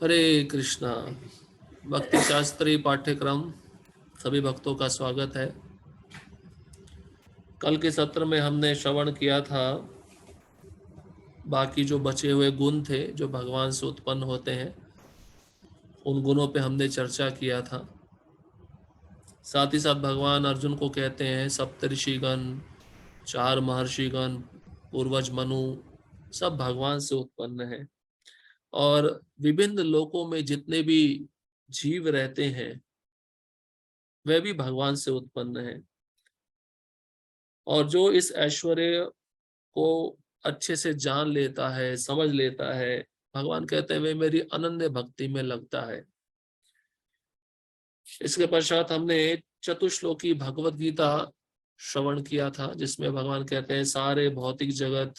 हरे कृष्णा। भक्ति शास्त्री पाठ्यक्रम सभी भक्तों का स्वागत है। कल के सत्र में हमने श्रवण किया था बाकी जो बचे हुए गुण थे जो भगवान से उत्पन्न होते हैं, उन गुणों पे हमने चर्चा किया था। साथ ही साथ भगवान अर्जुन को कहते हैं सप्तऋषिगण, 4 महर्षिगण, पूर्वज मनु सब भगवान से उत्पन्न है। और विभिन्न लोकों में जितने भी जीव रहते हैं वे भी भगवान से उत्पन्न है। और जो इस ऐश्वर्य को अच्छे से जान लेता है, समझ लेता है, भगवान कहते हैं वे मेरी अनन्य भक्ति में लगता है। इसके पश्चात हमने चतुश्लोकी भगवत गीता श्रवण किया था, जिसमें भगवान कहते हैं सारे भौतिक जगत,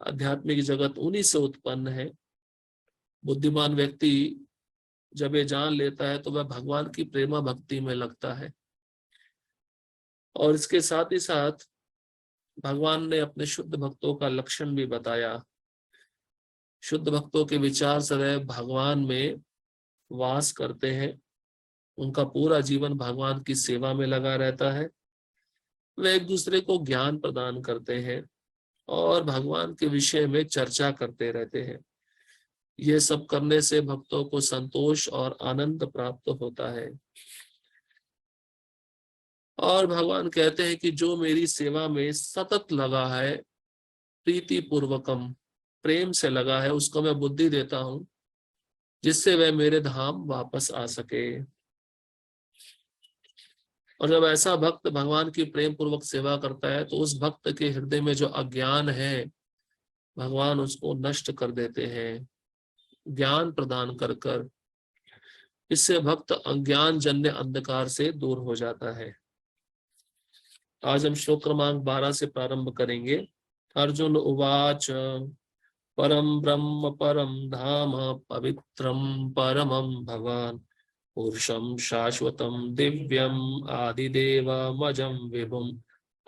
आध्यात्मिक जगत उन्हीं से उत्पन्न है। बुद्धिमान व्यक्ति जब ये जान लेता है तो वह भगवान की प्रेमा भक्ति में लगता है। और इसके साथ ही साथ भगवान ने अपने शुद्ध भक्तों का लक्षण भी बताया। शुद्ध भक्तों के विचार सदैव भगवान में वास करते हैं, उनका पूरा जीवन भगवान की सेवा में लगा रहता है। वे एक दूसरे को ज्ञान प्रदान करते हैं और भगवान के विषय में चर्चा करते रहते हैं। यह सब करने से भक्तों को संतोष और आनंद प्राप्त होता है। और भगवान कहते हैं कि जो मेरी सेवा में सतत लगा है, प्रीति पूर्वकम, प्रेम से लगा है, उसको मैं बुद्धि देता हूं जिससे वह मेरे धाम वापस आ सके। और जब ऐसा भक्त भगवान की प्रेम पूर्वक सेवा करता है तो उस भक्त के हृदय में जो अज्ञान है भगवान उसको नष्ट कर देते हैं ज्ञान प्रदान कर कर। इससे भक्त अज्ञान जन्य अंधकार से दूर हो जाता है। आज हम श्लोक क्रमांक 12 से प्रारंभ करेंगे। अर्जुन उवाच परम ब्रह्म परम धाम पवित्रम परमं भवान पुरुषं शाश्वतं दिव्यम् आदिदेवमजं विभुम्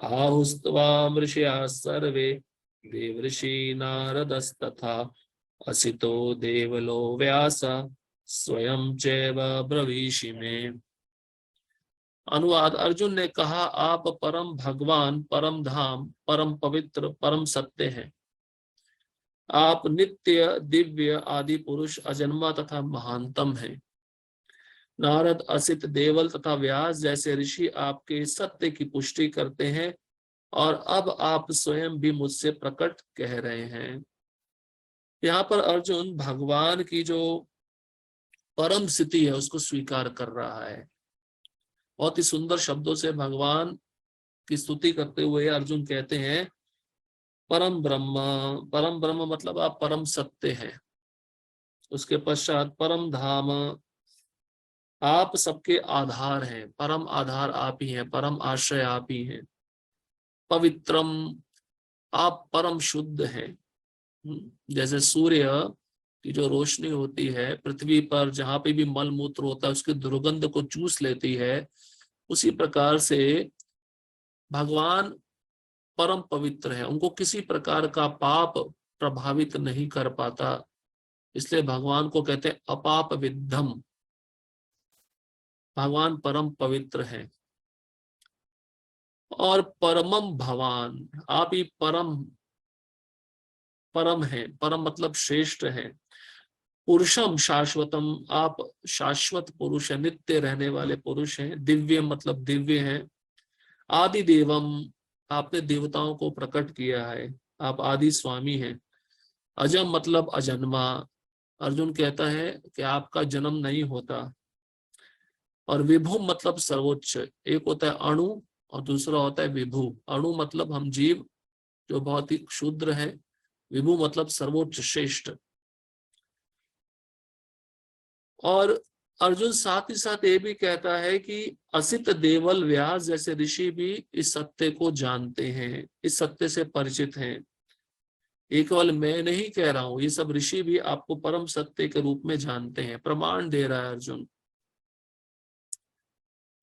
आहुस्त्वां ऋषयः सर्वे देवर्षि नारदस्तथा असितो देवलो व्यास स्वयं चैव ब्रवीषि मे। अनुवाद। अर्जुन ने कहा, आप परम भगवान, परम धाम, परम पवित्र, परम सत्य हैं। आप नित्य, दिव्य, आदि पुरुष, अजन्मा तथा महानतम हैं। नारद, असित, देवल तथा व्यास जैसे ऋषि आपके सत्य की पुष्टि करते हैं और अब आप स्वयं भी मुझसे प्रकट कह रहे हैं। यहाँ पर अर्जुन भगवान की जो परम स्थिति है उसको स्वीकार कर रहा है। बहुत ही सुंदर शब्दों से भगवान की स्तुति करते हुए अर्जुन कहते हैं परम ब्रह्म। परम ब्रह्म मतलब आप परम सत्य हैं। उसके पश्चात परम धाम, आप सबके आधार हैं, परम आधार आप ही हैं, परम आश्रय आप ही हैं। पवित्रम, आप परम शुद्ध हैं। जैसे सूर्य की जो रोशनी होती है पृथ्वी पर जहां पे भी मल मूत्र होता है उसकी दुर्गंध को चूस लेती है, उसी प्रकार से भगवान परम पवित्र है, उनको किसी प्रकार का पाप प्रभावित नहीं कर पाता। इसलिए भगवान को कहते हैं अपाप विद्धम। भगवान परम पवित्र है। और परमम भवान, आप ही परम परम है। परम मतलब श्रेष्ठ है। पुरुषम शाश्वतम, आप शाश्वत पुरुष है, नित्य रहने वाले पुरुष हैं। दिव्य मतलब दिव्य है। आदि देवम, आपने देवताओं को प्रकट किया है, आप आदि स्वामी हैं। अजम मतलब अजन्मा, अर्जुन कहता है कि आपका जन्म नहीं होता। और विभु मतलब सर्वोच्च, एक होता है अणु और दूसरा होता है विभु। अणु मतलब हम जीव जो बहुत ही क्षुद्र है, विभु मतलब सर्वोच्च श्रेष्ठ। और अर्जुन साथ ही साथ ये भी कहता है कि असित, देवल, व्यास जैसे ऋषि भी इस सत्य को जानते हैं, इस सत्य से परिचित हैं। ये केवल मैं नहीं कह रहा हूं, ये सब ऋषि भी आपको परम सत्य के रूप में जानते हैं। प्रमाण दे रहा है अर्जुन।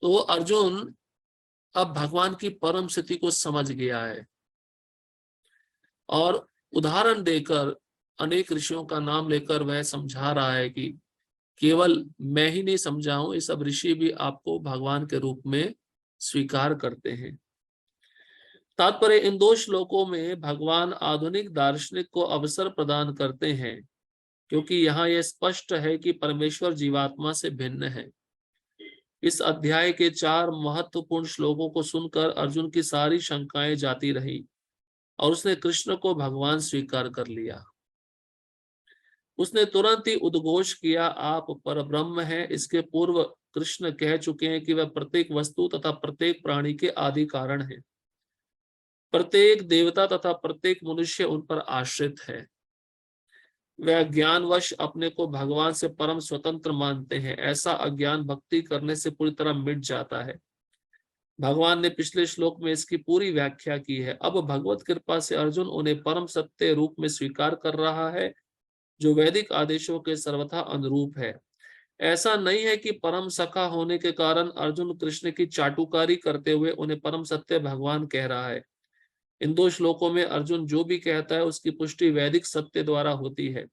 तो अर्जुन अब भगवान की परम स्थिति को समझ गया है और उदाहरण देकर अनेक ऋषियों का नाम लेकर वह समझा रहा है कि केवल मैं ही नहीं समझा हूं, ये सब ऋषि भी आपको भगवान के रूप में स्वीकार करते हैं। तात्पर्य, इन दो श्लोकों में भगवान आधुनिक दार्शनिक को अवसर प्रदान करते हैं, क्योंकि यहाँ यह स्पष्ट है कि परमेश्वर जीवात्मा से भिन्न है। इस अध्याय के 4 महत्वपूर्ण श्लोकों को सुनकर अर्जुन की सारी शंकाएं जाती रही और उसने कृष्ण को भगवान स्वीकार कर लिया। उसने तुरंत ही उद्घोष किया, आप परब्रह्म हैं। इसके पूर्व कृष्ण कह चुके हैं कि वह प्रत्येक वस्तु तथा प्रत्येक प्राणी के आदि कारण है। प्रत्येक देवता तथा प्रत्येक मनुष्य उन पर आश्रित है। वे अज्ञानवश अपने को भगवान से परम स्वतंत्र मानते हैं। ऐसा अज्ञान भक्ति करने से पूरी तरह मिट जाता है। भगवान ने पिछले श्लोक में इसकी पूरी व्याख्या की है। अब भगवत कृपा से अर्जुन उन्हें परम सत्य रूप में स्वीकार कर रहा है, जो वैदिक आदेशों के सर्वथा अनुरूप है। ऐसा नहीं है कि परम सखा होने के कारण अर्जुन कृष्ण की चाटुकारी करते हुए उन्हें परम सत्य भगवान कह रहा है। इन 2 श्लोकों में अर्जुन जो भी कहता है उसकी पुष्टि वैदिक सत्य द्वारा होती है।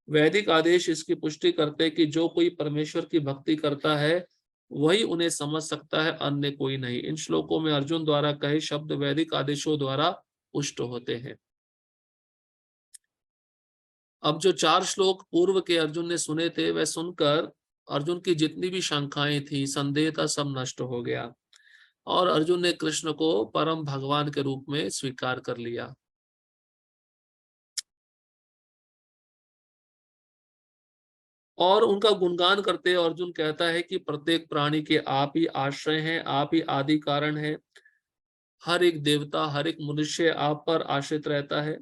वैदिक आदेश इसकी पुष्टि करते हैं कि जो कोई परमेश्वर की भक्ति करता है वही उन्हें समझ सकता है, अन्य कोई नहीं। इन श्लोकों में अर्जुन द्वारा कहे शब्द वैदिक आदेशों द्वारा पुष्ट होते हैं। अब जो 4 श्लोक पूर्व के अर्जुन ने सुने थे, वह सुनकर अर्जुन की जितनी भी शंकाएं थी, संदेह था, सब नष्ट हो गया और अर्जुन ने कृष्ण को परम भगवान के रूप में स्वीकार कर लिया। और उनका गुणगान करते अर्जुन कहता है कि प्रत्येक प्राणी के आप ही आश्रय हैं, आप ही आदि कारण हैं। हर एक देवता, हर एक मनुष्य आप पर आश्रित रहता है,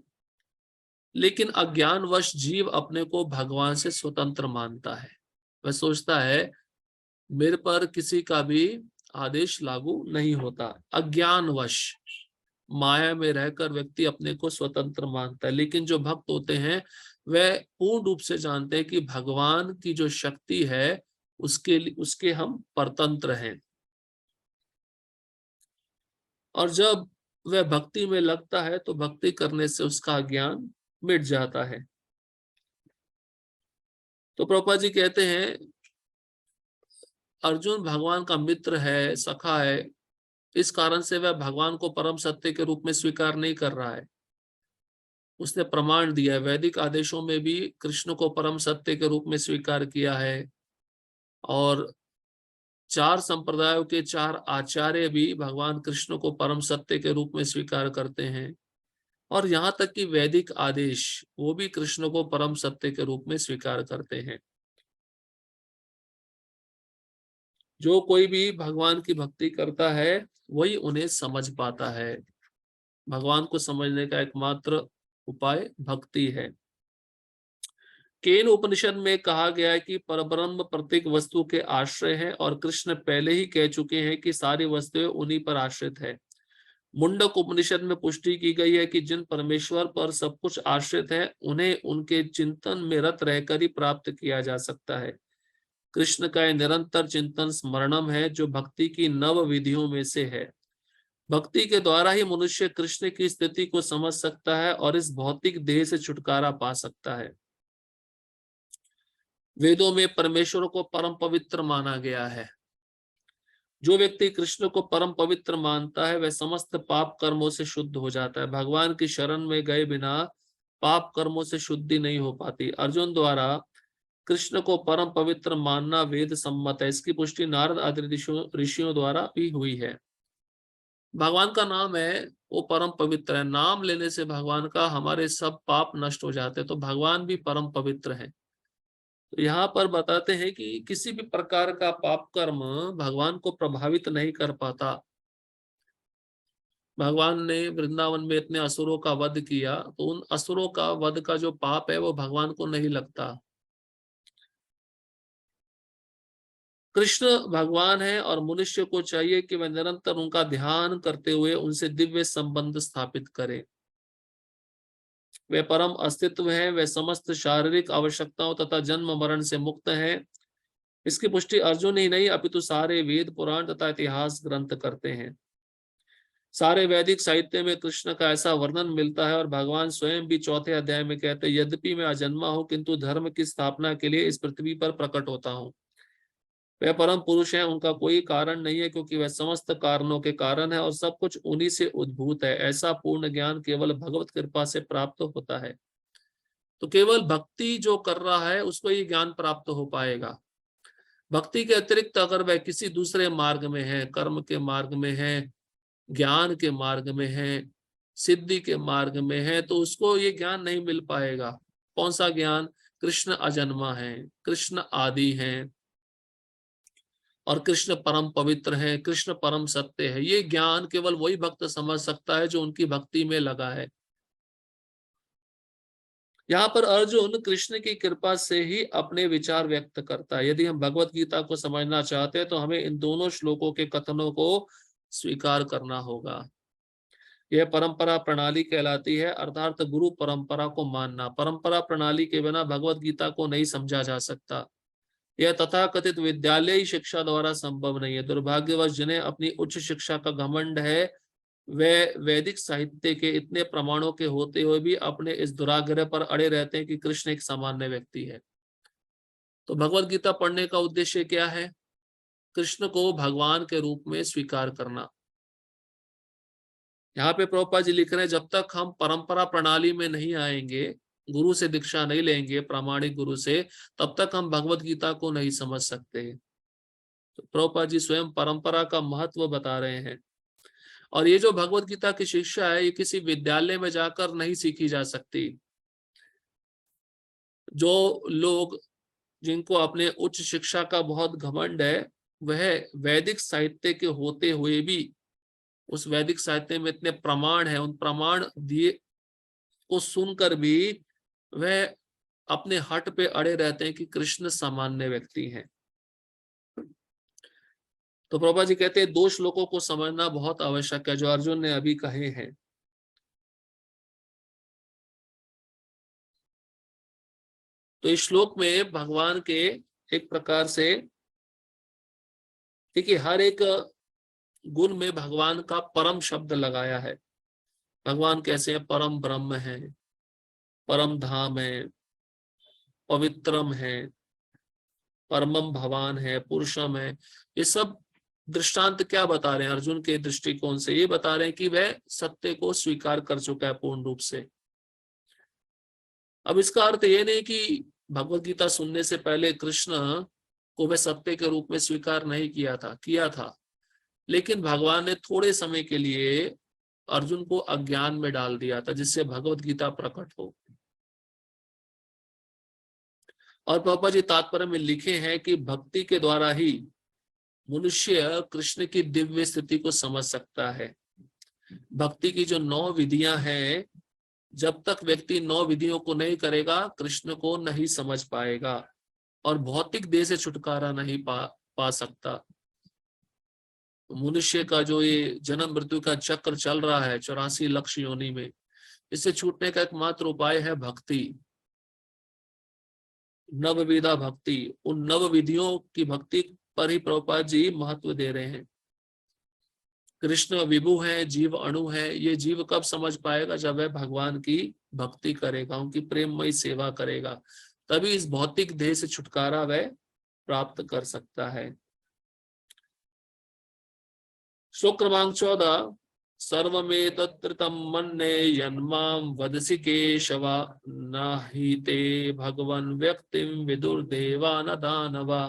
लेकिन अज्ञानवश जीव अपने को भगवान से स्वतंत्र मानता है। वह सोचता है मेरे पर किसी का भी आदेश लागू नहीं होता। अज्ञानवश माया में रहकर व्यक्ति अपने को स्वतंत्र मानता है, लेकिन जो भक्त होते हैं वह पूर्ण रूप से जानते हैं कि भगवान की जो शक्ति है उसके हम परतंत्र हैं। और जब वह भक्ति में लगता है तो भक्ति करने से उसका ज्ञान मिट जाता है। तो प्रभुपाद जी कहते हैं अर्जुन भगवान का मित्र है, सखा है, इस कारण से वह भगवान को परम सत्य के रूप में स्वीकार नहीं कर रहा है। उसने प्रमाण दिया है, वैदिक आदेशों में भी कृष्ण को परम सत्य के रूप में स्वीकार किया है और 4 संप्रदायों के 4 आचार्य भी भगवान कृष्ण को परम सत्य के रूप में स्वीकार करते हैं और यहाँ तक कि वैदिक आदेश वो भी कृष्ण को परम सत्य के रूप में स्वीकार करते हैं। जो कोई भी भगवान की भक्ति करता है वही उन्हें समझ पाता है। भगवान को समझने का एकमात्र उपाय भक्ति है। केन उपनिषद में कहा गया है कि परब्रह्म प्रत्येक वस्तु के आश्रय है और कृष्ण पहले ही कह चुके हैं कि सारी वस्तुएं उन्हीं पर आश्रित है। मुंडक उपनिषद में पुष्टि की गई है कि जिन परमेश्वर पर सब कुछ आश्रित है उन्हें उनके चिंतन में रत रहकर ही प्राप्त किया जा सकता है। कृष्ण का यह निरंतर चिंतन स्मरणम है, जो भक्ति की नव विधियों में से है। भक्ति के द्वारा ही मनुष्य कृष्ण की स्थिति को समझ सकता है और इस भौतिक देह से छुटकारा पा सकता है। वेदों में परमेश्वर को परम पवित्र माना गया है। जो व्यक्ति कृष्ण को परम पवित्र मानता है वह समस्त पाप कर्मों से शुद्ध हो जाता है। भगवान की शरण में गए बिना पाप कर्मों से शुद्धि नहीं हो पाती। अर्जुन द्वारा कृष्ण को परम पवित्र मानना वेद सम्मत है। इसकी पुष्टि नारद आदि ऋषियों द्वारा भी हुई है। भगवान का नाम है वो परम पवित्र है। नाम लेने से भगवान का हमारे सब पाप नष्ट हो जाते हैं। तो भगवान भी परम पवित्र है। तो यहाँ पर बताते हैं कि किसी भी प्रकार का पाप कर्म भगवान को प्रभावित नहीं कर पाता। भगवान ने वृंदावन में इतने असुरों का वध किया तो उन असुरों का वध का जो पाप है वो भगवान को नहीं लगता। कृष्ण भगवान है और मनुष्य को चाहिए कि वह निरंतर उनका ध्यान करते हुए उनसे दिव्य संबंध स्थापित करे। वे परम अस्तित्व है, वे समस्त शारीरिक आवश्यकताओं तथा जन्म मरण से मुक्त है। इसकी पुष्टि अर्जुन ही नहीं अपितु सारे वेद पुराण तथा इतिहास ग्रंथ करते हैं। सारे वैदिक साहित्य में कृष्ण का ऐसा वर्णन मिलता है और भगवान स्वयं भी चौथे अध्याय में कहते हैं, यद्यपि मैं अजन्मा हूं किंतु धर्म की स्थापना के लिए इस पृथ्वी पर प्रकट होता हूं। वे परम पुरुष हैं, उनका कोई कारण नहीं है क्योंकि वह समस्त कारणों के कारण है और सब कुछ उन्हीं से उद्भूत है। ऐसा पूर्ण ज्ञान केवल भगवत कृपा से प्राप्त होता है। तो केवल भक्ति जो कर रहा है उसको ये ज्ञान प्राप्त हो पाएगा। भक्ति के अतिरिक्त अगर वह किसी दूसरे मार्ग में है, कर्म के मार्ग में है, ज्ञान के मार्ग में है, सिद्धि के मार्ग में है, तो उसको ये ज्ञान नहीं मिल पाएगा। कौन सा ज्ञान? कृष्ण अजन्मा है, कृष्ण आदि हैं और कृष्ण परम पवित्र है, कृष्ण परम सत्य है। ये ज्ञान केवल वही भक्त समझ सकता है जो उनकी भक्ति में लगा है। यहाँ पर अर्जुन कृष्ण की कृपा से ही अपने विचार व्यक्त करता है। यदि हम भगवत गीता को समझना चाहते हैं तो हमें इन दोनों श्लोकों के कथनों को स्वीकार करना होगा। यह परंपरा प्रणाली कहलाती है, अर्थात गुरु परंपरा को मानना। परंपरा प्रणाली के बिना भगवत गीता को नहीं समझा जा सकता। यह तथाकथित विद्यालयी शिक्षा द्वारा संभव नहीं है। दुर्भाग्यवश जिन्हें अपनी उच्च शिक्षा का घमंड है, वे वैदिक साहित्य के इतने प्रमाणों के होते हुए भी अपने इस दुराग्रह पर अड़े रहते हैं कि कृष्ण एक सामान्य व्यक्ति है। तो भगवत गीता पढ़ने का उद्देश्य क्या है? कृष्ण को भगवान के रूप में स्वीकार करना। यहाँ पे प्रभुपाद जी लिख रहे हैं, जब तक हम परंपरा प्रणाली में नहीं आएंगे, गुरु से दीक्षा नहीं लेंगे, प्रामाणिक गुरु से, तब तक हम भगवत गीता को नहीं समझ सकते। तो प्रभुपाद जी स्वयं परंपरा का महत्व बता रहे हैं। और ये जो भगवत गीता की शिक्षा है, ये किसी विद्यालय में जाकर नहीं सीखी जा सकती। जो लोग, जिनको अपने उच्च शिक्षा का बहुत घमंड है, वह वैदिक साहित्य के होते हुए भी, उस वैदिक साहित्य में इतने प्रमाण है, उन प्रमाण दिए को सुनकर भी वह अपने हट पे अड़े रहते हैं कि कृष्ण सामान्य व्यक्ति हैं। तो प्रभुपाद जी कहते हैं, दो श्लोकों को समझना बहुत आवश्यक है जो अर्जुन ने अभी कहे हैं। तो इस श्लोक में भगवान के एक प्रकार से, देखिए, हर एक गुण में भगवान का परम शब्द लगाया है। भगवान कैसे हैं? परम ब्रह्म है, परम धाम है, पवित्रम है, परमम भवान है, पुरुषम है। ये सब दृष्टांत क्या बता रहे हैं अर्जुन के दृष्टिकोण से? ये बता रहे हैं कि वह सत्य को स्वीकार कर चुका है पूर्ण रूप से। अब इसका अर्थ ये नहीं कि भगवत गीता सुनने से पहले कृष्ण को वह सत्य के रूप में स्वीकार नहीं किया था, लेकिन भगवान ने थोड़े समय के लिए अर्जुन को अज्ञान में डाल दिया था, जिससे भगवत गीता प्रकट हो। और पापा जी तात्पर्य में लिखे हैं कि भक्ति के द्वारा ही मनुष्य कृष्ण की दिव्य स्थिति को समझ सकता है। भक्ति की जो 9 विधियां हैं, जब तक व्यक्ति 9 विधियों को नहीं करेगा, कृष्ण को नहीं समझ पाएगा और भौतिक देह से छुटकारा नहीं पा सकता। मनुष्य का जो ये जन्म मृत्यु का चक्र चल रहा है 84 लाख योनि में, इससे छूटने का एकमात्र उपाय है भक्ति, नवविधा भक्ति। उन 9 विधियों की भक्ति पर ही प्रभुपाद जी महत्व दे रहे हैं। कृष्ण विभु है, जीव अणु है। ये जीव कब समझ पाएगा? जब वह भगवान की भक्ति करेगा, उनकी प्रेममयी सेवा करेगा, तभी इस भौतिक देह से छुटकारा वह प्राप्त कर सकता है। श्लोक क्रमांक 14, सर्वमेतत्कृतं मन्ये यन्मां वदसि केशव, न हि ते भगवन् व्यक्तिं विदुर्देवा न दानवा।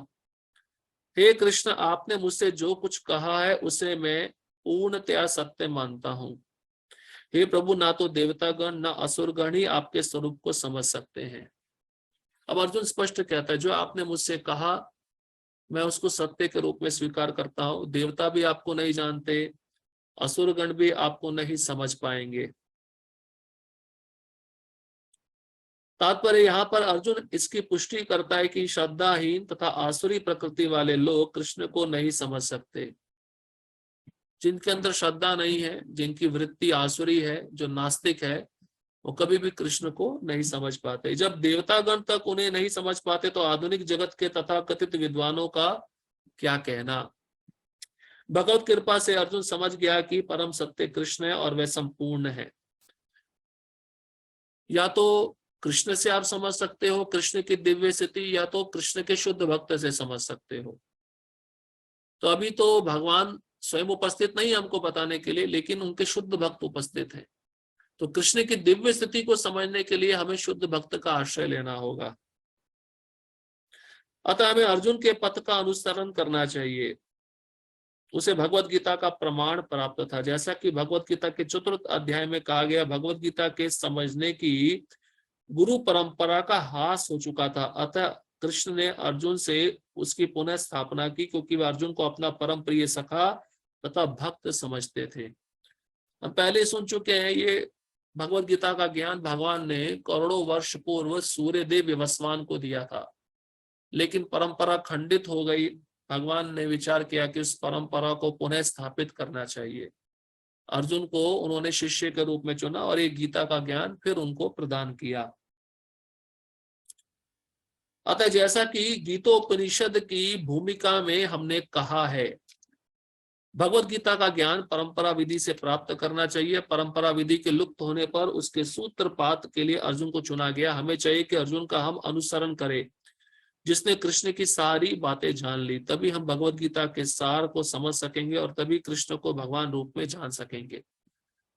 हे कृष्ण, आपने मुझसे जो कुछ कहा है उसे मैं पूर्णतया सत्य मानता हूँ। हे प्रभु, ना तो देवतागण न असुरगण ही आपके स्वरूप को समझ सकते हैं। अब अर्जुन स्पष्ट कहता है, जो आपने मुझसे कहा मैं उसको सत्य के रूप में स्वीकार करता हूँ। देवता भी आपको नहीं जानते, असुरगण भी आपको नहीं समझ पाएंगे। तात्पर्य यहाँ पर अर्जुन इसकी पुष्टि करता है कि श्रद्धाहीन तथा आसुरी प्रकृति वाले लोग कृष्ण को नहीं समझ सकते। जिनके अंदर श्रद्धा नहीं है, जिनकी वृत्ति आसुरी है, जो नास्तिक है, वो कभी भी कृष्ण को नहीं समझ पाते। जब देवतागण तक उन्हें नहीं समझ पाते तो आधुनिक जगत के तथाकथित विद्वानों का क्या कहना। भगवत कृपा से अर्जुन समझ गया कि परम सत्य कृष्ण है और वह संपूर्ण है। या तो कृष्ण से आप समझ सकते हो कृष्ण की दिव्य स्थिति, या तो कृष्ण के शुद्ध भक्त से समझ सकते हो। तो अभी तो भगवान स्वयं उपस्थित नहीं हमको बताने के लिए, लेकिन उनके शुद्ध भक्त उपस्थित हैं। तो कृष्ण की दिव्य स्थिति को समझने के लिए हमें शुद्ध भक्त का आश्रय लेना होगा। अतः हमें अर्जुन के पथ का अनुसरण करना चाहिए। उसे भगवत गीता का प्रमाण प्राप्त था। जैसा कि भगवत गीता के चतुर्थ अध्याय में कहा गया, भगवत गीता के समझने की गुरु परंपरा का ह्रास हो चुका था। अतः कृष्ण ने अर्जुन से उसकी पुनः स्थापना की, क्योंकि वह अर्जुन को अपना परम प्रिय सखा तथा भक्त समझते थे। हम पहले सुन चुके हैं, ये भगवत गीता का ज्ञान भगवान ने करोड़ों वर्ष पूर्व सूर्यदेव विवस्वान को दिया था, लेकिन परंपरा खंडित हो गई। भगवान ने विचार किया कि उस परंपरा को पुनः स्थापित करना चाहिए। अर्जुन को उन्होंने शिष्य के रूप में चुना और एक गीता का ज्ञान फिर उनको प्रदान किया। अतः जैसा कि गीतोपनिषद की भूमिका में हमने कहा है, भगवत गीता का ज्ञान परंपरा विधि से प्राप्त करना चाहिए। परंपरा विधि के लुप्त होने पर उसके सूत्रपात के लिए अर्जुन को चुना गया। हमें चाहिए कि अर्जुन का हम अनुसरण करें, जिसने कृष्ण की सारी बातें जान ली। तभी हम भगवत गीता के सार को समझ सकेंगे और तभी कृष्ण को भगवान रूप में जान सकेंगे।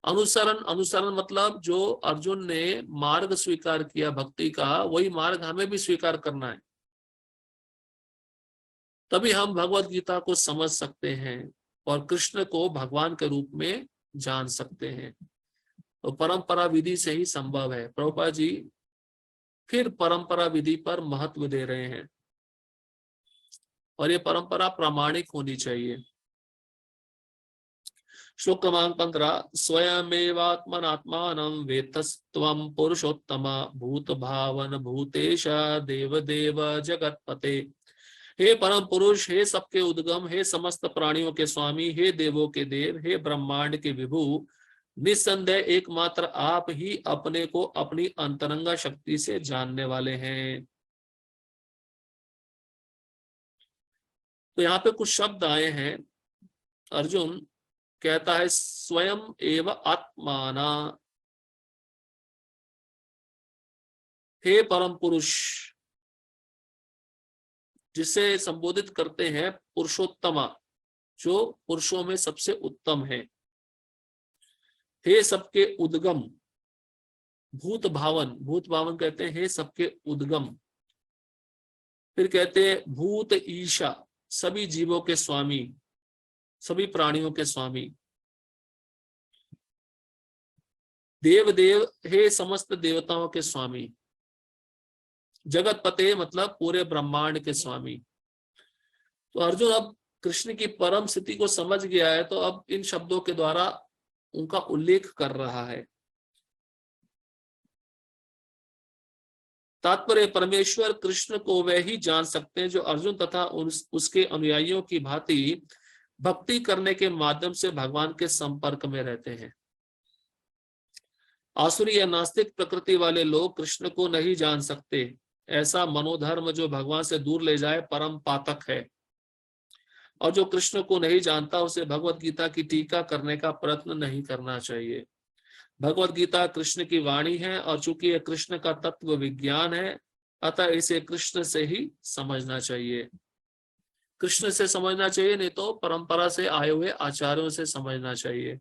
अनुसरण मतलब जो अर्जुन ने मार्ग स्वीकार किया भक्ति का, वही मार्ग हमें भी स्वीकार करना है। तभी हम भगवत गीता को समझ सकते हैं और कृष्ण को भगवान के रूप में जान सकते हैं। तो परंपरा विधि से ही संभव है। प्रभुपाद जी फिर परंपरा विधि पर महत्व दे रहे हैं और ये परंपरा प्रामाणिक होनी चाहिए। श्लोक क्रमांक 15, स्वयमेवात्मनात्मानं वेत्तस्त्वं पुरुषोत्तम भूत भावन भूतेश देव देव जगतपते। हे परम पुरुष, हे सबके उद्गम, हे समस्त प्राणियों के स्वामी, हे देवों के देव, हे ब्रह्मांड के विभु, निस्संदेह एकमात्र आप ही अपने को अपनी अंतरंगा शक्ति से जानने वाले हैं। तो यहाँ पे कुछ शब्द आए हैं। अर्जुन कहता है स्वयं एव आत्माना। हे परम पुरुष, जिसे संबोधित करते हैं पुरुषोत्तमा, जो पुरुषों में सबसे उत्तम है। हे सबके उद्गम, भूत भावन, भूत भावन कहते हैं हे सबके उद्गम। फिर कहते हैं भूत ईशा, सभी जीवों के स्वामी, सभी प्राणियों के स्वामी। देव देव, हे समस्त देवताओं के स्वामी। जगत पते मतलब पूरे ब्रह्मांड के स्वामी। तो अर्जुन अब कृष्ण की परम स्थिति को समझ गया है, तो अब इन शब्दों के द्वारा उनका उल्लेख कर रहा है। तात्पर्य, परमेश्वर कृष्ण को वे ही जान सकते हैं जो अर्जुन तथा उसके अनुयायियों की भांति भक्ति करने के माध्यम से भगवान के संपर्क में रहते हैं। आसुरी या नास्तिक प्रकृति वाले लोग कृष्ण को नहीं जान सकते। ऐसा मनोधर्म जो भगवान से दूर ले जाए परम पातक है, और जो कृष्ण को नहीं जानता उसे भगवत गीता की टीका करने का प्रयत्न नहीं करना चाहिए। भगवत गीता कृष्ण की वाणी है और चूंकि यह कृष्ण का तत्व विज्ञान है, अतः इसे कृष्ण से ही समझना चाहिए। कृष्ण से समझना चाहिए, नहीं तो परंपरा से आए हुए आचार्यों से समझना चाहिए,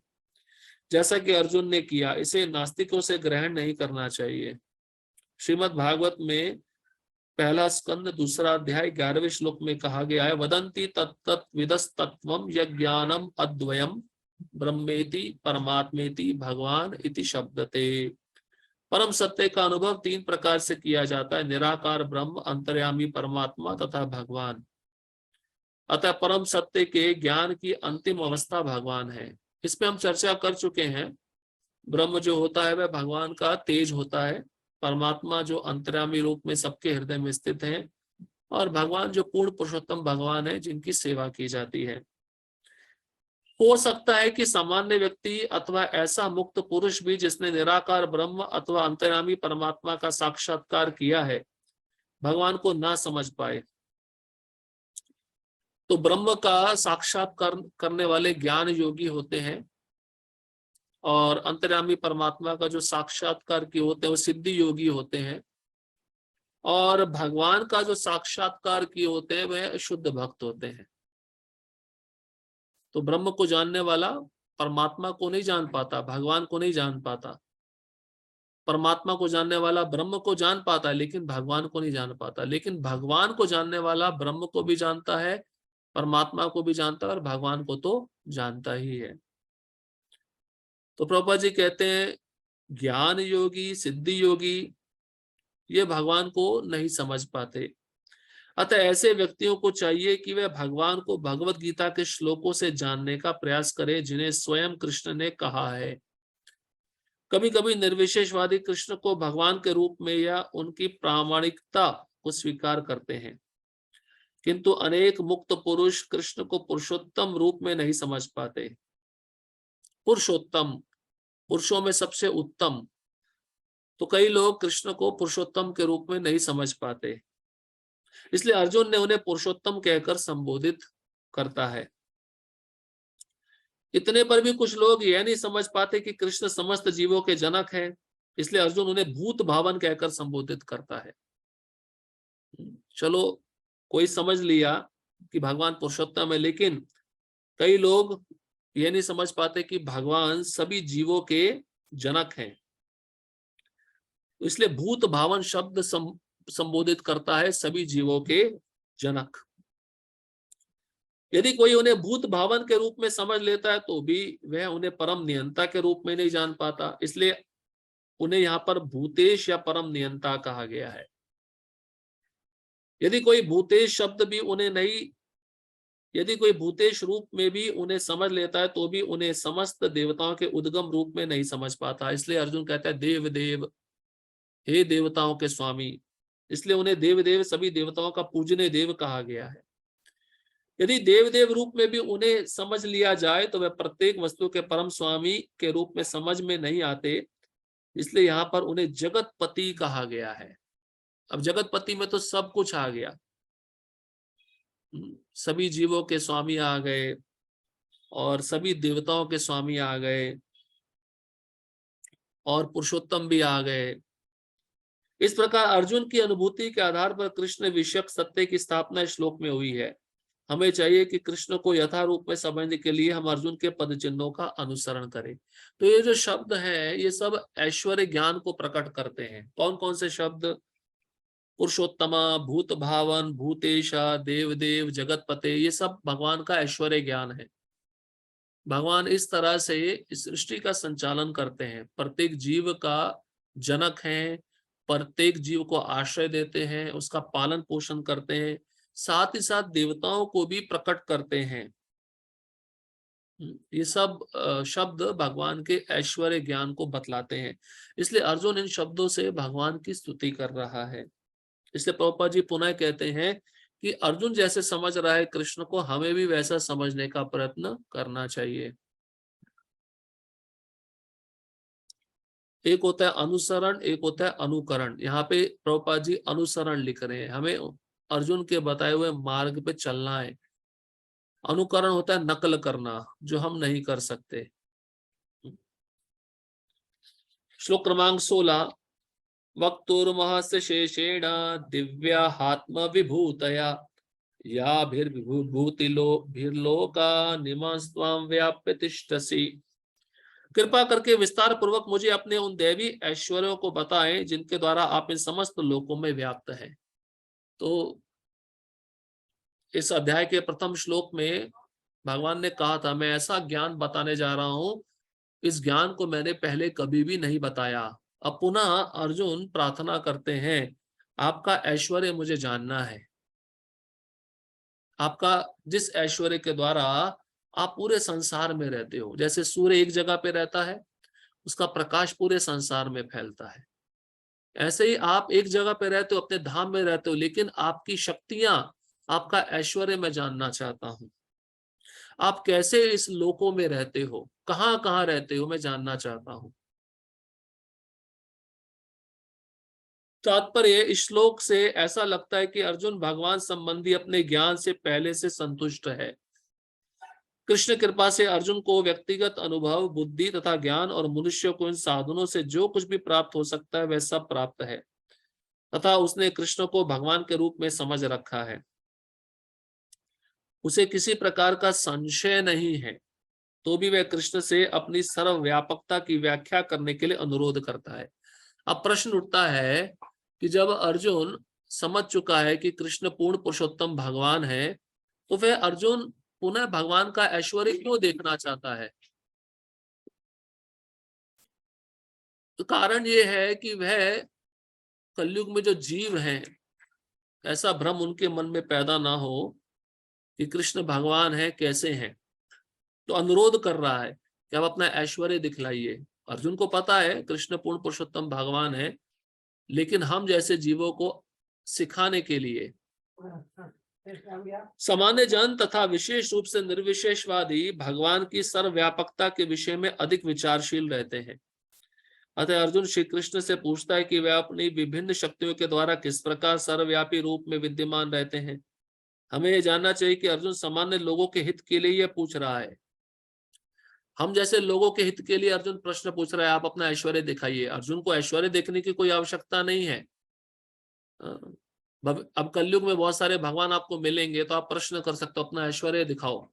जैसा कि अर्जुन ने किया। इसे नास्तिकों से ग्रहण नहीं करना चाहिए। श्रीमद् भागवत में पहला स्कंद दूसरा अध्याय 11वें श्लोक में कहा गया है, वदंती तत्तत् विदस्तत्वम यज्ञानम अद्वयम ब्रह्मेति परमात्मेति भगवान इति शब्दते। परम सत्य का अनुभव तीन प्रकार से किया जाता है, निराकार ब्रह्म, अंतर्यामी परमात्मा तथा भगवान। अतः परम सत्य के ज्ञान की अंतिम अवस्था भगवान है। इसमें हम चर्चा कर चुके हैं। ब्रह्म जो होता है वह भगवान का तेज होता है, परमात्मा जो अंतर्यामी रूप में सबके हृदय में स्थित है, और भगवान जो पूर्ण पुरुषोत्तम भगवान है जिनकी सेवा की जाती है। हो सकता है कि सामान्य व्यक्ति अथवा ऐसा मुक्त पुरुष भी जिसने निराकार ब्रह्म अथवा अंतर्यामी परमात्मा का साक्षात्कार किया है, भगवान को ना समझ पाए। तो ब्रह्म का साक्षात्कार करने वाले ज्ञान योगी होते हैं, और अंतर्यामी परमात्मा का जो साक्षात्कार किए होते हैं वो सिद्धि योगी होते हैं, और भगवान का जो साक्षात्कार किए होते हैं वह शुद्ध भक्त होते हैं। तो ब्रह्म को जानने वाला परमात्मा को नहीं जान पाता, भगवान को नहीं जान पाता। परमात्मा को जानने वाला ब्रह्म को जान पाता है लेकिन भगवान को नहीं जान पाता। लेकिन भगवान को जानने वाला ब्रह्म को भी जानता है, परमात्मा को भी जानता है, और भगवान को तो जानता ही है। तो प्रभुपाद जी कहते हैं ज्ञान योगी, सिद्धि योगी ये भगवान को नहीं समझ पाते। अतः ऐसे व्यक्तियों को चाहिए कि वे भगवान को भगवत गीता के श्लोकों से जानने का प्रयास करें जिन्हें स्वयं कृष्ण ने कहा है। कभी कभी निर्विशेषवादी कृष्ण को भगवान के रूप में या उनकी प्रामाणिकता को स्वीकार करते हैं, किंतु अनेक मुक्त पुरुष कृष्ण को पुरुषोत्तम रूप में नहीं समझ पाते। पुरुषोत्तम, पुरुषों में सबसे उत्तम, तो कई लोग कृष्ण को पुरुषोत्तम के रूप में नहीं समझ पाते, इसलिए अर्जुन ने उन्हें पुरुषोत्तम कहकर संबोधित करता है। इतने पर भी कुछ लोग यह नहीं समझ पाते कि कृष्ण समस्त जीवों के जनक हैं, इसलिए अर्जुन उन्हें भूत भावन कहकर संबोधित करता है। चलो कोई समझ लिया कि भगवान पुरुषोत्तम है, लेकिन कई लोग यह नहीं समझ पाते कि भगवान सभी जीवों के जनक हैं, इसलिए भूत भावन शब्द संबोधित करता है सभी जीवों के जनक। यदि कोई उन्हें भूत भावन के रूप में समझ लेता है तो भी वह उन्हें परम नियंता के रूप में नहीं जान पाता, इसलिए उन्हें यहाँ पर भूतेश या परम नियंता कहा गया है। यदि कोई भूतेश शब्द भी उन्हें नहीं, यदि कोई भूतेश रूप में भी उन्हें समझ लेता है तो भी उन्हें समस्त देवताओं के उद्गम रूप में नहीं समझ पाता। इसलिए अर्जुन कहता है देव देव, हे देवताओं के स्वामी, इसलिए उन्हें देव देव, सभी देवताओं का पूजनीय देव कहा गया है। यदि देव देव रूप में भी उन्हें समझ लिया जाए तो वह प्रत्येक वस्तु के परम स्वामी के रूप में समझ में नहीं आते, इसलिए यहाँ पर उन्हें जगतपति कहा गया है। अब जगतपति में तो सब कुछ आ गया, सभी जीवों के स्वामी आ गए और सभी देवताओं के स्वामी आ गए और पुरुषोत्तम भी आ गए। इस प्रकार अर्जुन की अनुभूति के आधार पर कृष्ण विषयक सत्य की स्थापना इस श्लोक में हुई है। हमें चाहिए कि कृष्ण को यथारूप में समझने के लिए हम अर्जुन के पद चिन्हों का अनुसरण करें। तो ये जो शब्द है ये सब ऐश्वर्य ज्ञान को प्रकट करते हैं। कौन कौन से शब्द? पुरुषोत्तमा, भूत भावन, भूतेशा, देव देव, जगतपते, ये सब भगवान का ऐश्वर्य ज्ञान है। भगवान इस तरह से इस सृष्टि का संचालन करते हैं, प्रत्येक जीव का जनक हैं, प्रत्येक जीव को आश्रय देते हैं, उसका पालन पोषण करते हैं, साथ ही साथ देवताओं को भी प्रकट करते हैं। ये सब शब्द भगवान के ऐश्वर्य ज्ञान को बतलाते हैं। इसलिए अर्जुन इन शब्दों से भगवान की स्तुति कर रहा है। इसलिए प्रभुपाद जी पुनः कहते हैं कि अर्जुन जैसे समझ रहा है कृष्ण को, हमें भी वैसा समझने का प्रयत्न करना चाहिए। एक होता है अनुसरण, एक होता है अनुकरण। यहाँ पे प्रभुपाद जी अनुसरण लिख रहे हैं, हमें अर्जुन के बताए हुए मार्ग पे चलना है। अनुकरण होता है नकल करना, जो हम नहीं कर सकते। श्लोक क्रमांक 16, वक्तुर्महस्य शेषेण दिव्याहात्म विभूतया याभिर्विभूतिलोका निमांस्त्वां व्याप्य तिष्ठसि। कृपा करके विस्तार पूर्वक मुझे अपने उन दैवी ऐश्वर्यों को बताएं जिनके द्वारा आप इन समस्त लोकों में व्याप्त हैं। तो इस अध्याय के प्रथम श्लोक में भगवान ने कहा था मैं ऐसा ज्ञान बताने जा रहा हूं, इस ज्ञान को मैंने पहले कभी भी नहीं बताया। अब पुनः अर्जुन प्रार्थना करते हैं आपका ऐश्वर्य मुझे जानना है, आपका जिस ऐश्वर्य के द्वारा आप पूरे संसार में रहते हो। जैसे सूर्य एक जगह पे रहता है, उसका प्रकाश पूरे संसार में फैलता है, ऐसे ही आप एक जगह पे रहते हो, अपने धाम में रहते हो, लेकिन आपकी शक्तियां, आपका ऐश्वर्य मैं जानना चाहता हूं। आप कैसे इस लोकों में रहते हो, कहां कहां रहते हो, मैं जानना चाहता हूं। तात्पर्य इस श्लोक से ऐसा लगता है कि अर्जुन भगवान संबंधी अपने ज्ञान से पहले से संतुष्ट है। कृष्ण कृपा से अर्जुन को व्यक्तिगत अनुभव, बुद्धि तथा ज्ञान और मनुष्य को इन साधनों से जो कुछ भी प्राप्त हो सकता है वह सब प्राप्त है तथा उसने कृष्ण को भगवान के रूप में समझ रखा है। उसे किसी प्रकार का संशय नहीं है, तो भी वह कृष्ण से अपनी सर्वव्यापकता की व्याख्या करने के लिए अनुरोध करता है। अब प्रश्न उठता है कि जब अर्जुन समझ चुका है कि कृष्ण पूर्ण पुरुषोत्तम भगवान है, तो फिर अर्जुन पुनः भगवान का ऐश्वर्य क्यों देखना चाहता है? तो कारण ये है कि वह कलयुग में जो जीव हैं, ऐसा भ्रम उनके मन में पैदा ना हो कि कृष्ण भगवान है, कैसे हैं। तो अनुरोध कर रहा है कि आप अपना ऐश्वर्य दिखलाइए। अर्जुन को पता है कृष्ण पूर्ण पुरुषोत्तम भगवान है, लेकिन हम जैसे जीवों को सिखाने के लिए सामान्य जन तथा विशेष रूप से निर्विशेषवादी भगवान की सर्वव्यापकता के विषय में अधिक विचारशील रहते हैं। अतः अर्जुन श्री कृष्ण से पूछता है कि वे अपनी विभिन्न शक्तियों के द्वारा किस प्रकार सर्वव्यापी रूप में विद्यमान रहते हैं। हमें यह जानना चाहिए कि अर्जुन सामान्य लोगों के हित के लिए यह पूछ रहा है। हम जैसे लोगों के हित के लिए अर्जुन प्रश्न पूछ रहा है, आप अपना ऐश्वर्य दिखाइए। अर्जुन को ऐश्वर्य देखने की कोई आवश्यकता नहीं है। अब कलयुग में बहुत सारे भगवान आपको मिलेंगे, तो आप प्रश्न कर सकते हो अपना ऐश्वर्य दिखाओ।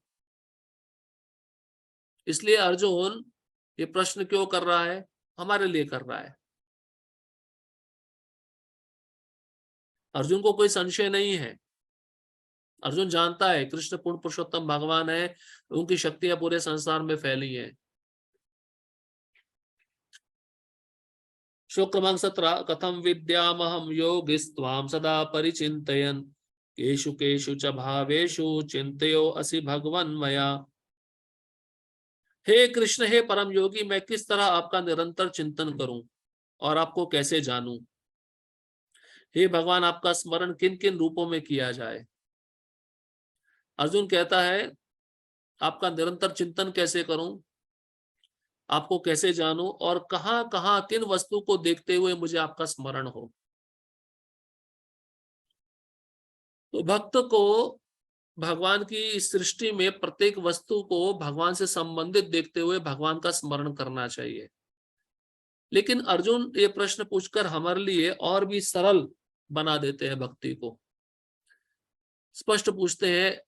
इसलिए अर्जुन ये प्रश्न क्यों कर रहा है? हमारे लिए कर रहा है। अर्जुन को कोई संशय नहीं है। अर्जुन जानता है कृष्ण पूर्ण पुरुषोत्तम भगवान है, उनकी शक्तियां पूरे संसार में फैली हैं। श्लोक क्रमांक 17, कथम विद्यामहम योगिस्त्वाम सदा परिचिन्तयन् केषु केषु च भावेषु चिन्तयो असि भगवन् मया। हे कृष्ण, हे परम योगी, मैं किस तरह आपका निरंतर चिंतन करूं और आपको कैसे जानूं? हे भगवान, आपका स्मरण किन किन रूपों में किया जाए? अर्जुन कहता है आपका निरंतर चिंतन कैसे करूं, आपको कैसे जानूं, और कहां कहां किन वस्तु को देखते हुए मुझे आपका स्मरण हो। तो भक्त को भगवान की सृष्टि में प्रत्येक वस्तु को भगवान से संबंधित देखते हुए भगवान का स्मरण करना चाहिए। लेकिन अर्जुन ये प्रश्न पूछकर हमारे लिए और भी सरल बना देते हैं भक्ति को। स्पष्ट पूछते हैं,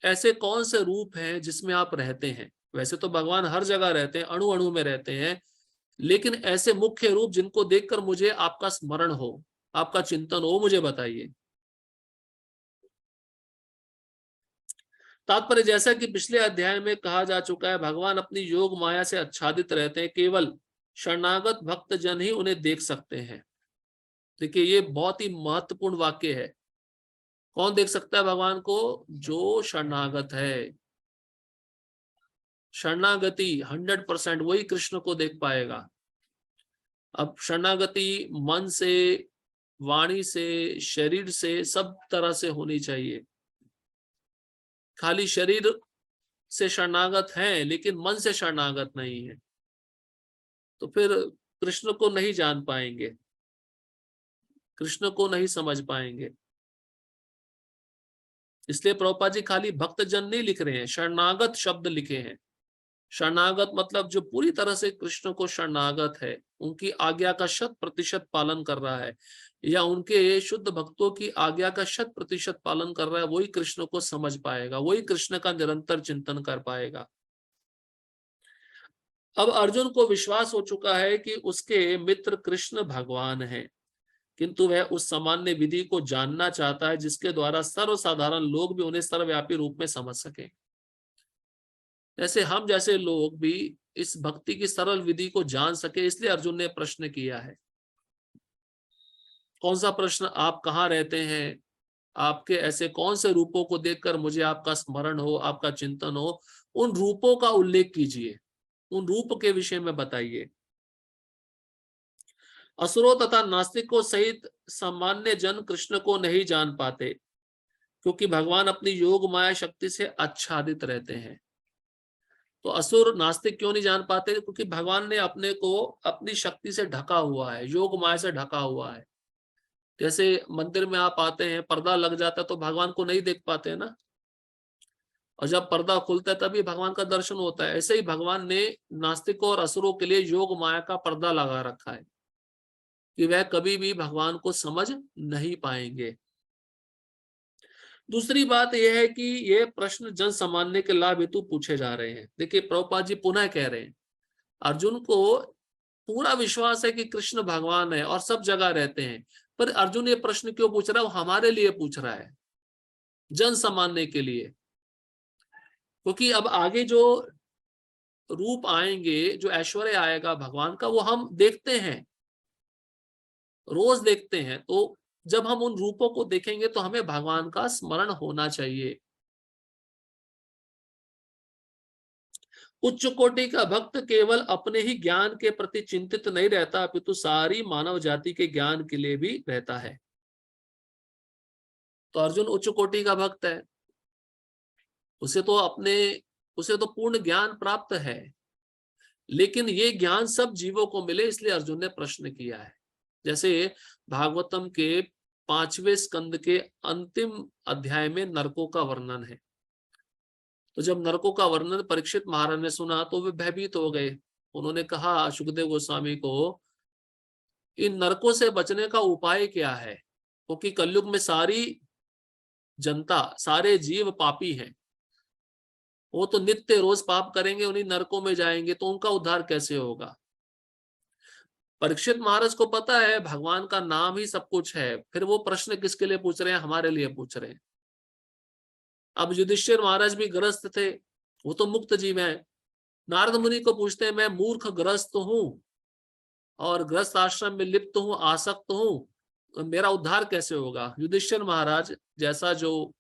ऐसे कौन से रूप हैं जिसमें आप रहते हैं? वैसे तो भगवान हर जगह रहते हैं, अणु अणु में रहते हैं, लेकिन ऐसे मुख्य रूप जिनको देखकर मुझे आपका स्मरण हो, आपका चिंतन हो, मुझे बताइए। तात्पर्य जैसा कि पिछले अध्याय में कहा जा चुका है, भगवान अपनी योग माया से आच्छादित रहते हैं। केवल शरणागत भक्त जन ही उन्हें देख सकते हैं। देखिए, ये बहुत ही महत्वपूर्ण वाक्य है। कौन देख सकता है भगवान को? जो शरणागत है। शरणागति 100% वही कृष्ण को देख पाएगा। अब शरणागति मन से, वाणी से, शरीर से, सब तरह से होनी चाहिए। खाली शरीर से शरणागत हैं लेकिन मन से शरणागत नहीं है, तो फिर कृष्ण को नहीं जान पाएंगे, कृष्ण को नहीं समझ पाएंगे। इसलिए प्रभुपाद जी खाली भक्त जन नहीं लिख रहे हैं, शरणागत शब्द लिखे हैं। शरणागत मतलब जो पूरी तरह से कृष्ण को शरणागत है, उनकी आज्ञा का 100% पालन कर रहा है, या उनके शुद्ध भक्तों की आज्ञा का 100% पालन कर रहा है, वही कृष्ण को समझ पाएगा, वही कृष्ण का निरंतर चिंतन कर पाएगा। अब अर्जुन को विश्वास हो चुका है कि उसके मित्र कृष्ण भगवान हैं, किंतु वह उस सामान्य विधि को जानना चाहता है जिसके द्वारा सर्वसाधारण लोग भी उन्हें सर्वव्यापी रूप में समझ सके। ऐसे हम जैसे लोग भी इस भक्ति की सरल विधि को जान सके, इसलिए अर्जुन ने प्रश्न किया है। कौन सा प्रश्न? आप कहाँ रहते हैं? आपके ऐसे कौन से रूपों को देखकर मुझे आपका स्मरण हो, आपका चिंतन हो? उन रूपों का उल्लेख कीजिए, उन रूप के विषय में बताइए। असुरों तथा नास्तिकों सहित सामान्य जन कृष्ण को नहीं जान पाते, क्योंकि भगवान अपनी योग माया शक्ति से आच्छादित रहते हैं। तो असुर नास्तिक क्यों नहीं जान पाते? क्योंकि भगवान ने अपने को अपनी शक्ति से ढका हुआ है, योग माया से ढका हुआ है। जैसे मंदिर में आप आते हैं, पर्दा लग जाता है तो भगवान को नहीं देख पाते हैं ना, और जब पर्दा खुलता है तभी भगवान का दर्शन होता है। ऐसे ही भगवान ने नास्तिकों और असुरों के लिए योग माया का पर्दा लगा रखा है कि वह कभी भी भगवान को समझ नहीं पाएंगे। दूसरी बात यह है कि ये प्रश्न जन सामान्य के लाभ हेतु पूछे जा रहे हैं। देखिए प्रभुपाद जी पुनः कह रहे हैं, अर्जुन को पूरा विश्वास है कि कृष्ण भगवान है और सब जगह रहते हैं, पर अर्जुन ये प्रश्न क्यों पूछ रहा है? वो हमारे लिए पूछ रहा है, जन सामान्य के लिए। क्योंकि अब आगे जो रूप आएंगे, जो ऐश्वर्य आएगा भगवान का, वो हम देखते हैं, रोज देखते हैं। तो जब हम उन रूपों को देखेंगे तो हमें भगवान का स्मरण होना चाहिए। उच्च कोटि का भक्त केवल अपने ही ज्ञान के प्रति चिंतित नहीं रहता, अपितु सारी मानव जाति के ज्ञान के लिए भी रहता है। तो अर्जुन उच्च कोटि का भक्त है, उसे तो पूर्ण ज्ञान प्राप्त है, लेकिन ये ज्ञान सब जीवों को मिले, इसलिए अर्जुन ने प्रश्न किया है। जैसे भागवतम के 5वें स्कंद के अंतिम अध्याय में नरकों का वर्णन है। तो जब नरकों का वर्णन परीक्षित महाराज ने सुना तो वे भयभीत हो गए। उन्होंने कहा सुखदेव गोस्वामी को, इन नरकों से बचने का उपाय क्या है? क्योंकि कलयुग में सारी जनता, सारे जीव पापी हैं, वो तो नित्य रोज पाप करेंगे, उन्हीं नरकों में जाएंगे, तो उनका उद्धार कैसे होगा? परीक्षित महाराज को पता है भगवान का नाम ही सब कुछ है, फिर वो प्रश्न किसके लिए पूछ रहे हैं? हमारे लिए पूछ रहे हैं। अब युधिष्ठिर महाराज भी ग्रस्त थे, वो तो मुक्त जीव है। नारद मुनि को पूछते हैं, मैं मूर्ख ग्रस्त हूं और ग्रस्त आश्रम में लिप्त हूं, आसक्त हूं, तो मेरा उद्धार कैसे होगा? युधिष्ठिर महाराज जैसा जो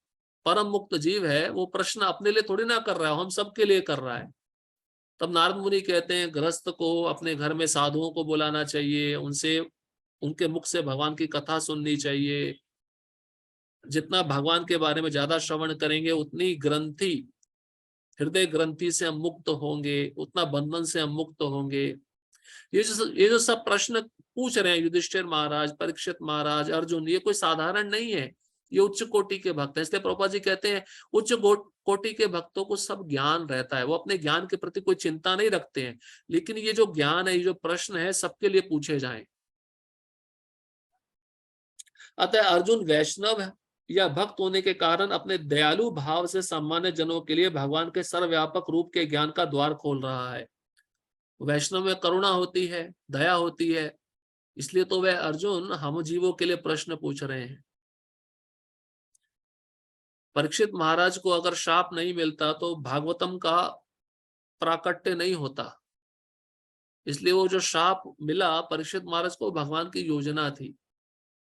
परम मुक्त जीव है, वो प्रश्न अपने लिए थोड़ी ना कर रहा है, हम सबके लिए कर रहा है। तब नारद मुनि कहते हैं, गृहस्थ को अपने घर में साधुओं को बुलाना चाहिए, उनसे, उनके मुख से भगवान की कथा सुननी चाहिए। जितना भगवान के बारे में ज्यादा श्रवण करेंगे, उतनी ग्रंथि, हृदय ग्रंथि से हम मुक्त होंगे, उतना बंधन से हम मुक्त होंगे। ये जो सब प्रश्न पूछ रहे हैं युधिष्ठिर महाराज, परीक्षित महाराज, अर्जुन, ये कोई साधारण नहीं है, ये उच्च कोटि के भक्त हैं। इसलिए प्रभुपाद जी कहते हैं उच्च कोटि के भक्तों को सब ज्ञान रहता है, वो अपने ज्ञान के प्रति कोई चिंता नहीं रखते हैं, लेकिन ये जो ज्ञान है, ये जो प्रश्न है, सबके लिए पूछे जाएं। अतः अर्जुन वैष्णव या भक्त होने के कारण अपने दयालु भाव से सामान्य जनों के लिए भगवान के सर्वव्यापक रूप के ज्ञान का द्वार खोल रहा है। वैष्णव में करुणा होती है, दया होती है, इसलिए तो वह अर्जुन हम जीवों के लिए प्रश्न पूछ रहे हैं। परीक्षित महाराज को अगर शाप नहीं मिलता तो भागवतम का प्राकट्य नहीं होता, इसलिए वो जो शाप मिला परीक्षित महाराज को, भगवान की योजना थी।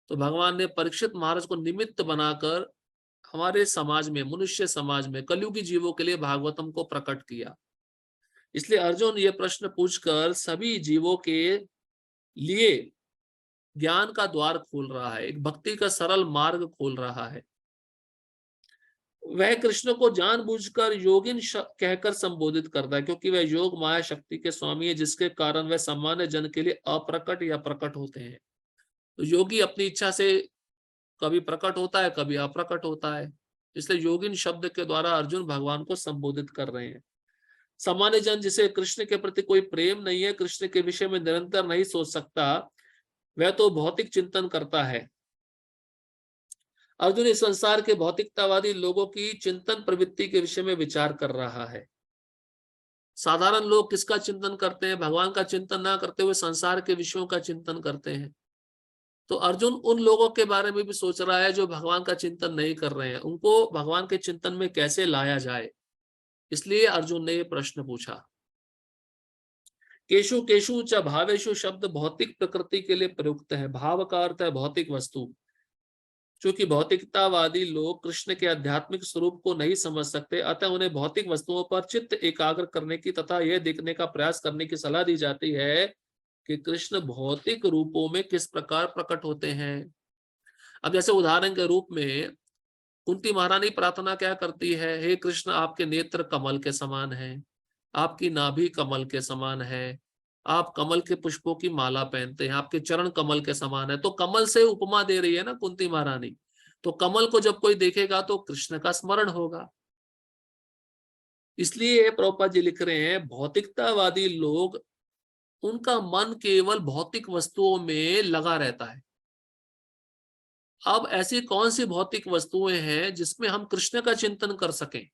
तो भगवान ने परीक्षित महाराज को निमित्त बनाकर हमारे समाज में, मनुष्य समाज में कलयुगी जीवों के लिए भागवतम को प्रकट किया। इसलिए अर्जुन ये प्रश्न पूछकर सभी जीवों के लिए ज्ञान का द्वार खोल रहा है, एक भक्ति का सरल मार्ग खोल रहा है। वह कृष्ण को जानबूझकर योगिन कहकर संबोधित करता है, क्योंकि वह योग माया शक्ति के स्वामी है, जिसके कारण वह सामान्य जन के लिए अप्रकट या प्रकट होते हैं। तो योगी अपनी इच्छा से कभी प्रकट होता है, कभी अप्रकट होता है। इसलिए योगिन शब्द के द्वारा अर्जुन भगवान को संबोधित कर रहे हैं। सामान्य जन जिसे कृष्ण के प्रति कोई प्रेम नहीं है, कृष्ण के विषय में निरंतर नहीं सोच सकता, वह तो भौतिक चिंतन करता है। अर्जुन इस संसार के भौतिकतावादी लोगों की चिंतन प्रवृत्ति के विषय में विचार कर रहा है। साधारण लोग किसका चिंतन करते हैं? भगवान का चिंतन ना करते हुए संसार के विषयों का चिंतन करते हैं। तो अर्जुन उन लोगों के बारे में भी सोच रहा है जो भगवान का चिंतन नहीं कर रहे हैं, उनको भगवान के चिंतन में कैसे लाया जाए, इसलिए अर्जुन ने यह प्रश्न पूछा। केशु केशु च भावेशु शब्द भौतिक प्रकृति के लिए प्रयुक्त है। भाव का अर्थ है भौतिक वस्तु। चूंकि भौतिकतावादी लोग कृष्ण के आध्यात्मिक स्वरूप को नहीं समझ सकते, अतः उन्हें भौतिक वस्तुओं पर चित्त एकाग्र करने की तथा यह देखने का प्रयास करने की सलाह दी जाती है कि कृष्ण भौतिक रूपों में किस प्रकार प्रकट होते हैं। अब जैसे उदाहरण के रूप में कुंती महारानी प्रार्थना क्या करती है? हे कृष्ण, आपके नेत्र कमल के समान हैं, आपकी नाभि कमल के समान है, आप कमल के पुष्पों की माला पहनते हैं, आपके चरण कमल के समान है। तो कमल से उपमा दे रही है ना कुंती महारानी। तो कमल को जब कोई देखेगा तो कृष्ण का स्मरण होगा। इसलिए प्रभुपाद जी लिख रहे हैं, भौतिकतावादी लोग, उनका मन केवल भौतिक वस्तुओं में लगा रहता है। अब ऐसी कौन सी भौतिक वस्तुएं हैं जिसमें हम कृष्ण का चिंतन कर सकें?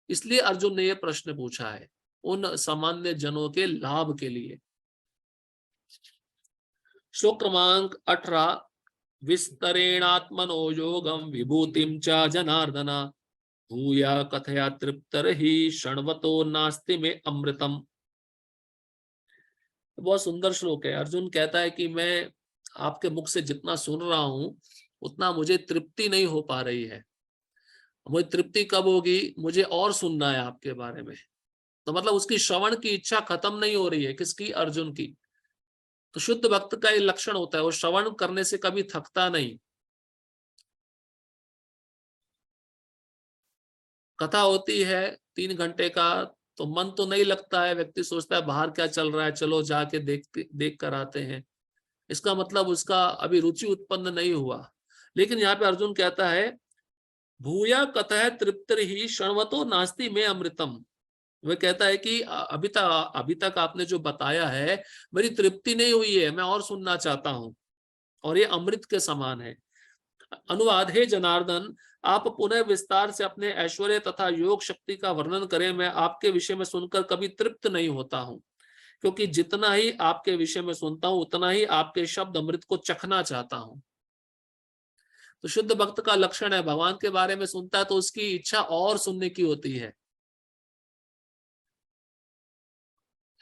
इसलिए अर्जुन ने यह प्रश्न पूछा है उन सामान्य जनों के लाभ के लिए। श्लोक क्रमांक 18, विस्तरेणात्मनो योगम विभूतिम च जनार्दन भूया कथया तृप्तर्हि शण्वतो नास्ति में अमृतम। बहुत सुंदर श्लोक है। अर्जुन कहता है कि मैं आपके मुख से जितना सुन रहा हूं उतना मुझे तृप्ति नहीं हो पा रही है। मुझे तृप्ति कब होगी? मुझे और सुनना है आपके बारे में। तो मतलब उसकी श्रवण की इच्छा खत्म नहीं हो रही है। किसकी? अर्जुन की। तो शुद्ध भक्त का ये लक्षण होता है, वो श्रवण करने से कभी थकता नहीं। कथा होती है 3 घंटे का, तो मन तो नहीं लगता है, व्यक्ति सोचता है बाहर क्या चल रहा है, चलो जाके देख कर आते हैं। इसका मतलब उसका अभी रुचि उत्पन्न नहीं हुआ। लेकिन यहाँ पे अर्जुन कहता है, भूया कथय तृप्ति ही शण्वतो नास्ति में अमृतम। वह कहता है कि अभी तक आपने जो बताया है मेरी तृप्ति नहीं हुई है, मैं और सुनना चाहता हूं, और ये अमृत के समान है। अनुवाद, हे जनार्दन, आप पुनः विस्तार से अपने ऐश्वर्य तथा योग शक्ति का वर्णन करें। मैं आपके विषय में सुनकर कभी तृप्त नहीं होता हूं, क्योंकि जितना ही आपके विषय में सुनता हूं उतना ही आपके शब्द अमृत को चखना चाहता हूं। तो शुद्ध भक्त का लक्षण है, भगवान के बारे में सुनता है तो उसकी इच्छा और सुनने की होती है।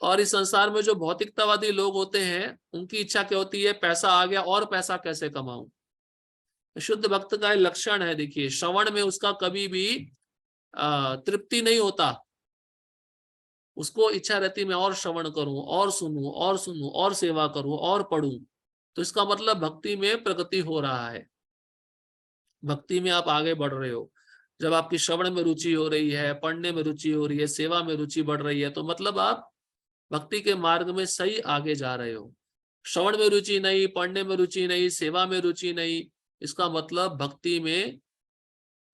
और इस संसार में जो भौतिकतावादी लोग होते हैं उनकी इच्छा क्या होती है? पैसा आ गया और पैसा कैसे कमाऊं। शुद्ध भक्त का लक्षण है, देखिए, श्रवण में उसका कभी भी तृप्ति नहीं होता। उसको इच्छा रहती मैं और श्रवण करूं, और सुनूं, और सुनूं, और सेवा करूं, और पढ़ूं। तो इसका मतलब भक्ति में प्रगति हो रहा है, भक्ति में आप आगे बढ़ रहे हो। जब आपकी श्रवण में रुचि हो रही है, पढ़ने में रुचि हो रही है, सेवा में रुचि बढ़ रही है, तो मतलब आप भक्ति के मार्ग में सही आगे जा रहे हो। श्रवण में रुचि नहीं, पढ़ने में रुचि नहीं, सेवा में रुचि नहीं, इसका मतलब भक्ति में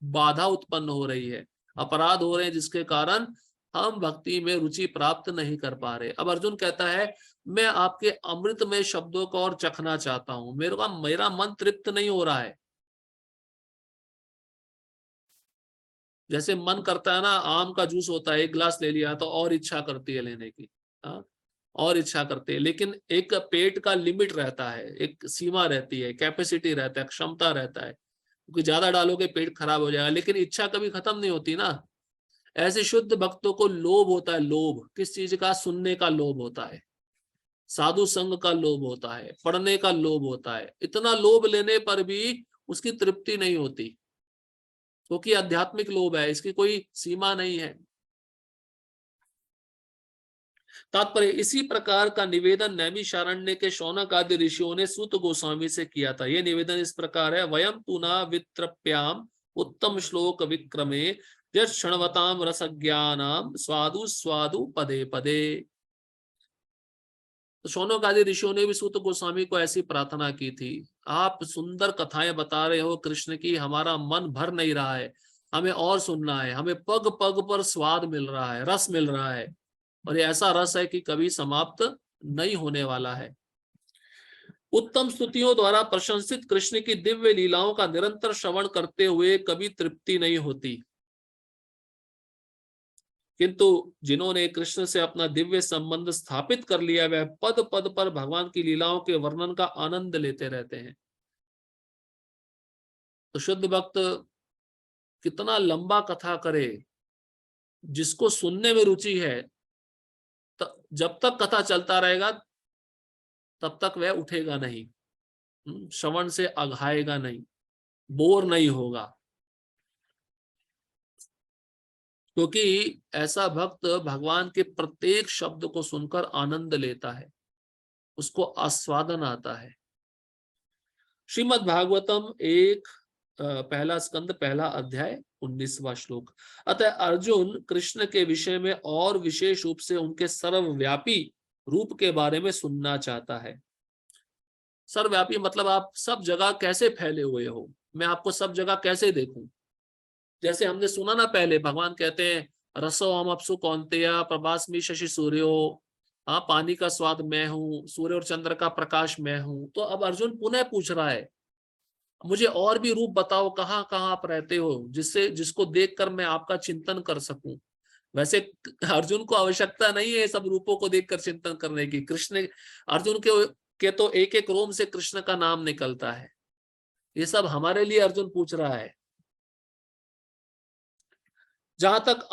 बाधा उत्पन्न हो रही है, अपराध हो रहे हैं, जिसके कारण हम भक्ति में रुचि प्राप्त नहीं कर पा रहे। अब अर्जुन कहता है, मैं आपके अमृतमय शब्दों को और चखना चाहता हूं, मेरा मन तृप्त नहीं हो रहा है। जैसे मन करता है ना, आम का जूस होता है, एक गिलास ले लिया तो और इच्छा करती है लेने की। हाँ, और इच्छा करते हैं, लेकिन एक पेट का लिमिट रहता है, एक सीमा रहती है, कैपेसिटी रहता है, क्षमता रहता है, क्योंकि ज्यादा डालोगे पेट खराब हो जाएगा। लेकिन इच्छा कभी खत्म नहीं होती ना। ऐसे शुद्ध भक्तों को लोभ होता है। लोभ किस चीज का? सुनने का लोभ होता है, साधु संग का लोभ होता है, पढ़ने का लोभ होता है। इतना लोभ लेने पर भी उसकी तृप्ति नहीं होती, क्योंकि आध्यात्मिक लोभ है, इसकी कोई सीमा नहीं है। तात्पर्य, इसी प्रकार का निवेदन नैमिषारण्य के शौनक आदि ऋषियों ने सूत गोस्वामी से किया था। यह निवेदन इस प्रकार है, वयम पुनः वित्रप्याम उत्तम श्लोक विक्रमे क्षणवताम रसज्ञानाम स्वादु स्वादु पदे पदे। तो शौनक आदि ऋषियों ने भी सूत गोस्वामी को ऐसी प्रार्थना की थी, आप सुंदर कथाएं बता रहे हो कृष्ण की, हमारा मन भर नहीं रहा है, हमें और सुनना है, हमें पग पग पर स्वाद मिल रहा है, रस मिल रहा है, और ये ऐसा रस है कि कभी समाप्त नहीं होने वाला है। उत्तम स्तुतियों द्वारा प्रशंसित कृष्ण की दिव्य लीलाओं का निरंतर श्रवण करते हुए कभी तृप्ति नहीं होती, किंतु जिन्होंने कृष्ण से अपना दिव्य संबंध स्थापित कर लिया, वह पद पद पर भगवान की लीलाओं के वर्णन का आनंद लेते रहते हैं। तो शुद्ध भक्त कितना लंबा कथा करे, जिसको सुनने में रुचि है, जब तक कथा चलता रहेगा तब तक वह उठेगा नहीं, श्रवण से अघाएगा नहीं, बोर नहीं होगा। क्योंकि ऐसा भक्त भगवान के प्रत्येक शब्द को सुनकर आनंद लेता है, उसको आस्वादन आता है। श्रीमद् भागवतम 1 पहला स्कंद पहला अध्याय 19वां श्लोक। अतः अर्जुन कृष्ण के विषय में और विशेष रूप से उनके सर्वव्यापी रूप के बारे में सुनना चाहता है। सर्वव्यापी मतलब आप सब जगह कैसे फैले हुए हो, मैं आपको सब जगह कैसे देखूं। जैसे हमने सुना ना पहले, भगवान कहते हैं रसो हम अपसु कौन्तेय प्रभास्मि शशि सूर्यो, हाँ पानी का स्वाद मैं हूँ, सूर्य और चंद्र का प्रकाश मैं हूँ। तो अब अर्जुन पुनः पूछ रहा है मुझे और भी रूप बताओ, कहाँ कहाँ आप रहते हो, जिससे जिसको देखकर मैं आपका चिंतन कर सकूं। वैसे अर्जुन को आवश्यकता नहीं है सब रूपों को देखकर चिंतन करने की। कृष्ण अर्जुन के तो एक एक रोम से कृष्ण का नाम निकलता है। ये सब हमारे लिए अर्जुन पूछ रहा है। जहां तक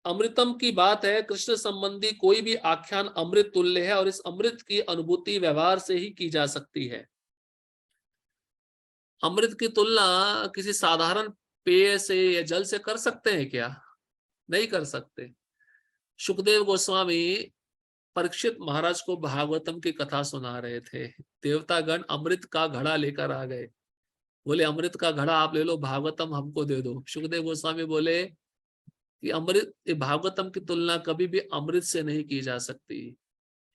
अमृतम की बात है, कृष्ण संबंधी कोई भी आख्यान अमृत तुल्य है और इस अमृत की अनुभूति व्यवहार से ही की जा सकती है। अमृत की तुलना किसी साधारण पेय से या जल से कर सकते हैं क्या? नहीं कर सकते। सुखदेव गोस्वामी परीक्षित महाराज को भागवतम की कथा सुना रहे थे। देवतागण अमृत का घड़ा लेकर आ गए, बोले अमृत का घड़ा आप ले लो, भागवतम हमको दे दो। सुखदेव गोस्वामी बोले कि अमृत, ये भागवतम की तुलना कभी भी अमृत से नहीं की जा सकती।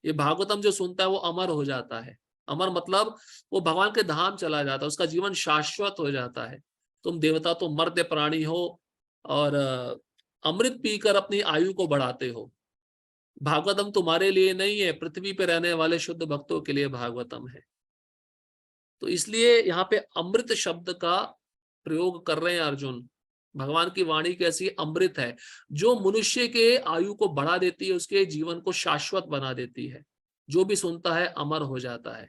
ये भागवतम जो सुनता है वो अमर हो जाता है। अमर मतलब वो भगवान के धाम चला जाता है, उसका जीवन शाश्वत हो जाता है। तुम देवता तो मर्त्य प्राणी हो और अमृत पीकर अपनी आयु को बढ़ाते हो। भागवतम तुम्हारे लिए नहीं है, पृथ्वी पे रहने वाले शुद्ध भक्तों के लिए भागवतम है। तो इसलिए यहाँ पे अमृत शब्द का प्रयोग कर रहे हैं अर्जुन। भगवान की वाणी कैसी अमृत है, जो मनुष्य के आयु को बढ़ा देती है, उसके जीवन को शाश्वत बना देती है। जो भी सुनता है अमर हो जाता है।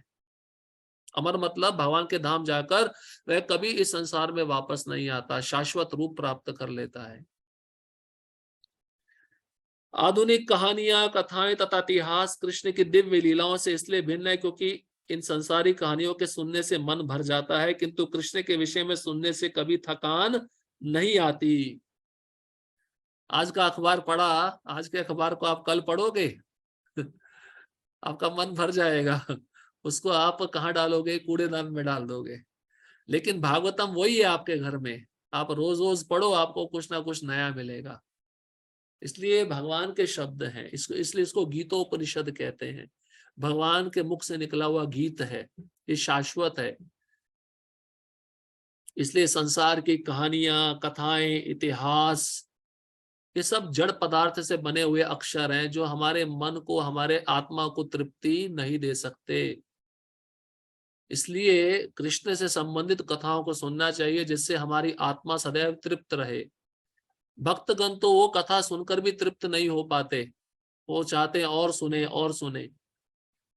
अमर मतलब भगवान के धाम जाकर वह कभी इस संसार में वापस नहीं आता, शाश्वत रूप प्राप्त कर लेता है। आधुनिक कहानियां, कथाएं तथा इतिहास कृष्ण की दिव्य लीलाओं से इसलिए भिन्न है क्योंकि इन संसारी कहानियों के सुनने से मन भर जाता है, किंतु कृष्ण के विषय में सुनने से कभी थकान नहीं आती। आज का अखबार पढ़ा, आज के अखबार को आप कल पढ़ोगे आपका मन भर जाएगा, उसको आप कहाँ डालोगे? कूड़ेदान में डाल दोगे। लेकिन भागवतम वही है आपके घर में, आप रोज रोज पढ़ो, आपको कुछ ना कुछ नया मिलेगा। इसलिए भगवान के शब्द हैं, इसलिए इसको गीतोपनिषद कहते हैं। भगवान के मुख से निकला हुआ गीत है, ये शाश्वत है। इसलिए संसार की कहानियां, कथाएं, इतिहास, ये सब जड़ पदार्थ से बने हुए अक्षर हैं जो हमारे मन को, हमारे आत्मा को तृप्ति नहीं दे सकते। इसलिए कृष्ण से संबंधित कथाओं को सुनना चाहिए, जिससे हमारी आत्मा सदैव तृप्त रहे। भक्तगण तो वो कथा सुनकर भी तृप्त नहीं हो पाते, वो चाहते हैं और सुने और सुने।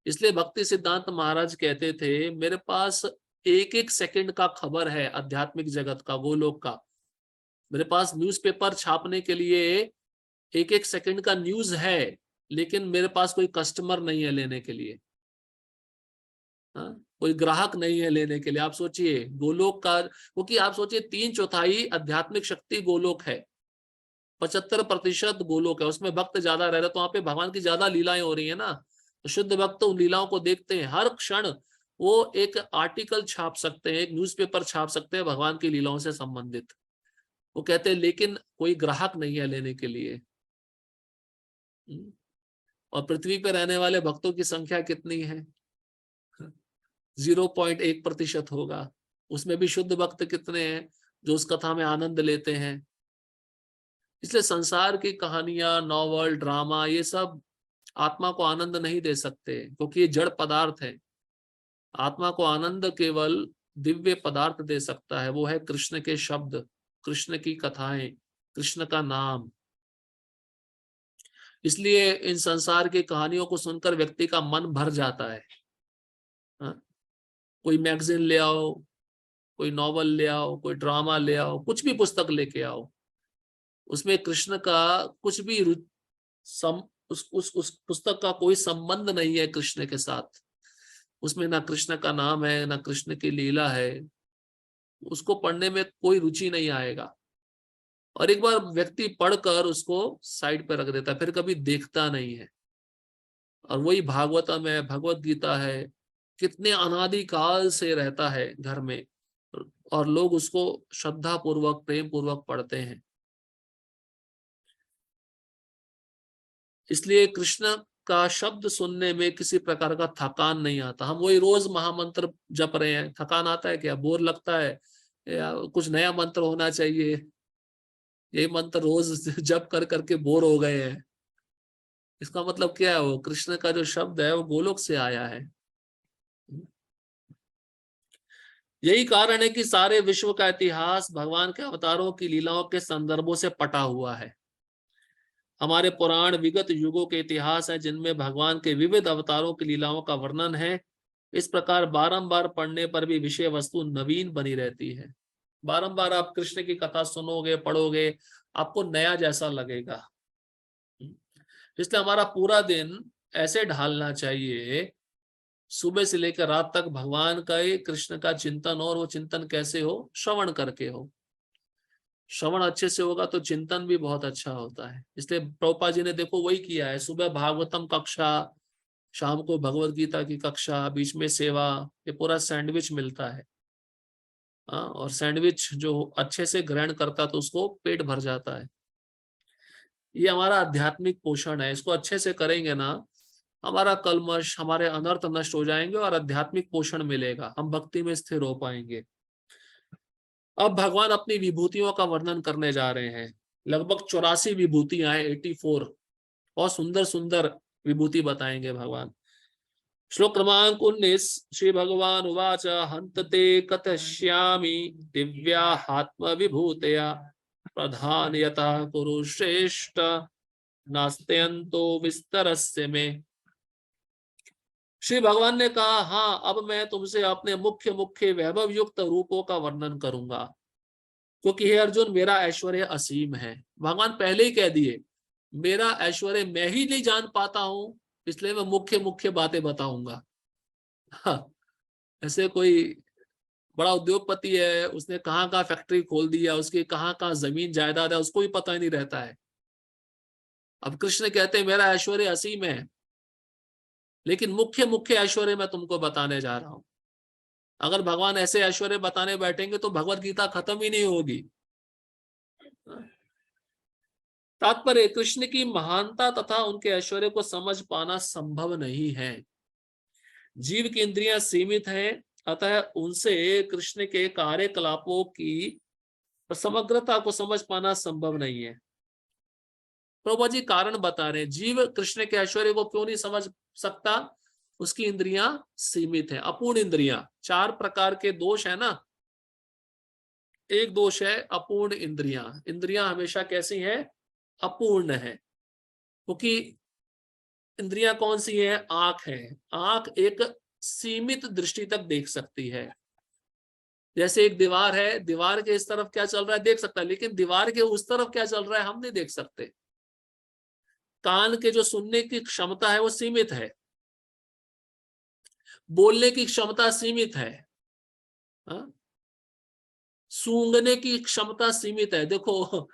इसलिए भक्ति सिद्धांत महाराज कहते थे मेरे पास एक एक सेकंड का खबर है आध्यात्मिक जगत का, गोलोक का। मेरे पास न्यूज़पेपर छापने के लिए एक एक सेकंड का न्यूज है, लेकिन मेरे पास कोई कस्टमर नहीं है लेने के लिए। कोई ग्राहक नहीं है लेने के लिए। आप सोचिए गोलोक का, क्योंकि आप सोचिए 3/4 आध्यात्मिक शक्ति गोलोक है, 75% गोलोक है, उसमें भक्त ज्यादा रह रहे, तो वहां पे भगवान की ज्यादा लीलाएं हो रही है ना। तो शुद्ध भक्त उन लीलाओं को देखते हैं हर क्षण। वो एक आर्टिकल छाप सकते हैं, एक न्यूज़पेपर छाप सकते हैं भगवान की लीलाओं से संबंधित। वो कहते हैं लेकिन कोई ग्राहक नहीं है लेने के लिए। और पृथ्वी पर रहने वाले भक्तों की संख्या कितनी है? 0.1% होगा। उसमें भी शुद्ध भक्त कितने हैं जो उस कथा में आनंद लेते हैं। इसलिए संसार की कहानियां, नॉवल, ड्रामा, ये सब आत्मा को आनंद नहीं दे सकते, क्योंकि ये जड़ पदार्थ है। आत्मा को आनंद केवल दिव्य पदार्थ दे सकता है, वो है कृष्ण के शब्द, कृष्ण की कथाएं, कृष्ण का नाम। इसलिए इन संसार की कहानियों को सुनकर व्यक्ति का मन भर जाता है। कोई मैगजीन ले आओ, कोई नॉवल ले आओ, कोई ड्रामा ले आओ, कुछ भी पुस्तक लेके आओ, उसमें कृष्ण का कुछ भी उस पुस्तक का कोई संबंध नहीं है कृष्ण के साथ। उसमें ना कृष्ण का नाम है, ना कृष्ण की लीला है। उसको पढ़ने में कोई रुचि नहीं आएगा, और एक बार व्यक्ति पढ़कर उसको साइड पर रख देता है, फिर कभी देखता नहीं है। और वही भागवतम है, भगवत गीता है, कितने अनादि काल से रहता है घर में। और लोग उसको श्रद्धा पूर्वक प्रेम पूर्वक पढ़ते हैं। इसलिए कृष्ण का शब्द सुनने में किसी प्रकार का थकान नहीं आता। हम वही रोज महामंत्र जप रहे हैं, थकान आता है क्या? बोर लगता है या कुछ नया मंत्र होना चाहिए? यही मंत्र रोज जप कर करके बोर हो गए हैं। इसका मतलब क्या है? वो कृष्ण का जो शब्द है वो गोलोक से आया है। यही कारण है कि सारे विश्व का इतिहास भगवान के अवतारों की लीलाओं के संदर्भों से पटा हुआ है। हमारे पुराण विगत युगों के इतिहास हैं जिनमें भगवान के विविध अवतारों की लीलाओं का वर्णन है। इस प्रकार बारंबार पढ़ने पर भी विषय वस्तु नवीन बनी रहती है। बारंबार आप कृष्ण की कथा सुनोगे, पढ़ोगे, आपको नया जैसा लगेगा। इसलिए हमारा पूरा दिन ऐसे ढालना चाहिए, सुबह से लेकर रात तक भगवान का ही, कृष्ण का चिंतन। और वो चिंतन कैसे हो? श्रवण करके हो। श्रवण अच्छे से होगा तो चिंतन भी बहुत अच्छा होता है। इसलिए प्रभुपाद जी ने देखो वही किया है, सुबह भागवतम कक्षा, शाम को भगवत गीता की कक्षा, बीच में सेवा, ये पूरा सैंडविच मिलता है। हाँ, और सैंडविच जो अच्छे से ग्रहण करता तो उसको पेट भर जाता है। ये हमारा आध्यात्मिक पोषण है, इसको अच्छे से करेंगे ना, हमारा कलमश, हमारे अनर्थ नष्ट हो जाएंगे और आध्यात्मिक पोषण मिलेगा, हम भक्ति में स्थिर हो पाएंगे। अब भगवान अपनी विभूतियों का वर्णन करने जा रहे हैं। लगभग 84 विभूतियां हैं, 84। और सुंदर सुंदर विभूति बताएंगे भगवान। श्लोक क्रमांक 19। श्री भगवान उवाच हंत ते कथयिष्यामि दिव्याहात्म विभूतया प्रधानयता कुरु श्रेष्ठ नास्त्यंतो विस्तरस्य में। श्री भगवान ने कहा, हाँ, अब मैं तुमसे अपने मुख्य मुख्य वैभव युक्त रूपों का वर्णन करूंगा, क्योंकि हे अर्जुन, मेरा ऐश्वर्य असीम है। भगवान पहले ही कह दिए, मेरा ऐश्वर्य मैं ही नहीं जान पाता हूं, इसलिए मैं मुख्य मुख्य बातें बताऊंगा। हाँ, ऐसे कोई बड़ा उद्योगपति है, उसने कहाँ कहाँ फैक्ट्री खोल दिया, उसकी कहाँ कहाँ जमीन जायदाद है, उसको भी पता ही नहीं रहता है। अब कृष्ण कहते हैं मेरा ऐश्वर्य असीम है, लेकिन मुख्य मुख्य ऐश्वर्य मैं तुमको बताने जा रहा हूं। अगर भगवान ऐसे ऐश्वर्य बताने बैठेंगे तो भगवत गीता खत्म ही नहीं होगी। तात्पर्य, कृष्ण की महानता तथा उनके ऐश्वर्य को समझ पाना संभव नहीं है। जीव की इंद्रियां सीमित हैं, अतः उनसे कृष्ण के कार्यकलापों की समग्रता को समझ पाना संभव नहीं है। प्रभु जी कारण बता रहे हैं, जीव कृष्ण के ऐश्वर्य को क्यों नहीं समझ सकता? उसकी इंद्रियां सीमित है, अपूर्ण इंद्रियां। 4 प्रकार के दोष है ना। एक दोष है अपूर्ण इंद्रियां। इंद्रियां हमेशा कैसी हैं? अपूर्ण है। क्योंकि इंद्रियां कौन सी है? आंख है। आंख एक सीमित दृष्टि तक देख सकती है। जैसे एक दीवार है, दीवार के इस तरफ क्या चल रहा है देख सकता है, लेकिन दीवार के उस तरफ क्या चल रहा है हम नहीं देख सकते। कान के जो सुनने की क्षमता है वो सीमित है, बोलने की क्षमता सीमित है, हाँ? सूंघने की क्षमता सीमित है। देखो,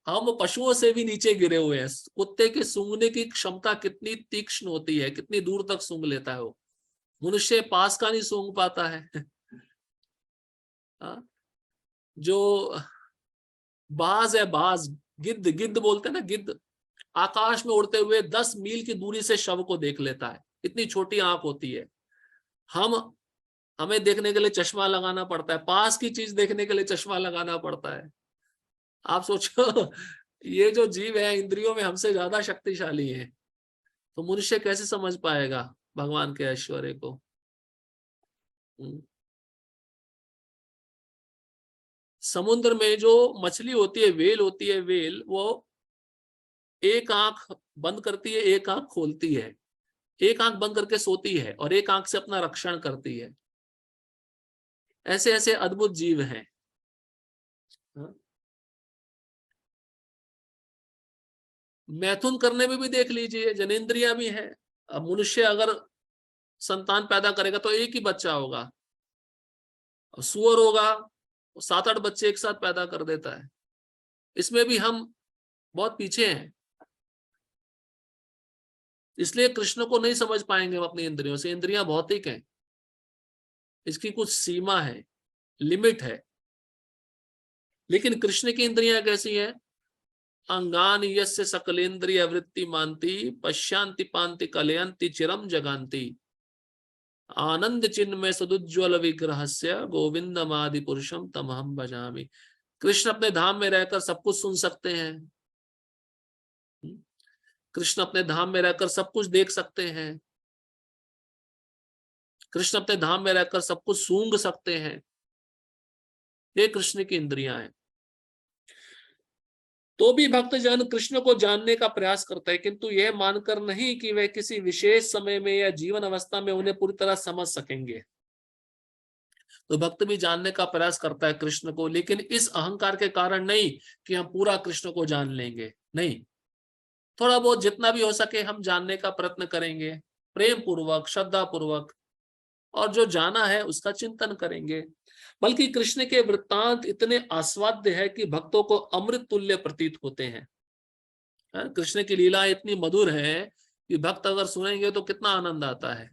हम पशुओं से भी नीचे गिरे हुए हैं। कुत्ते की सूंघने की क्षमता कितनी तीक्ष्ण होती है, कितनी दूर तक सूंघ लेता है वो। मनुष्य पास का नहीं सूंघ पाता है। हाँ? जो बाज है, बाज, गिद्ध, गिद्ध बोलते हैं ना, गिद्ध आकाश में उड़ते हुए 10 मील की दूरी से शव को देख लेता है, इतनी छोटी आंख होती है। हम हमें देखने के लिए चश्मा लगाना पड़ता है, पास की चीज देखने के लिए चश्मा लगाना पड़ता है। आप सोचो, ये जो जीव है इंद्रियों में हमसे ज्यादा शक्तिशाली है, तो मनुष्य कैसे समझ पाएगा भगवान के ऐश्वर्य को? समुद्र में जो मछली होती है, वेल होती है, वेल वो एक आंख बंद करती है, एक आंख खोलती है, एक आंख बंद करके सोती है और एक आंख से अपना रक्षण करती है। ऐसे ऐसे अद्भुत जीव हैं। मैथुन करने में भी देख लीजिए, जनेंद्रिया भी है। अब मनुष्य अगर संतान पैदा करेगा तो एक ही बच्चा होगा, सुअर होगा 7-8 बच्चे एक साथ पैदा कर देता है। इसमें भी हम बहुत पीछे हैं। इसलिए कृष्ण को नहीं समझ पाएंगे हम अपनी इंद्रियों से। इंद्रियां भौतिक हैं, इसकी कुछ सीमा है। लिमिट है। लेकिन कृष्ण की इंद्रियां कैसी है? अंगान यस्य सकलेन्द्रिय वृत्ति मानती पश्यांति पांति कलयंती चिरम जगांती आनंद चिन्ह में सदुज्वल विग्रहस्य गोविंदमादि पुरुषम तमहम भजामि। कृष्ण अपने धाम में रहकर सब कुछ सुन सकते हैं। कृष्ण अपने धाम में रहकर सब कुछ देख सकते हैं। कृष्ण अपने धाम में रहकर सब कुछ सूंघ सकते हैं। ये कृष्ण की इंद्रियां हैं। तो भी भक्तजन कृष्ण को जानने का प्रयास करते हैं, किंतु यह मानकर नहीं कि वे किसी विशेष समय में या जीवन अवस्था में उन्हें पूरी तरह समझ सकेंगे। तो भक्त भी जानने का प्रयास करता है कृष्ण को, लेकिन इस अहंकार के कारण नहीं कि हम पूरा कृष्ण को जान लेंगे। नहीं, थोड़ा बहुत जितना भी हो सके हम जानने का प्रयत्न करेंगे, प्रेम पूर्वक, श्रद्धा पूर्वक, और जो जाना है उसका चिंतन करेंगे। बल्कि कृष्ण के वृत्तांत इतने आस्वाद्य है कि भक्तों को अमृत तुल्य प्रतीत होते हैं। कृष्ण की लीला इतनी मधुर है कि भक्त अगर सुनेंगे तो कितना आनंद आता है।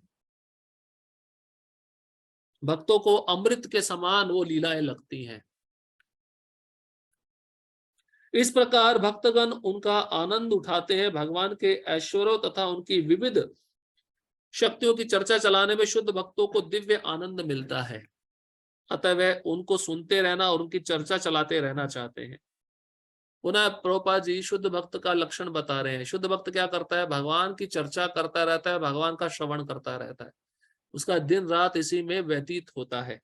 भक्तों को अमृत के समान वो लीलाएं लगती हैं। इस प्रकार भक्तगण उनका आनंद उठाते हैं। भगवान के ऐश्वर्यों तथा उनकी विविध शक्तियों की चर्चा चलाने में शुद्ध भक्तों को दिव्य आनंद मिलता है। अतः वह उनको सुनते रहना और उनकी चर्चा चलाते रहना चाहते हैं। पुनः प्रभुपाद जी शुद्ध भक्त का लक्षण बता रहे हैं। शुद्ध भक्त क्या करता है? भगवान की चर्चा करता रहता है, भगवान का श्रवण करता रहता है, उसका दिन रात इसी में व्यतीत होता है।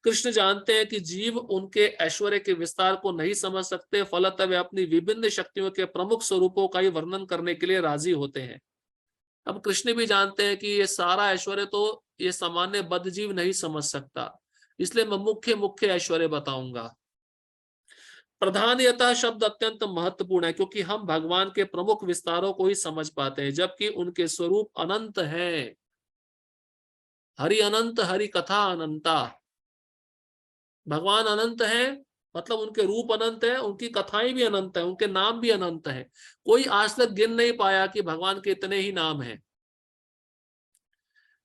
कृष्ण जानते हैं कि जीव उनके ऐश्वर्य के विस्तार को नहीं समझ सकते, फलतः वे अपनी विभिन्न शक्तियों के प्रमुख स्वरूपों का ही वर्णन करने के लिए राजी होते हैं। अब कृष्ण भी जानते हैं कि ये सारा ऐश्वर्य तो ये सामान्य बद्धजीव नहीं समझ सकता, इसलिए मैं मुख्य मुख्य ऐश्वर्य बताऊंगा। प्रधानयता शब्द अत्यंत महत्वपूर्ण है, क्योंकि हम भगवान के प्रमुख विस्तारों को ही समझ पाते हैं, जबकि उनके स्वरूप अनंत हैं। हरि अनंत, हरि कथा अनंता। भगवान अनंत है, मतलब उनके रूप अनंत है, उनकी कथाएं भी अनंत है, उनके नाम भी अनंत है। कोई आज तक गिन नहीं पाया कि भगवान के इतने ही नाम हैं।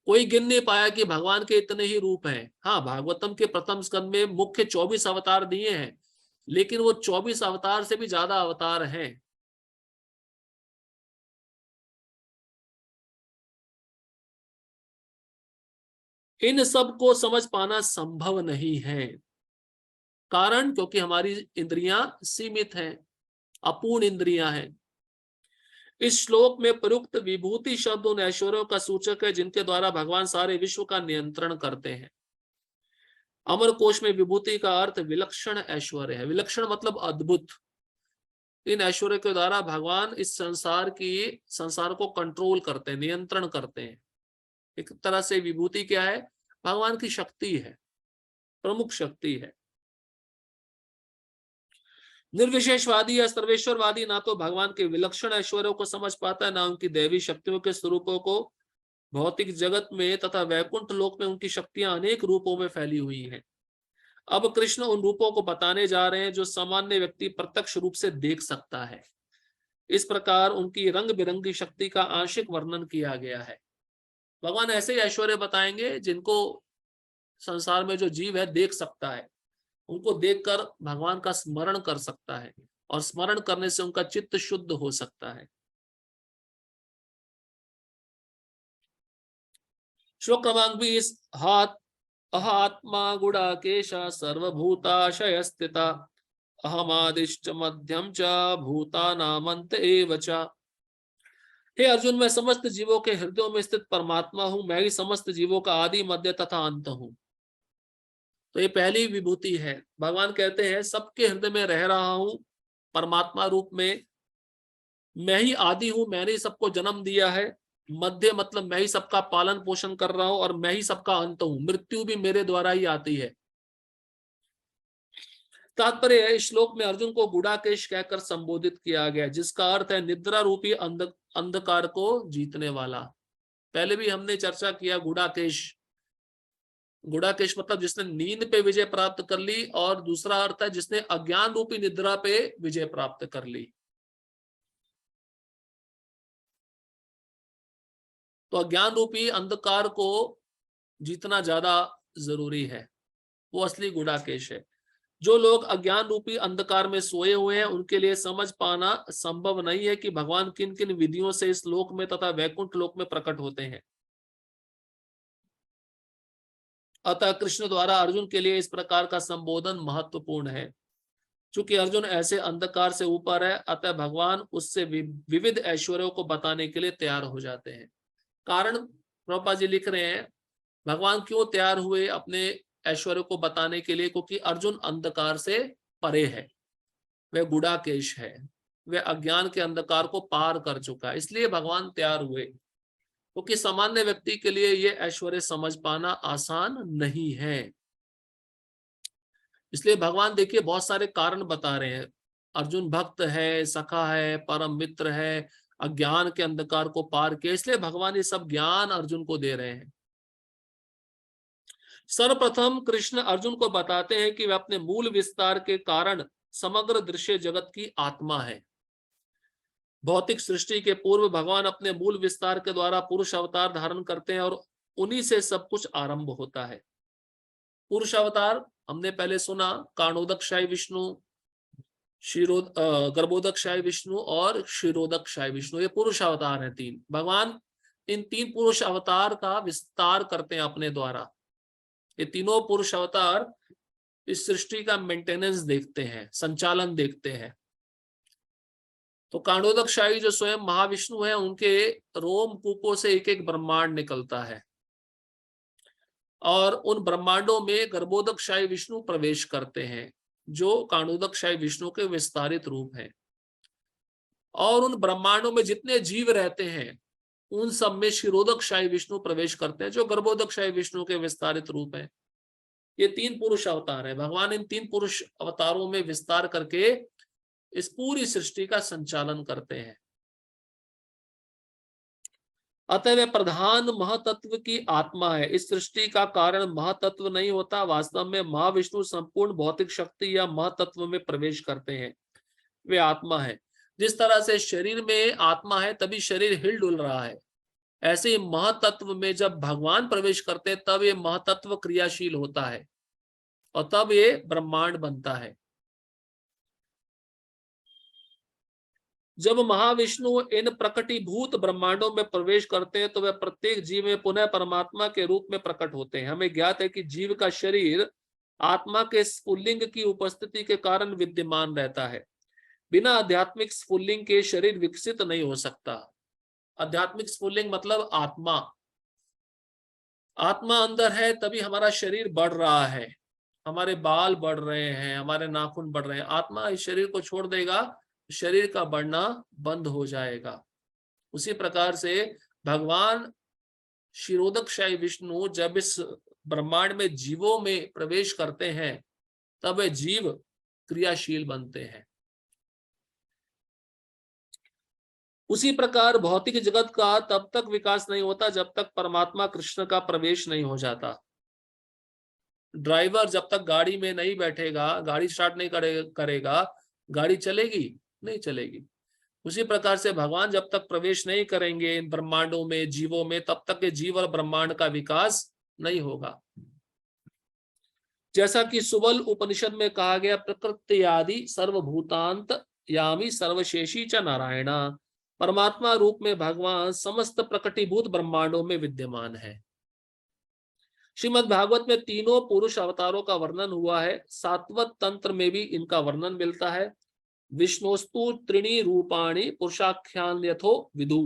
कोई गिन नहीं पाया कि भगवान के इतने ही रूप हैं। हाँ, भागवतम के प्रथम स्कंद में मुख्य 24 अवतार दिए हैं, लेकिन वो 24 अवतार से भी ज्यादा अवतार हैं। इन सब को समझ पाना संभव नहीं है। कारण, क्योंकि हमारी इंद्रियां सीमित हैं, अपूर्ण इंद्रियां हैं। इस श्लोक में प्रयुक्त विभूति शब्द उन ऐश्वर्यों का सूचक है जिनके द्वारा भगवान सारे विश्व का नियंत्रण करते हैं। अमर कोश में विभूति का अर्थ विलक्षण ऐश्वर्य है। विलक्षण मतलब अद्भुत। इन ऐश्वर्य के द्वारा भगवान इस संसार को कंट्रोल करते हैं, नियंत्रण करते हैं। एक तरह से विभूति क्या है? भगवान की शक्ति है, प्रमुख शक्ति है। निर्विशेषवादी या सर्वेश्वरवादी ना तो भगवान के विलक्षण ऐश्वर्यों को समझ पाता है, ना उनकी दैवी शक्तियों के स्वरूपों को। भौतिक जगत में तथा वैकुंठ लोक में उनकी शक्तियां अनेक रूपों में फैली हुई हैं। अब कृष्ण उन रूपों को बताने जा रहे हैं जो सामान्य व्यक्ति प्रत्यक्ष रूप से देख सकता है। इस प्रकार उनकी रंग बिरंगी शक्ति का आंशिक वर्णन किया गया है। भगवान ऐसे ही ऐश्वर्य बताएंगे जिनको संसार में जो जीव है देख सकता है, उनको देखकर भगवान का स्मरण कर सकता है, और स्मरण करने से उनका चित्त शुद्ध हो सकता है। श्लोक क्रमांक 20। हाथ अहात्मा गुडाकेश सर्वभूताशय स्थिता अहमादिश्च मध्यम च भूतानामंत एव च। हे अर्जुन, मैं समस्त जीवों के हृदयों में स्थित परमात्मा हूं। मैं ही समस्त जीवों का आदि मध्य तथा अंत हूं। तो ये पहली विभूति है। भगवान कहते हैं सबके हृदय में रह रहा हूं परमात्मा रूप में। मैं ही आदि हूं, मैंने ही सबको जन्म दिया है। मध्य मतलब मैं ही सबका पालन पोषण कर रहा हूं, और मैं ही सबका अंत हूं। मृत्यु भी मेरे द्वारा ही आती है। तात्पर्य है, इस श्लोक में अर्जुन को गुडाकेश कहकर संबोधित किया गया, जिसका अर्थ है निद्रा रूपी अंधकार को जीतने वाला। पहले भी हमने चर्चा किया गुडाकेश। गुडाकेश मतलब जिसने नींद पे विजय प्राप्त कर ली, और दूसरा अर्थ है जिसने अज्ञान रूपी निद्रा पे विजय प्राप्त कर ली। तो अज्ञान रूपी अंधकार को जीतना ज्यादा जरूरी है। वो असली गुडाकेश है। जो लोग अज्ञान रूपी अंधकार में सोए हुए हैं उनके लिए समझ पाना संभव नहीं है कि भगवान किन किन विधियों से इस लोक में तथा वैकुंठ लोक में प्रकट होते हैं। अतः कृष्ण द्वारा अर्जुन के लिए इस प्रकार का संबोधन महत्वपूर्ण है। चूंकि अर्जुन ऐसे अंधकार से ऊपर है, अतः भगवान उससे विविध ऐश्वर्यों को बताने के लिए तैयार हो जाते हैं। कारण प्रभुपाद जी लिख रहे हैं, भगवान क्यों तैयार हुए अपने ऐश्वर्य को बताने के लिए? क्योंकि अर्जुन अंधकार से परे है, वह गुडाकेश है, वह अज्ञान के अंधकार को पार कर चुका है, इसलिए भगवान तैयार हुए। क्योंकि सामान्य व्यक्ति के लिए यह ऐश्वर्य समझ पाना आसान नहीं है। इसलिए भगवान देखिए बहुत सारे कारण बता रहे हैं। अर्जुन भक्त है, सखा है, परम मित्र है, अज्ञान के अंधकार को पार किया, इसलिए भगवान ये सब ज्ञान अर्जुन को दे रहे हैं। सर्वप्रथम कृष्ण अर्जुन को बताते हैं कि वह अपने मूल विस्तार के कारण समग्र दृश्य जगत की आत्मा है। भौतिक सृष्टि के पूर्व भगवान अपने मूल विस्तार के द्वारा पुरुष अवतार धारण करते हैं और उन्हीं से सब कुछ आरंभ होता है। पुरुष अवतार हमने पहले सुना, कारणोदकशाही विष्णु, गर्भोदकशाही विष्णु और क्षीरोदकशाही विष्णु, ये पुरुष अवतार हैं तीन। भगवान इन तीन पुरुष अवतार का विस्तार करते हैं अपने द्वारा। ये तीनों पुरुष अवतार इस सृष्टि का मेंटेनेंस देखते हैं, संचालन देखते हैं। तो कांडोदकशाही जो स्वयं महाविष्णु है, उनके रोम कूपों से एक एक ब्रह्मांड निकलता है और उन ब्रह्मांडों में गर्भोदकशाही विष्णु प्रवेश करते हैं, जो कांडोदकशाही विष्णु के विस्तारित रूप हैं। और उन ब्रह्मांडों में जितने जीव रहते हैं उन सब में क्षीरोदकशाही विष्णु प्रवेश करते हैं, जो गर्भोदकशाही विष्णु के विस्तारित रूप हैं। ये तीन पुरुष अवतार है। भगवान इन तीन पुरुष अवतारों में विस्तार करके इस पूरी सृष्टि का संचालन करते हैं। अतः वे प्रधान महातत्व की आत्मा है। इस सृष्टि का कारण महातत्व नहीं होता, वास्तव में महाविष्णु संपूर्ण भौतिक शक्ति या महातत्व में प्रवेश करते हैं, वे आत्मा है। जिस तरह से शरीर में आत्मा है तभी शरीर हिल डुल रहा है, ऐसे ही महातत्व में जब भगवान प्रवेश करते हैं तब ये महातत्व क्रियाशील होता है और तब ये ब्रह्मांड बनता है। जब महाविष्णु इन प्रकटीभूत ब्रह्मांडों में प्रवेश करते हैं तो वे प्रत्येक जीव में पुनः परमात्मा के रूप में प्रकट होते हैं। हमें ज्ञात है कि जीव का शरीर आत्मा के स्फुल्लिंग की उपस्थिति के कारण विद्यमान रहता है। बिना आध्यात्मिक स्फुल्लिंग के शरीर विकसित नहीं हो सकता। आध्यात्मिक स्फुल्लिंग मतलब आत्मा, आत्मा अंदर है तभी हमारा शरीर बढ़ रहा है, हमारे बाल बढ़ रहे हैं, हमारे नाखून बढ़ रहे हैं। आत्मा इस शरीर को छोड़ देगा, शरीर का बढ़ना बंद हो जाएगा। उसी प्रकार से भगवान क्षीरोदकशाही विष्णु जब इस ब्रह्मांड में जीवों में प्रवेश करते हैं तब वे जीव क्रियाशील बनते हैं। उसी प्रकार भौतिक जगत का तब तक विकास नहीं होता जब तक परमात्मा कृष्ण का प्रवेश नहीं हो जाता। ड्राइवर जब तक गाड़ी में नहीं बैठेगा, गाड़ी स्टार्ट नहीं करेगा, गाड़ी चलेगी नहीं चलेगी। उसी प्रकार से भगवान जब तक प्रवेश नहीं करेंगे इन ब्रह्मांडों में, जीवों में, तब तक ये जीव और ब्रह्मांड का विकास नहीं होगा। जैसा कि सुबल उपनिषद में कहा गया, प्रकृति आदि सर्वभूतांत यामी सर्वशेषी च नारायणा। परमात्मा रूप में भगवान समस्त प्रकटीभूत ब्रह्मांडों में विद्यमान है। श्रीमद् भागवत में तीनों पुरुष अवतारों का वर्णन हुआ है। सात्वत तंत्र में भी इनका वर्णन मिलता है। विष्णुस्तु त्रीणि रूपाणि पुरुषाख्यान यथो विदु।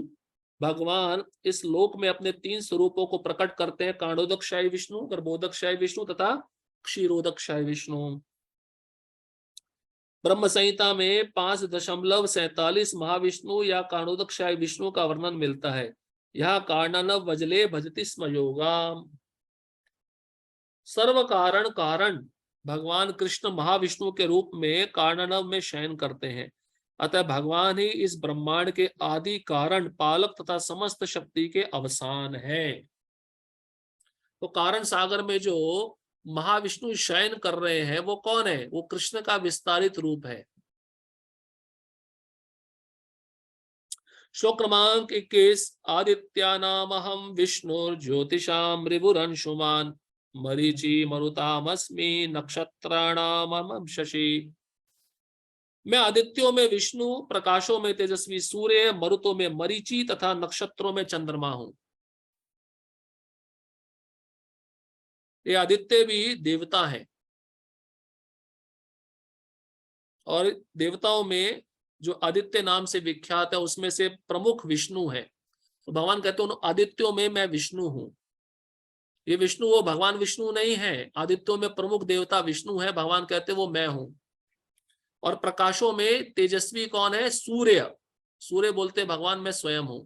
भगवान इस लोक में अपने तीन स्वरूपों को प्रकट करते हैं, कांडोदकशाही विष्णु, गर्भोदकशाही विष्णु तथा क्षीरोदकशाही विष्णु। ब्रह्म संहिता में 5.47 महाविष्णु या कांडोदकशाही विष्णु का वर्णन मिलता है। यह कार्णानव वजले भजति स्म योगाम। सर्व कारण कारण भगवान कृष्ण महाविष्णु के रूप में कार्णानव में शयन करते हैं। अतः भगवान ही इस ब्रह्मांड के आदि कारण, पालक तथा समस्त शक्ति के अवसान है। तो कारण सागर में जो महाविष्णु शयन कर रहे हैं वो कौन है? वो कृष्ण का विस्तारित रूप है। श्लोक क्रमांक 21, आदित्यानामहं विष्णुर्ज्योतिषां रिपुरंशुमान् मरीचि मरुतामस्मि नक्षत्राणामहं शशि। मैं आदित्यों में विष्णु, प्रकाशों में तेजस्वी सूर्य, मरुतों में मरीचि तथा नक्षत्रों में चंद्रमा हूं। ये आदित्य भी देवता है और देवताओं में जो आदित्य नाम से विख्यात है उसमें से प्रमुख विष्णु है। तो भगवान कहते हैं उन आदित्यों में मैं विष्णु हूं। ये विष्णु वो भगवान विष्णु नहीं है, आदित्यों में प्रमुख देवता विष्णु है, भगवान कहते वो मैं हूं। और प्रकाशों में तेजस्वी कौन है? सूर्य। सूर्य बोलते भगवान मैं स्वयं हूं।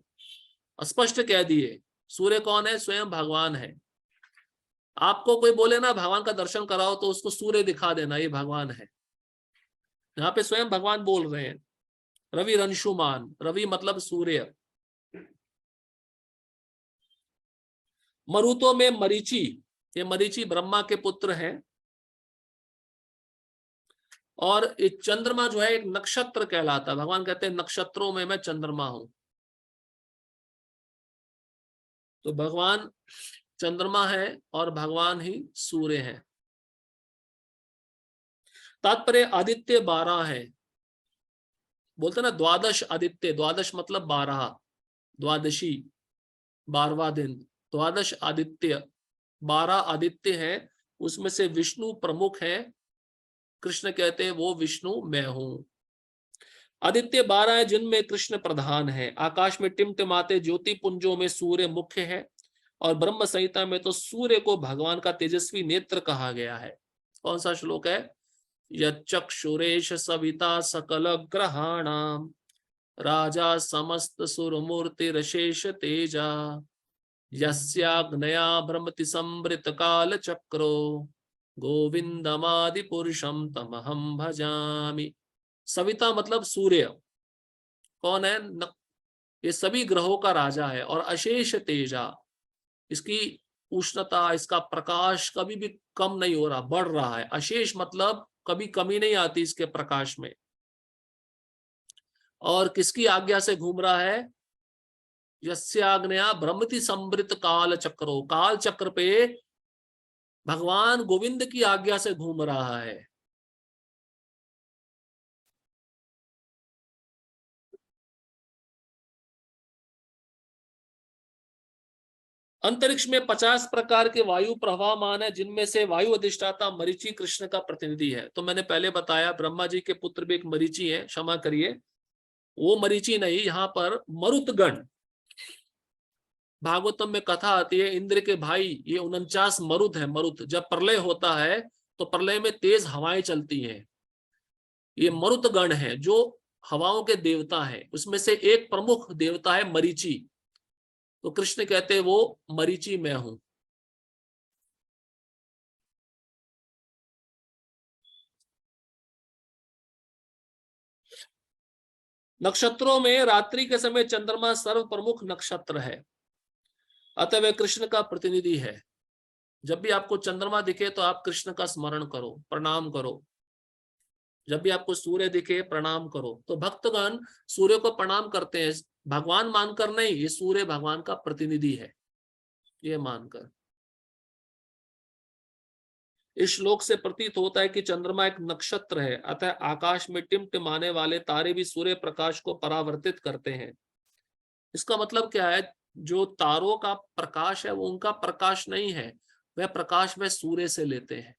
स्पष्ट कह दिए सूर्य कौन है? स्वयं भगवान है। आपको कोई बोले ना भगवान का दर्शन कराओ तो उसको सूर्य दिखा देना, ये भगवान है। यहाँ पे स्वयं भगवान बोल रहे हैं। रवि रंशुमान, रवि मतलब सूर्य। मरुतों में मरीचि, ये मरीचि ब्रह्मा के पुत्र हैं। और ये चंद्रमा जो है एक नक्षत्र कहलाता है, भगवान कहते हैं नक्षत्रों में मैं चंद्रमा हूं। तो भगवान चंद्रमा है और भगवान ही सूर्य है। तात्पर्य आदित्य 12 है, बोलते ना द्वादश आदित्य, द्वादश मतलब 12, द्वादशी 12वां दिन, द्वादश आदित्य 12 आदित्य है। उसमें से विष्णु प्रमुख है। कृष्ण कहते हैं वो विष्णु मैं हूं। आदित्य 12 है जिनमें कृष्ण प्रधान है। आकाश में टिमटिमाते ज्योति पुंजों में सूर्य मुख्य है। और ब्रह्म संहिता में तो सूर्य को भगवान का तेजस्वी नेत्र कहा गया है। कौन सा श्लोक है? यक्षुरेश सविता सकल ग्रहाणाम राजा समस्त सुरमूर्तिरशेष तेजा यस्याग्नया भ्रमति संवृत काल चक्रो गोविंदमादि पुरुषम तमहम भजामि। सविता मतलब सूर्य। कौन है? ये सभी ग्रहों का राजा है। और अशेष तेजा, इसकी उष्णता, इसका प्रकाश कभी भी कम नहीं हो रहा, बढ़ रहा है। अशेष मतलब कभी कमी नहीं आती इसके प्रकाश में। और किसकी आज्ञा से घूम रहा है? यस्याग्नया भ्रमति संवृत काल चक्रो, काल चक्र पे भगवान गोविंद की आज्ञा से घूम रहा है। अंतरिक्ष में 50 प्रकार के वायु प्रवाहमान है, जिनमें से वायु अधिष्ठाता मरीचि कृष्ण का प्रतिनिधि है। तो मैंने पहले बताया ब्रह्मा जी के पुत्र भी एक मरीचि है, क्षमा करिए, वो मरीचि नहीं, यहाँ पर मरुतगण। भागवतम में कथा आती है इंद्र के भाई ये 49 मरुत है। मरुत जब प्रलय होता है तो प्रलय में तेज हवाएं चलती हैं, ये मरुतगण है जो हवाओं के देवता है। उसमें से एक प्रमुख देवता है मरीचि। तो कृष्ण कहते हैं वो मरीचि मैं हूं। नक्षत्रों में रात्रि के समय चंद्रमा सर्व प्रमुख नक्षत्र है, अतः वह कृष्ण का प्रतिनिधि है। जब भी आपको चंद्रमा दिखे तो आप कृष्ण का स्मरण करो, प्रणाम करो। जब भी आपको सूर्य दिखे प्रणाम करो। तो भक्तगण सूर्य को प्रणाम करते हैं, भगवान मानकर नहीं, ये सूर्य भगवान का प्रतिनिधि है ये मानकर। इस श्लोक से प्रतीत होता है कि चंद्रमा एक नक्षत्र है, अतः आकाश में टिमटिमाने वाले तारे भी सूर्य प्रकाश को परावर्तित करते हैं। इसका मतलब क्या है? जो तारों का प्रकाश है वो उनका प्रकाश नहीं है, वह प्रकाश में सूर्य से लेते हैं,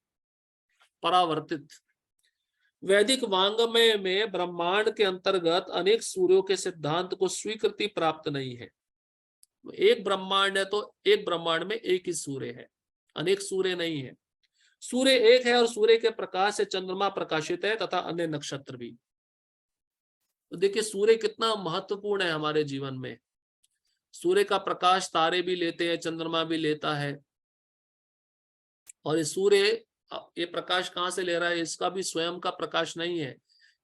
परावर्तित। वैदिक वांग्मय में ब्रह्मांड के अंतर्गत अनेक सूर्यों के सिद्धांत को स्वीकृति प्राप्त नहीं है। एक ब्रह्मांड है तो एक ब्रह्मांड में एक ही सूर्य है, अनेक सूर्य नहीं है। सूर्य एक है और सूर्य के प्रकाश से चंद्रमा प्रकाशित है तथा अन्य नक्षत्र भी। तो देखिए सूर्य कितना महत्वपूर्ण है हमारे जीवन में। सूर्य का प्रकाश तारे भी लेते हैं, चंद्रमा भी लेता है। और ये सूर्य ये प्रकाश कहाँ से ले रहा है? इसका भी स्वयं का प्रकाश नहीं है,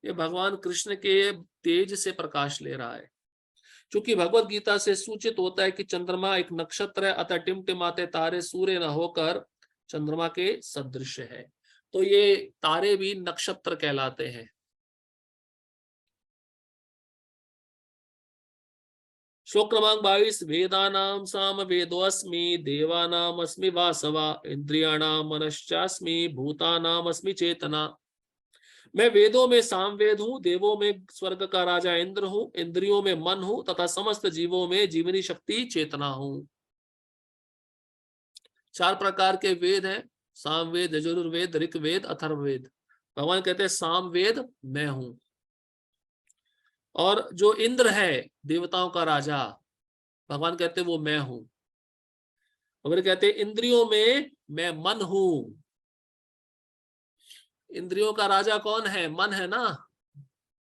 ये भगवान कृष्ण के तेज से प्रकाश ले रहा है। क्योंकि भगवत गीता से सूचित होता है कि चंद्रमा एक नक्षत्र है, अतः टिमटिमाते तारे सूर्य न होकर चंद्रमा के सदृश है। तो ये तारे भी नक्षत्र कहलाते हैं। श्लोक क्रमांक 22। वेदानाम साम वेदोऽस्मि देवानाम अस्मि वासवा इंद्रियाणाम मनश्चास्मि भूतानाम अस्मि चेतना। मैं वेदों में सामवेद हूँ, देवों में स्वर्ग का राजा इंद्र हूँ, इंद्रियों में मन हूँ तथा समस्त जीवों में जीवनी शक्ति चेतना हूँ। 4 प्रकार के वेद हैं, सामवेद, यजुर्वेद, ऋग्वेद, अथर्ववेद। भगवान कहते हैं सामवेद मैं हूं। और जो इंद्र है देवताओं का राजा, भगवान कहते हैं वो मैं हूं। और कहते हैं इंद्रियों में मैं मन हूं। इंद्रियों का राजा कौन है? मन है ना।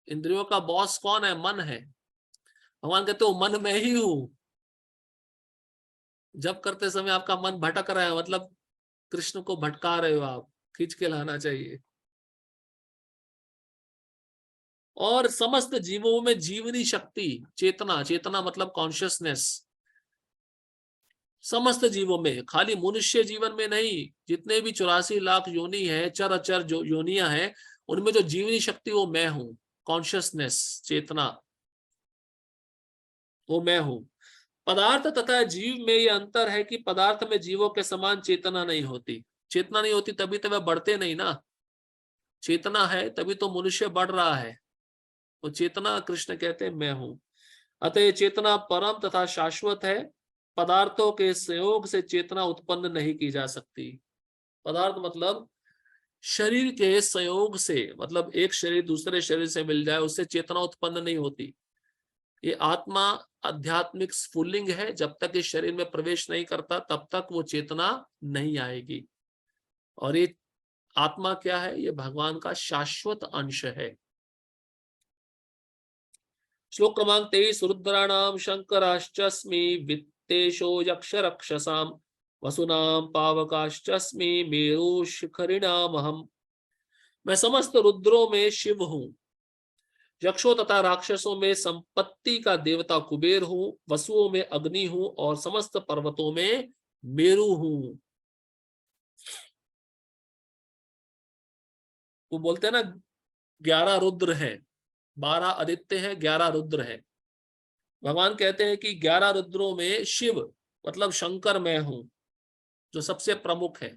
इंद्रियों का बॉस कौन है? मन है। भगवान कहते हो मन में ही हूं। जब करते समय आपका मन भटक रहा है, मतलब कृष्ण को भटका रहे हो आप, खींच के लाना चाहिए। और समस्त जीवों में जीवनी शक्ति, चेतना, चेतना मतलब कॉन्शियसनेस, समस्त जीवों में, खाली मनुष्य जीवन में नहीं, जितने भी 84 लाख योनि है, चर अचर जो योनियां हैं, उनमें जो जीवनी शक्ति वो मैं हूं। कॉन्शियसनेस, चेतना, वो मैं हूं। पदार्थ तथा जीव में ये अंतर है कि पदार्थ में जीवों के समान चेतना नहीं होती। चेतना नहीं होती तभी तो वह बढ़ते नहीं ना। चेतना है तभी तो मनुष्य बढ़ रहा है। वो चेतना कृष्ण कहते हैं मैं हूं। अतः चेतना परम तथा शाश्वत है। पदार्थों के संयोग से चेतना उत्पन्न नहीं की जा सकती। पदार्थ मतलब शरीर के संयोग से, मतलब एक शरीर दूसरे शरीर से मिल जाए उससे चेतना उत्पन्न नहीं होती। ये आत्मा आध्यात्मिक स्फुल्लिंग है, जब तक इस शरीर में प्रवेश नहीं करता तब तक वो चेतना नहीं आएगी। और ये आत्मा क्या है? ये भगवान का शाश्वत अंश है। श्लोक क्रमांक 23। रुद्राणाम शंकराश्चस्मि वित्तेशो यक्ष रक्षसाम वसुनाम पावकाश्चस्मि मेरु शिखरिणाम हम। मैं समस्त रुद्रों में शिव हूं, यक्षों तथा राक्षसों में संपत्ति का देवता कुबेर हूं, वसुओं में अग्नि हूं और समस्त पर्वतों में मेरु हूं। वो बोलते हैं ना 11 रुद्र हैं, 12 आदित्य हैं, 11 रुद्र हैं। भगवान कहते हैं कि 11 रुद्रों में शिव मतलब शंकर मैं हूं, जो सबसे प्रमुख है।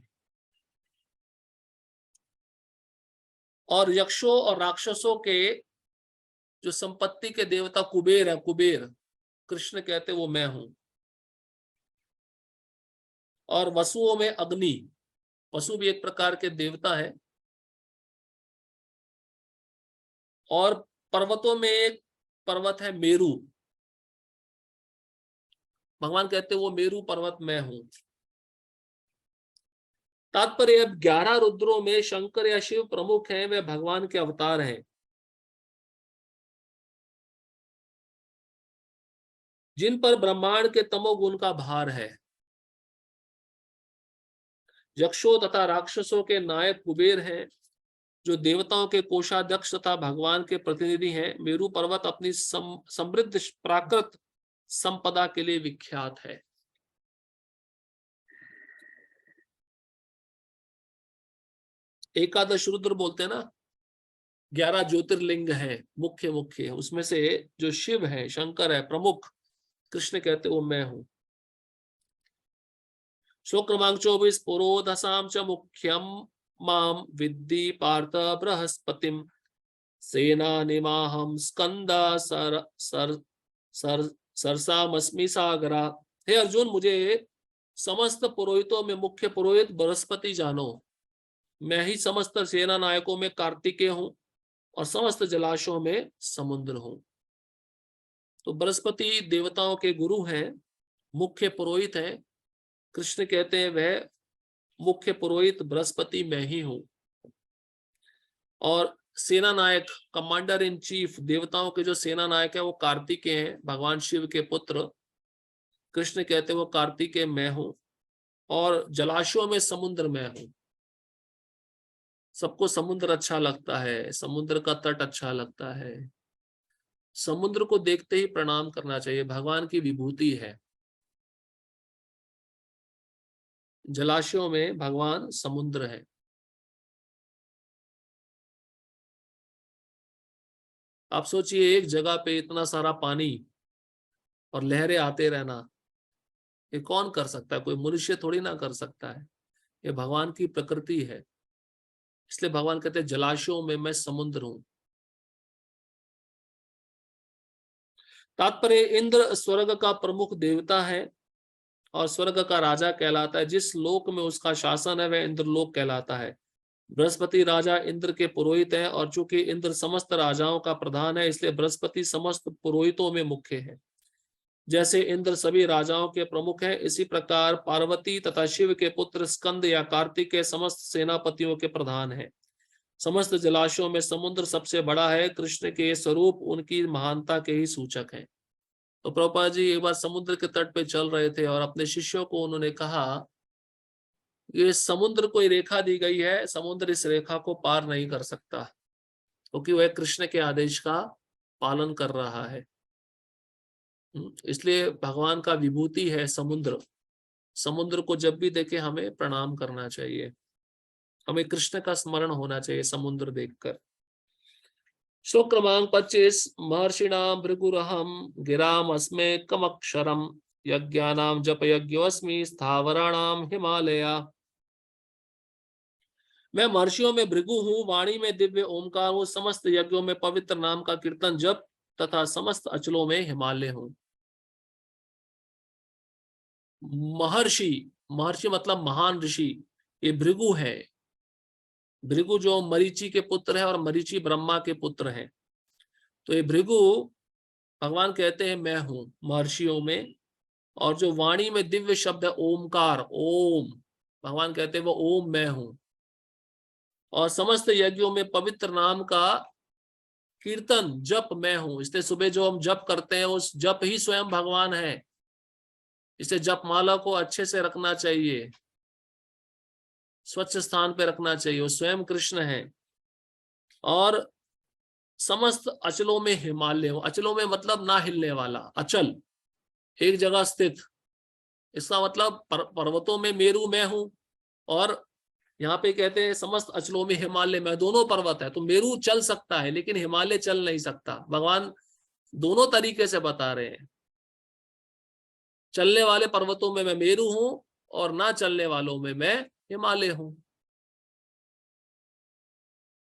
और यक्षों और राक्षसों के जो संपत्ति के देवता कुबेर है, कुबेर कृष्ण कहते वो मैं हूं। और वसुओं में अग्नि, वसु भी एक प्रकार के देवता है। और पर्वतों में एक पर्वत है मेरु, भगवान कहते वो मेरु पर्वत मैं हूं। तात्पर्य, अब 11 रुद्रों में शंकर या शिव प्रमुख हैं, वे भगवान के अवतार हैं, जिन पर ब्रह्मांड के तमोगुण का भार है। यक्षों तथा राक्षसों के नायक कुबेर हैं, जो देवताओं के कोषाध्यक्ष तथा भगवान के प्रतिनिधि हैं। मेरु पर्वत अपनी समृद्ध प्राकृत संपदा के लिए विख्यात है। एकादश रुद्र बोलते हैं ना, 11 ज्योतिर्लिंग है, मुख्य मुख्य, उसमें से जो शिव है, शंकर है प्रमुख, कृष्ण कहते वो मैं हूं। श्लोक क्रमांक 24। पुरोधसाम च मुख्यम माम विद्धि पार्थ बृहस्पतिम सेनानिमाहं स्कंद सर सर सर सरसामस्मि सागरा। हे अर्जुन, मुझे समस्त पुरोहितों में मुख्य पुरोहित बृहस्पति जानो। मैं ही समस्त सेना नायकों में कार्तिकेय हूं और समस्त जलाशयों में समुद्र हूं। तो बृहस्पति देवताओं के गुरु हैं, मुख्य पुरोहित हैं। कृष्ण कहते हैं वह मुख्य पुरोहित बृहस्पति मैं ही हूं। और सेना नायक, कमांडर इन चीफ, देवताओं के जो सेना नायक है वो कार्तिकेय हैं, भगवान शिव के पुत्र। कृष्ण कहते हैं वो कार्तिकेय मैं हूं। और जलाशयों में समुद्र मैं हूं। सबको समुद्र अच्छा लगता है, समुद्र का तट अच्छा लगता है। समुद्र को देखते ही प्रणाम करना चाहिए, भगवान की विभूति है। जलाशयों में भगवान समुद्र है। आप सोचिए एक जगह पे इतना सारा पानी, और लहरें आते रहना, ये कौन कर सकता है? कोई मनुष्य थोड़ी ना कर सकता है, ये भगवान की प्रकृति है। इसलिए भगवान कहते हैं जलाशयों में मैं समुद्र हूं। तात्पर्य, इंद्र स्वर्ग का प्रमुख देवता है और स्वर्ग का राजा कहलाता है। जिस लोक में उसका शासन है वह इंद्रलोक कहलाता है। बृहस्पति राजा इंद्र के पुरोहित है, और चूंकि इंद्र समस्त राजाओं का प्रधान है, इसलिए बृहस्पति समस्त पुरोहितों में मुख्य है। जैसे इंद्र सभी राजाओं के प्रमुख है, इसी प्रकार पार्वती तथा शिव के पुत्र स्कंद या कार्तिकेय समस्त सेनापतियों के प्रधान है। समस्त जलाशयों में समुद्र सबसे बड़ा है। कृष्ण के स्वरूप उनकी महानता के ही सूचक हैं। तो प्रभुपाद जी एक बार समुद्र के तट पे चल रहे थे और अपने शिष्यों को उन्होंने कहा, ये समुद्र कोई रेखा दी गई है, समुद्र इस रेखा को पार नहीं कर सकता, क्योंकि वह कृष्ण के आदेश का पालन कर रहा है। इसलिए भगवान का विभूति है समुद्र। समुद्र को जब भी देखे हमें प्रणाम करना चाहिए, हमें कृष्ण का स्मरण होना चाहिए समुद्र देखकर। श्लोक क्रमांक 25। महर्षिणाम भृगुरहम गिराम अस्मे कमक्षरम यज्ञानाम जप यज्ञोस्मि स्थावराणाम हिमालया। मैं महर्षियों में भृगु हूँ, वाणी में दिव्य ओमकार हूँ, समस्त यज्ञों में पवित्र नाम का कीर्तन जप तथा समस्त अचलों में हिमालय हूँ। महर्षि, महर्षि मतलब महान ऋषि, ये भृगु है। भृगु जो मरीचि के पुत्र है और मरीचि ब्रह्मा के पुत्र हैं। तो ये भृगु भगवान कहते हैं मैं हूं महर्षियों में। और जो वाणी में दिव्य शब्द है ओमकार, ओम, भगवान कहते हैं वो ओम मैं हूं। और समस्त यज्ञों में पवित्र नाम का कीर्तन जप मैं हूं। इसलिए सुबह जो हम जप करते हैं उस जप ही स्वयं भगवान है। इसलिए जप माला को अच्छे से रखना चाहिए, स्वच्छ स्थान पे रखना चाहिए, वो स्वयं कृष्ण है। और समस्त अचलों में हिमालय हो। अचलों में मतलब ना हिलने वाला, अचल, एक जगह स्थित। इसका मतलब पर्वतों में मेरू मैं हूं, और यहाँ पे कहते हैं समस्त अचलों में हिमालय में। दोनों पर्वत है, तो मेरू चल सकता है लेकिन हिमालय चल नहीं सकता। भगवान दोनों तरीके से बता रहे हैं। चलने वाले पर्वतों में मैं मेरू हूं और ना चलने वालों में मैं हिमालय हूं।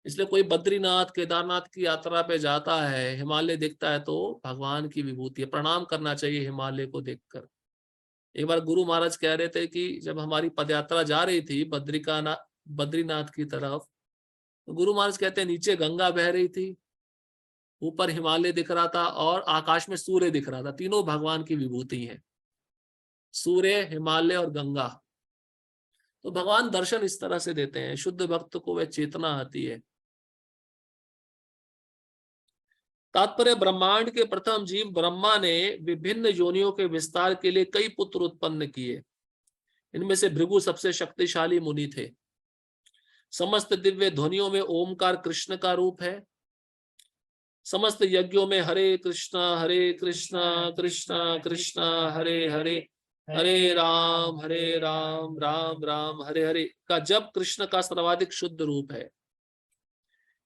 इसलिए कोई बद्रीनाथ केदारनाथ की यात्रा पे जाता है, हिमालय दिखता है तो भगवान की विभूति है, प्रणाम करना चाहिए हिमालय को देखकर। एक बार गुरु महाराज कह रहे थे कि जब हमारी पदयात्रा जा रही थी बद्रीनाथ की तरफ, तो गुरु महाराज कहते हैं नीचे गंगा बह रही थी, ऊपर हिमालय दिख रहा था और आकाश में सूर्य दिख रहा था। तीनों भगवान की विभूति है, सूर्य, हिमालय और गंगा। तो भगवान दर्शन इस तरह से देते हैं, शुद्ध भक्त को वह चेतना आती है। तात्पर्य, ब्रह्मांड के प्रथम जीव ब्रह्मा ने विभिन्न योनियों के विस्तार के लिए कई पुत्र उत्पन्न किए। इनमें से भृगु सबसे शक्तिशाली मुनि थे। समस्त दिव्य ध्वनियों में ओमकार कृष्ण का रूप है। समस्त यज्ञों में हरे कृष्णा कृष्णा कृष्णा हरे हरे, हरे राम राम राम हरे हरे का जब कृष्ण का सर्वाधिक शुद्ध रूप है।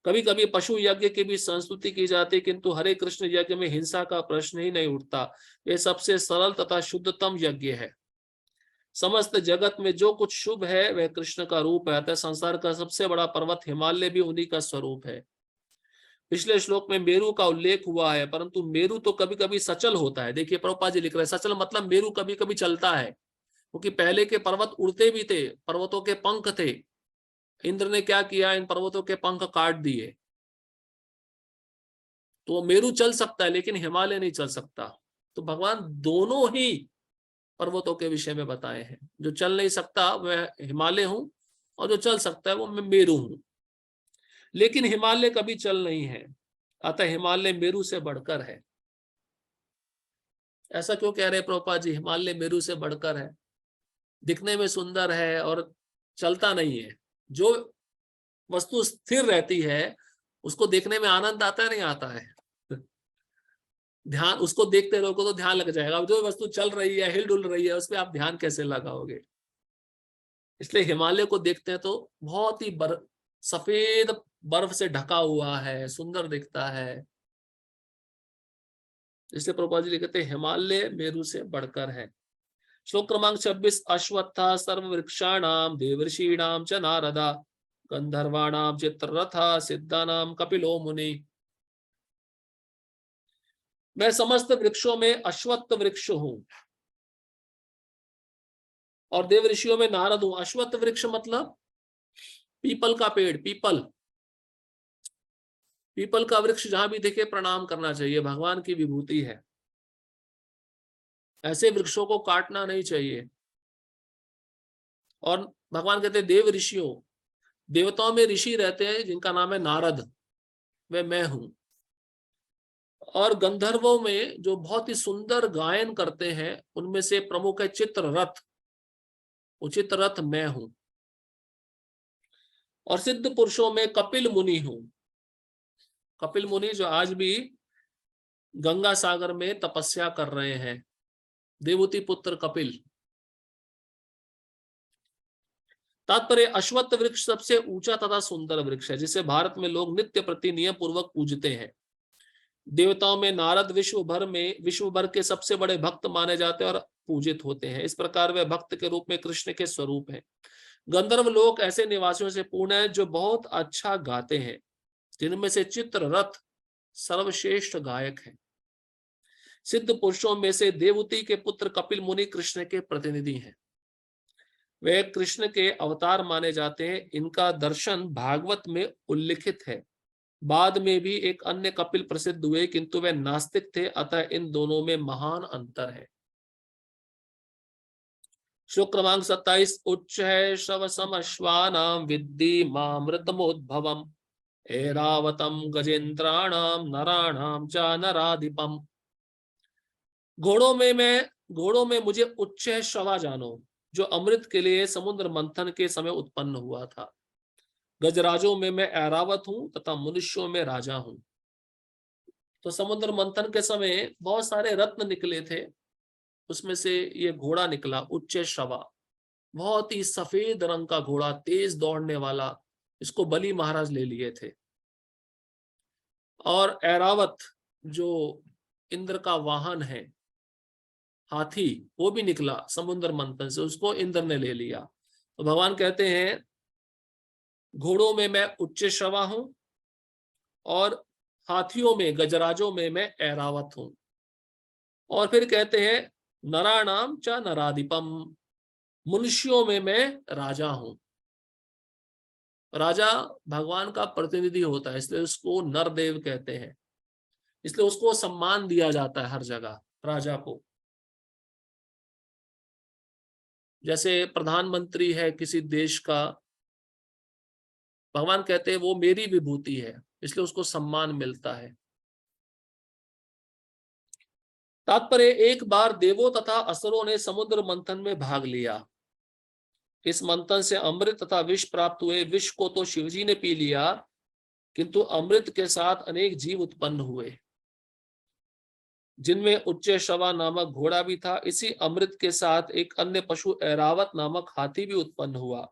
कभी कभी पशु यज्ञ की भी संस्तुति की जाती है, किंतु हरे कृष्ण यज्ञ में हिंसा का प्रश्न ही नहीं उठता। यह सबसे सरल तथा शुद्धतम यज्ञ है। समस्त जगत में जो कुछ शुभ है वह कृष्ण का रूप है। अतः संसार का सबसे बड़ा पर्वत हिमालय भी उन्हीं का स्वरूप है। पिछले श्लोक में मेरू का उल्लेख हुआ है, परंतु मेरू तो कभी कभी सचल होता है। देखिए प्रभुपाद जी लिख रहे हैं सचल मतलब मेरू कभी कभी चलता है, क्योंकि पहले के पर्वत उड़ते भी थे, पर्वतों के पंख थे। इंद्र ने क्या किया, इन पर्वतों के पंख काट दिए। तो मेरू चल सकता है लेकिन हिमालय नहीं चल सकता। तो भगवान दोनों ही पर्वतों के विषय में बताए हैं। जो चल नहीं सकता वह हिमालय हूं, और जो चल सकता है वो मैं मेरू हूं। लेकिन हिमालय कभी चल नहीं है, अतः हिमालय मेरू से बढ़कर है। ऐसा क्यों कह रहे हैं प्रभुपाद जी, हिमालय मेरू से बढ़कर है? दिखने में सुंदर है और चलता नहीं है। जो वस्तु स्थिर रहती है उसको देखने में आनंद आता है, नहीं आता है? ध्यान उसको देखते रहोगे तो ध्यान लग जाएगा। अब जो वस्तु चल रही है, हिल डुल रही है, उस पर आप ध्यान कैसे लगाओगे? इसलिए हिमालय को देखते हैं तो बहुत ही सफेद बर्फ से ढका हुआ है, सुंदर दिखता है। इसलिए प्रभुपाद जी कहते हैं हिमालय मेरु से बढ़कर है। श्लोक क्रमांक 26, अश्वत्था सर्व वृक्षाणाम देवर्षीणाम च नारदा गंधर्वाणाम चित्ररथा सिद्धानाम कपिलो मुनि। मैं समस्त वृक्षों में अश्वत्थ वृक्ष हूं और देव ऋषियों में नारद हूं। अश्वत्थ वृक्ष मतलब पीपल का पेड़, पीपल का वृक्ष जहां भी दिखे प्रणाम करना चाहिए, भगवान की विभूति है। ऐसे वृक्षों को काटना नहीं चाहिए। और भगवान कहते हैं देव ऋषियों, देवताओं में ऋषि रहते हैं जिनका नाम है नारद, वे मैं हूं। और गंधर्वों में जो बहुत ही सुंदर गायन करते हैं उनमें से प्रमुख है चित्ररथ, उचित रथ मैं हूं। और सिद्ध पुरुषों में कपिल मुनि हूं। कपिल मुनि जो आज भी गंगा सागर में तपस्या कर रहे हैं, देवूति पुत्र कपिल। तात्पर्य अश्वत्थ वृक्ष सबसे ऊंचा तथा सुंदर वृक्ष है जिसे भारत में लोग नित्य प्रति नियम पूर्वक पूजते हैं। देवताओं में नारद विश्व भर के सबसे बड़े भक्त माने जाते हैं और पूजित होते हैं। इस प्रकार वे भक्त के रूप में कृष्ण के स्वरूप हैं। गंधर्व लोक ऐसे निवासियों से पूर्ण है जो बहुत अच्छा गाते हैं, जिनमें से चित्ररथ सर्वश्रेष्ठ गायक है। सिद्ध पुरुषों में से देवूति के पुत्र कपिल मुनि कृष्ण के प्रतिनिधि हैं। वे कृष्ण के अवतार माने जाते हैं। इनका दर्शन भागवत में उल्लिखित है। बाद में भी एक अन्य कपिल प्रसिद्ध हुए, किंतु वे नास्तिक थे, अतः इन दोनों में महान अंतर है। श्लोक क्रमांक 27, उच्च है शव समश्वानाम विद्धि मामृतमोद्भवम ऐरावतम गजेंद्राणाम नराणाम च नराधिपम। घोड़ों में मुझे उच्च श्रवा जानो, जो अमृत के लिए समुद्र मंथन के समय उत्पन्न हुआ था। गजराजों में मैं ऐरावत हूं तथा मनुष्यों में राजा हूं। तो समुद्र मंथन के समय बहुत सारे रत्न निकले थे, उसमें से ये घोड़ा निकला उच्च श्रवा, बहुत ही सफेद रंग का घोड़ा, तेज दौड़ने वाला। इसको बलि महाराज ले लिए थे। और ऐरावत जो इंद्र का वाहन है, हाथी, वो भी निकला समुद्र मंथन से, उसको इंद्र ने ले लिया। तो भगवान कहते हैं घोड़ों में मैं उच्च श्रवा हूं और हाथियों में, गजराजों में मैं ऐरावत हूं। और फिर कहते हैं नराणाम च नराधिपम, मनुष्यों में मैं राजा हूं। राजा भगवान का प्रतिनिधि होता है, इसलिए उसको नरदेव कहते हैं। इसलिए उसको सम्मान दिया जाता है हर जगह, राजा को। जैसे प्रधानमंत्री है किसी देश का, भगवान कहते हैं वो मेरी विभूति है, इसलिए उसको सम्मान मिलता है। तात्पर्य एक बार देवों तथा असुरों ने समुद्र मंथन में भाग लिया। इस मंथन से अमृत तथा विष प्राप्त हुए। विष को तो शिवजी ने पी लिया, किंतु अमृत के साथ अनेक जीव उत्पन्न हुए, जिनमें उच्च श्रवा नामक घोड़ा भी था। इसी अमृत के साथ एक अन्य पशु ऐरावत नामक हाथी भी उत्पन्न हुआ।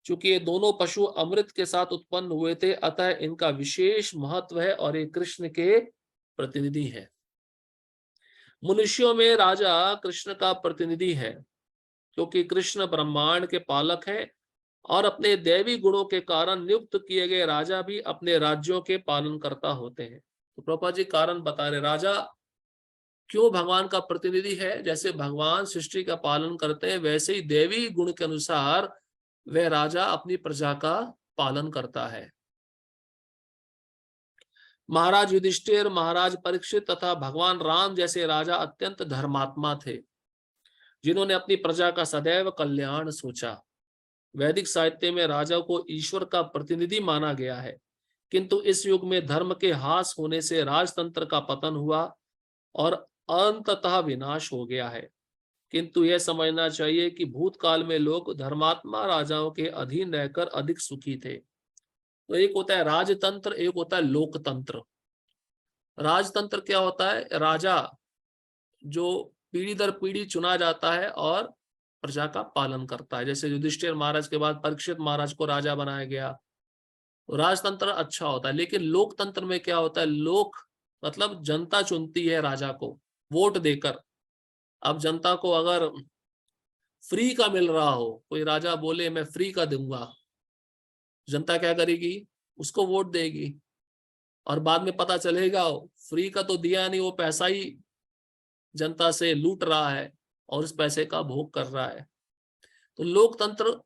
चूंकि ये दोनों पशु अमृत के साथ उत्पन्न हुए थे, अतः इनका विशेष महत्व है और ये कृष्ण के प्रतिनिधि हैं। मनुष्यों में राजा कृष्ण का प्रतिनिधि है, क्योंकि कृष्ण ब्रह्मांड के पालक हैं और अपने दैवी गुणों के कारण नियुक्त किए गए राजा भी अपने राज्यों के पालन करता होते हैं। तो प्रभुपाद जी कारण बता रहे, राजा क्यों भगवान का प्रतिनिधि है। जैसे भगवान सृष्टि का पालन करते हैं, वैसे ही दैवी गुण के अनुसार वह राजा अपनी प्रजा का पालन करता है। महाराज युधिष्ठिर, महाराज परीक्षित तथा भगवान राम जैसे राजा अत्यंत धर्मात्मा थे, जिन्होंने अपनी प्रजा का सदैव कल्याण सोचा। वैदिक साहित्य में राजा को ईश्वर का प्रतिनिधि माना गया है, किंतु इस युग में धर्म के हास होने से राजतंत्र का पतन हुआ और अंततः विनाश हो गया है। किंतु यह समझना चाहिए कि भूतकाल में लोग धर्मात्मा राजाओं के अधीन रहकर अधिक सुखी थे। तो एक होता है राजतंत्र, एक होता है लोकतंत्र। राजतंत्र क्या होता है, राजा जो पीढ़ी दर पीढ़ी चुना जाता है और प्रजा का पालन करता है। जैसे युधिष्ठिर महाराज के बाद परीक्षित महाराज को राजा बनाया गया। राजतंत्र अच्छा होता है। लेकिन लोकतंत्र में क्या होता है, लोग मतलब जनता चुनती है राजा को वोट देकर। अब जनता को अगर फ्री का मिल रहा हो, कोई राजा बोले मैं फ्री का दूंगा, जनता क्या करेगी? उसको वोट देगी। और बाद में पता चलेगा फ्री का तो दिया नहीं, वो पैसा ही जनता से लूट रहा है और उस पैसे का भोग कर रहा है। तो लोकतंत्र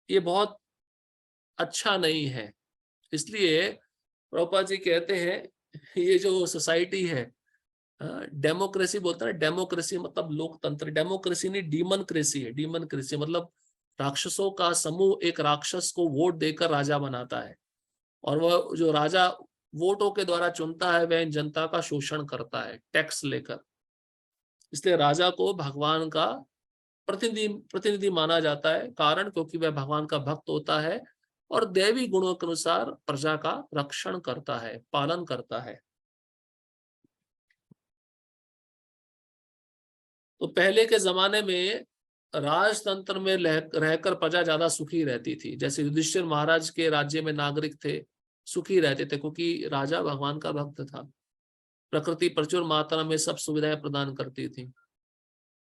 ये बहुत अच्छा नहीं है। इसलिए प्रभुपाद जी कहते हैं ये जो सोसाइटी है, डेमोक्रेसी बोलते हैं, डेमोक्रेसी मतलब लोकतंत्र, डेमोक्रेसी नहीं डीमनक्रेसी है। डीमनक्रेसी मतलब राक्षसों का समूह एक राक्षस को वोट देकर राजा बनाता है, और वह जो राजा वोटों के द्वारा चुनता है वह जनता का शोषण करता है टैक्स लेकर। इसलिए राजा को भगवान का प्रतिनिधि प्रतिनिधि माना जाता है, कारण क्योंकि वह भगवान का भक्त होता है और दैवी गुणों के अनुसार प्रजा का रक्षण करता है, पालन करता है। तो पहले के जमाने में राजतंत्र में रहकर प्रजा ज्यादा सुखी रहती थी। जैसे युधिष्ठिर महाराज के राज्य में नागरिक थे, सुखी रहते थे, क्योंकि राजा भगवान का भक्त था। प्रकृति प्रचुर मात्रा में सब सुविधाएं प्रदान करती थी।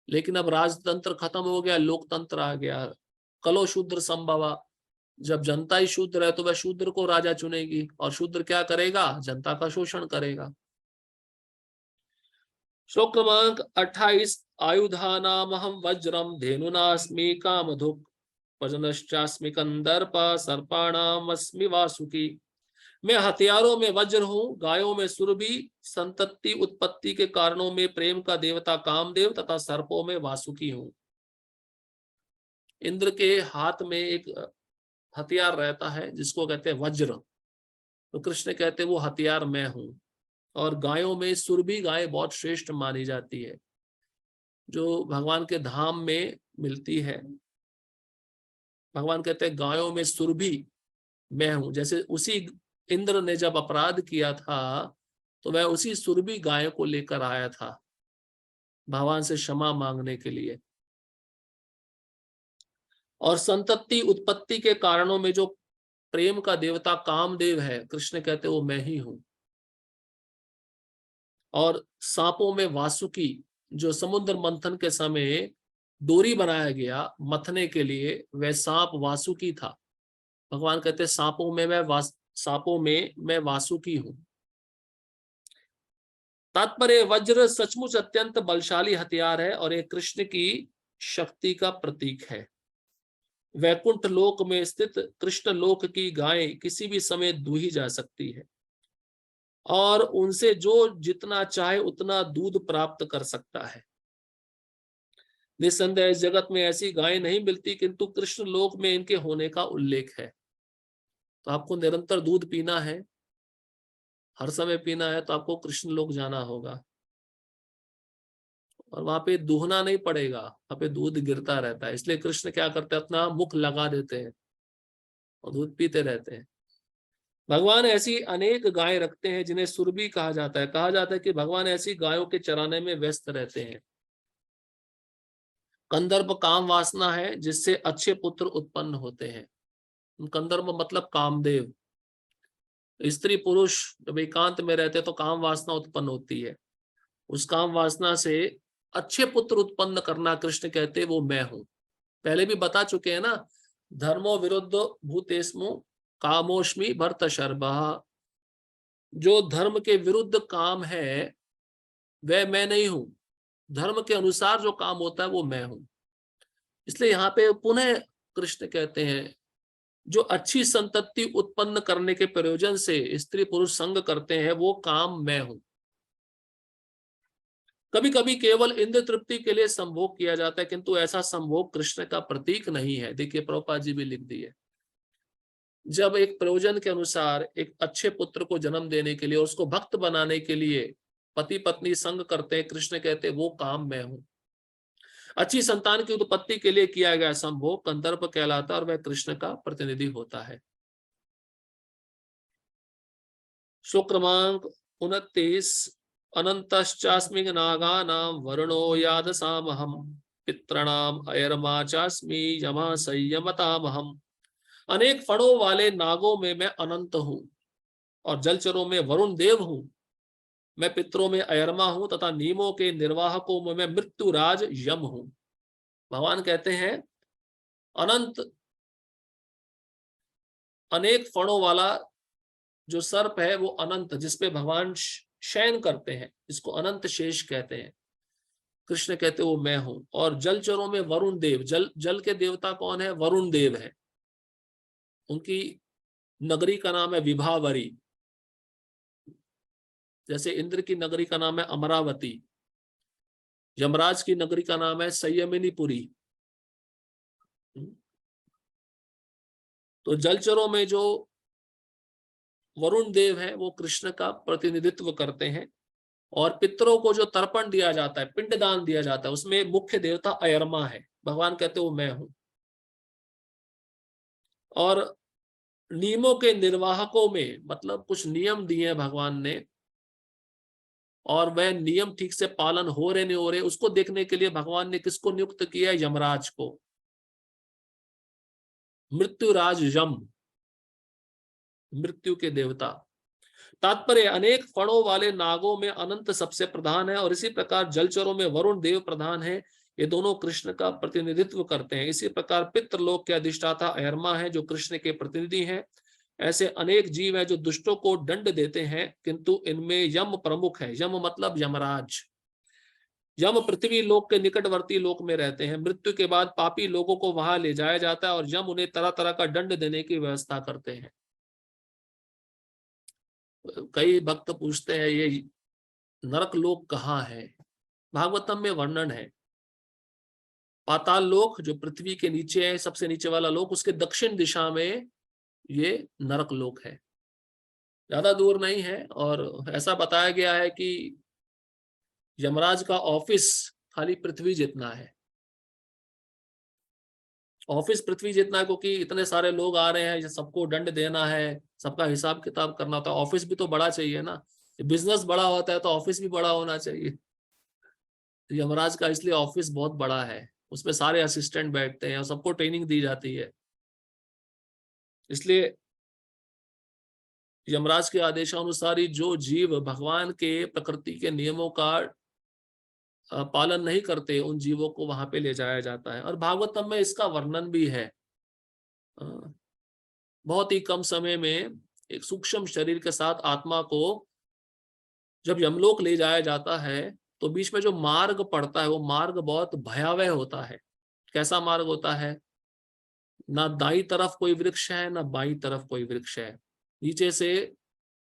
लेकिन अब राजतंत्र खत्म हो गया, लोकतंत्र आ गया। कलो शूद्र संभवा, जब जनता ही शूद्र है तो वह शूद्र को राजा चुनेगी, और शूद्र क्या करेगा? जनता का शोषण करेगा। श्लोक क्रमांक 28, आयुधानामहं वज्रम धेनुनास्मि कामधुक् वजनश्चास्मि कंदर्प सर्पाणामस्मि वासुकी। मैं हथियारों में वज्र हूँ, गायों में सुरभि, संतति उत्पत्ति के कारणों में प्रेम का देवता कामदेव तथा सर्पों में वासुकी हूँ। इंद्र के हाथ में एक हथियार रहता है जिसको कहते हैं वज्र, तो कृष्ण कहते हैं वो हथियार मैं हूं। और गायों में सुरभि गाय बहुत श्रेष्ठ मानी जाती है, जो भगवान के धाम में मिलती है। भगवान कहते हैं गायों में सुरभि मैं हूं। जैसे उसी इंद्र ने जब अपराध किया था तो वह उसी सुरभि गाय को लेकर आया था भगवान से क्षमा मांगने के लिए। और संतति उत्पत्ति के कारणों में जो प्रेम का देवता कामदेव है, कृष्ण कहते वो मैं ही हूं। और सांपों में वासुकी, जो समुद्र मंथन के समय डोरी बनाया गया मथने के लिए, वह सांप वासुकी था। भगवान कहते सांपों में मैं वासुकी हूं। तात्पर्य वज्र सचमुच अत्यंत बलशाली हथियार है और एक कृष्ण की शक्ति का प्रतीक है। वैकुंठ लोक में स्थित कृष्ण लोक की गाय किसी भी समय दूही जा सकती है और उनसे जो जितना चाहे उतना दूध प्राप्त कर सकता है। निस्संदेह इस जगत में ऐसी गाय नहीं मिलती, किंतु कृष्ण लोक में इनके होने का उल्लेख है। तो आपको निरंतर दूध पीना है, हर समय पीना है, तो आपको कृष्ण लोक जाना होगा और वहां पे दूहना नहीं पड़ेगा, वहां पे दूध गिरता रहता है। इसलिए कृष्ण क्या करते हैं, अपना मुख लगा देते हैं और दूध पीते रहते हैं। भगवान ऐसी अनेक गाय रखते हैं जिन्हें सुरभि कहा जाता है। कहा जाता है कि भगवान ऐसी गायों के चराने में व्यस्त रहते हैं। कंदर्प काम वासना है जिससे अच्छे पुत्र उत्पन्न होते हैं। कंदर्प मतलब कामदेव। स्त्री पुरुष जब एकांत में रहते हैं तो काम वासना उत्पन्न होती है। उस काम वासना से अच्छे पुत्र उत्पन्न करना, कृष्ण कहते वो मैं हूं। पहले भी बता चुके हैं ना, धर्मो विरुद्ध भूतेस्मु कामोष्मि भरत शर्मा। जो धर्म के विरुद्ध काम है वह मैं नहीं हूं, धर्म के अनुसार जो काम होता है वो मैं हूं। इसलिए यहाँ पे पुनः कृष्ण कहते हैं जो अच्छी संतति उत्पन्न करने के प्रयोजन से स्त्री पुरुष संग करते हैं वो काम मैं हूं। कभी कभी केवल इंद्र तृप्ति के लिए संभोग किया जाता है, किंतु ऐसा संभोग कृष्ण का प्रतीक नहीं है। देखिए प्रभुपाद जी भी लिख दिए, जब एक प्रयोजन के अनुसार एक अच्छे पुत्र को जन्म देने के लिए और उसको भक्त बनाने के लिए पति पत्नी संग करते हैं, कृष्ण कहते हैं वो काम मैं हूं। अच्छी संतान की उत्पत्ति के लिए किया गया संभोग कंदर्प कहलाता है और वह कृष्ण का प्रतिनिधि होता है। श्लोक क्रमांक 29, अनंतश्चास्मि नागानां वरुणो यादसामहं पितॄणाम अयरमा चास्मि यमा संयमतामहं। अनेक फणों वाले नागों में मैं अनंत हूं और जलचरों में वरुण देव हूं। मैं पितरों में अयरमा हूं तथा नियमों के निर्वाहकों में मैं मृत्युराज यम हूं। भगवान कहते हैं अनंत अनेक फणों वाला जो सर्प है वो अनंत, जिसपे भगवान शयन करते हैं, इसको अनंत शेष कहते हैं। कृष्ण कहते वो मैं हूं। और जलचरों में वरुण देव, जल के देवता कौन है? वरुण देव है। उनकी नगरी का नाम है विभावरी, जैसे इंद्र की नगरी का नाम है अमरावती, यमराज की नगरी का नाम है संयमिनीपुरी। तो जलचरों में जो वरुण देव है वो कृष्ण का प्रतिनिधित्व करते हैं। और पितरों को जो तर्पण दिया जाता है, पिंडदान दिया जाता है, उसमें मुख्य देवता अयरमा है। भगवान कहते वो मैं हूं। और नियमों के निर्वाहकों में मतलब कुछ नियम दिए भगवान ने, और वह नियम ठीक से पालन हो रहे नहीं हो रहे उसको देखने के लिए भगवान ने किसको नियुक्त किया? यमराज को, मृत्युराज यम, मृत्यु के देवता। तात्पर्य अनेक फणों वाले नागों में अनंत सबसे प्रधान है, और इसी प्रकार जलचरों में वरुण देव प्रधान है। ये दोनों कृष्ण का प्रतिनिधित्व करते हैं। इसी प्रकार पितृलोक के अधिष्ठाता अयरमा है जो कृष्ण के प्रतिनिधि हैं। ऐसे अनेक जीव हैं जो दुष्टों को दंड देते हैं, किंतु इनमें यम प्रमुख है। यम मतलब यमराज। यम पृथ्वी लोक के निकटवर्ती लोक में रहते हैं। मृत्यु के बाद पापी लोगों को वहां ले जाया जाता है और यम उन्हें तरह तरह का दंड देने की व्यवस्था करते हैं। कई भक्त पूछते हैं ये नरक लोक कहाँ है? भागवतम में वर्णन है। पाताल लोक जो पृथ्वी के नीचे है, सबसे नीचे वाला लोक, उसके दक्षिण दिशा में ये नरक लोक है। ज्यादा दूर नहीं है। और ऐसा बताया गया है कि यमराज का ऑफिस खाली पृथ्वी जितना है। ऑफिस पृथ्वी जितना है क्योंकि इतने सारे लोग आ रहे हैं, सबको दंड देना है, सबका हिसाब किताब करना होता है। ऑफिस भी तो बड़ा चाहिए ना। बिजनेस बड़ा होता है तो ऑफिस भी बड़ा होना चाहिए। यमराज का इसलिए ऑफिस बहुत बड़ा है, उसमें सारे असिस्टेंट बैठते हैं और सबको ट्रेनिंग दी जाती है। इसलिए यमराज के आदेशानुसार ही जो जीव भगवान के प्रकृति के नियमों का पालन नहीं करते, उन जीवों को वहां पे ले जाया जाता है। और भागवतम में इसका वर्णन भी है। बहुत ही कम समय में एक सूक्ष्म शरीर के साथ आत्मा को जब यमलोक ले जाया जाता है तो बीच में जो मार्ग पड़ता है वो मार्ग बहुत भयावह होता है। कैसा मार्ग होता है? ना दाई तरफ कोई वृक्ष है ना बाई तरफ कोई वृक्ष है। नीचे से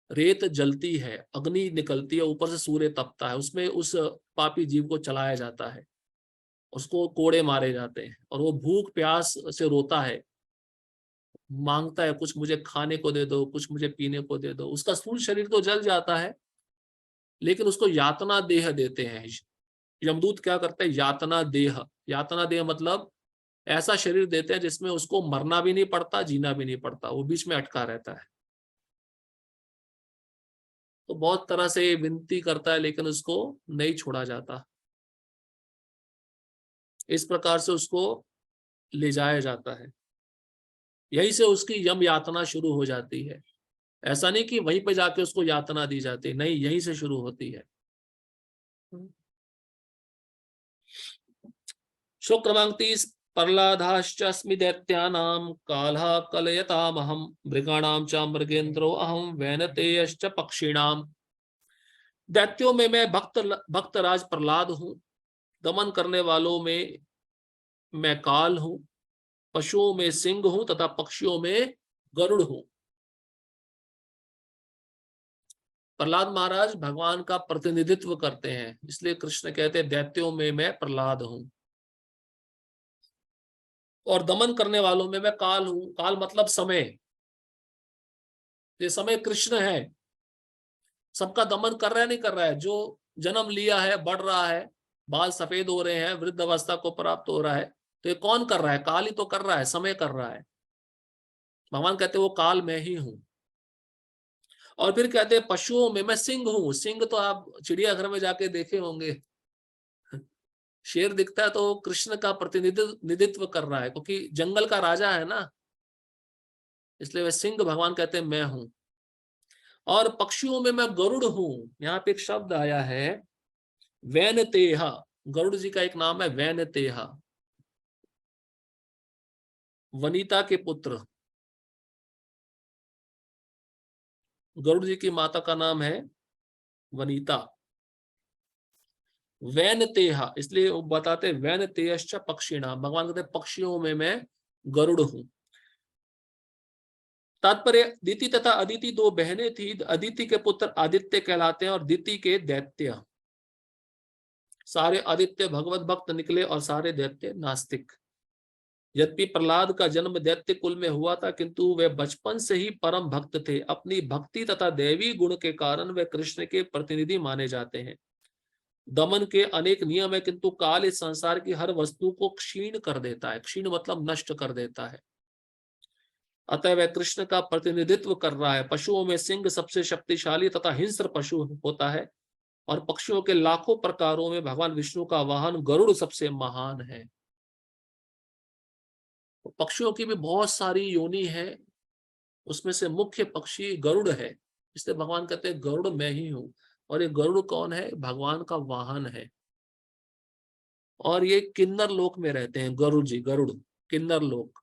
रेत जलती है, अग्नि निकलती है, ऊपर से सूर्य तपता है, उसमें उस पापी जीव को चलाया जाता है, उसको कोड़े मारे जाते हैं और वो भूख प्यास से रोता है, मांगता है कुछ मुझे खाने को दे दो, कुछ मुझे पीने को दे दो। उसका स्थूल शरीर तो जल जाता है लेकिन उसको यातना देह देते हैं। यमदूत क्या करते हैं? यातना देह। यातना देह मतलब ऐसा शरीर देते हैं जिसमें उसको मरना भी नहीं पड़ता, जीना भी नहीं पड़ता, वो बीच में अटका रहता है। तो बहुत तरह से विनती करता है लेकिन उसको नहीं छोड़ा जाता। इस प्रकार से उसको ले जाया जाता है। यहीं से उसकी यम यातना शुरू हो जाती है। ऐसा नहीं कि वहीं पे जाके उसको यातना दी जाती, नहीं, यहीं से शुरू होती है। श्लोक क्रमांक 30। प्रह्लादाश्चास्मि दैत्यानां कालः कलयतामहं मृगाणां च मृगेन्द्रो अहं वैनतेयश्च पक्षिणां। दैत्यों में मैं भक्तराज प्रह्लाद हूं। दमन करने वालों में मैं काल हूं। पशुओं में सिंह हूं तथा पक्षियों में गरुड़ हूं। प्रहलाद महाराज भगवान का प्रतिनिधित्व करते हैं, इसलिए कृष्ण कहते हैं दैत्यों में मैं प्रहलाद हूं। और दमन करने वालों में मैं काल हूं। काल मतलब समय। ये समय कृष्ण है, सबका दमन कर रहा है नहीं कर रहा है। जो जन्म लिया है, बढ़ रहा है, बाल सफेद हो रहे हैं, वृद्ध अवस्था को प्राप्त हो रहा है, तो ये कौन कर रहा है? काल ही तो कर रहा है, समय कर रहा है। भगवान कहते वो काल मैं ही हूं। और फिर कहते हैं पशुओं में मैं सिंह हूं। सिंह तो आप चिड़ियाघर में जाके देखे होंगे, शेर दिखता है तो कृष्ण का प्रतिनिधित्व कर रहा है क्योंकि जंगल का राजा है ना, इसलिए वह सिंह भगवान कहते हैं मैं हूं। और पक्षियों में मैं गरुड़ हूं। यहाँ पे एक शब्द आया है वैनतेहा, गरुड़ जी का एक नाम है वैनतेहा, वनिता के पुत्र। गरुड़ जी की माता का नाम है वनिता। वैनतेहा, इसलिए वो बताते वैनतेयश्च पक्षिणाम, भगवान कहते पक्षियों में मैं गरुड़ हूं। तात्पर्य, दिति तथा अदिति दो बहनें थी। अदिति के पुत्र आदित्य कहलाते हैं और दिति के दैत्य। सारे आदित्य भगवत भक्त निकले और सारे दैत्य नास्तिक। यद्यपि प्रहलाद का जन्म दैत्य कुल में हुआ था, किंतु वे बचपन से ही परम भक्त थे। अपनी भक्ति तथा दैवी गुण के कारण वे कृष्ण के प्रतिनिधि माने जाते हैं। दमन के अनेक नियम है, किंतु काल इस संसार की हर वस्तु को क्षीण कर देता है। क्षीण मतलब नष्ट कर देता है। अतः वह कृष्ण का प्रतिनिधित्व कर रहा है। पशुओं में सिंह सबसे शक्तिशाली तथा हिंस्र पशु होता है और पक्षियों के लाखों प्रकारों में भगवान विष्णु का वाहन गरुड़ सबसे महान है। पक्षियों की भी बहुत सारी योनि है, उसमें से मुख्य पक्षी गरुड़ है। इसलिए भगवान कहते हैं गरुड़ मैं ही हूं। और ये गरुड़ कौन है? भगवान का वाहन है। और ये किन्नर लोक में रहते हैं गरुड़ जी, गरुड़ किन्नर लोक।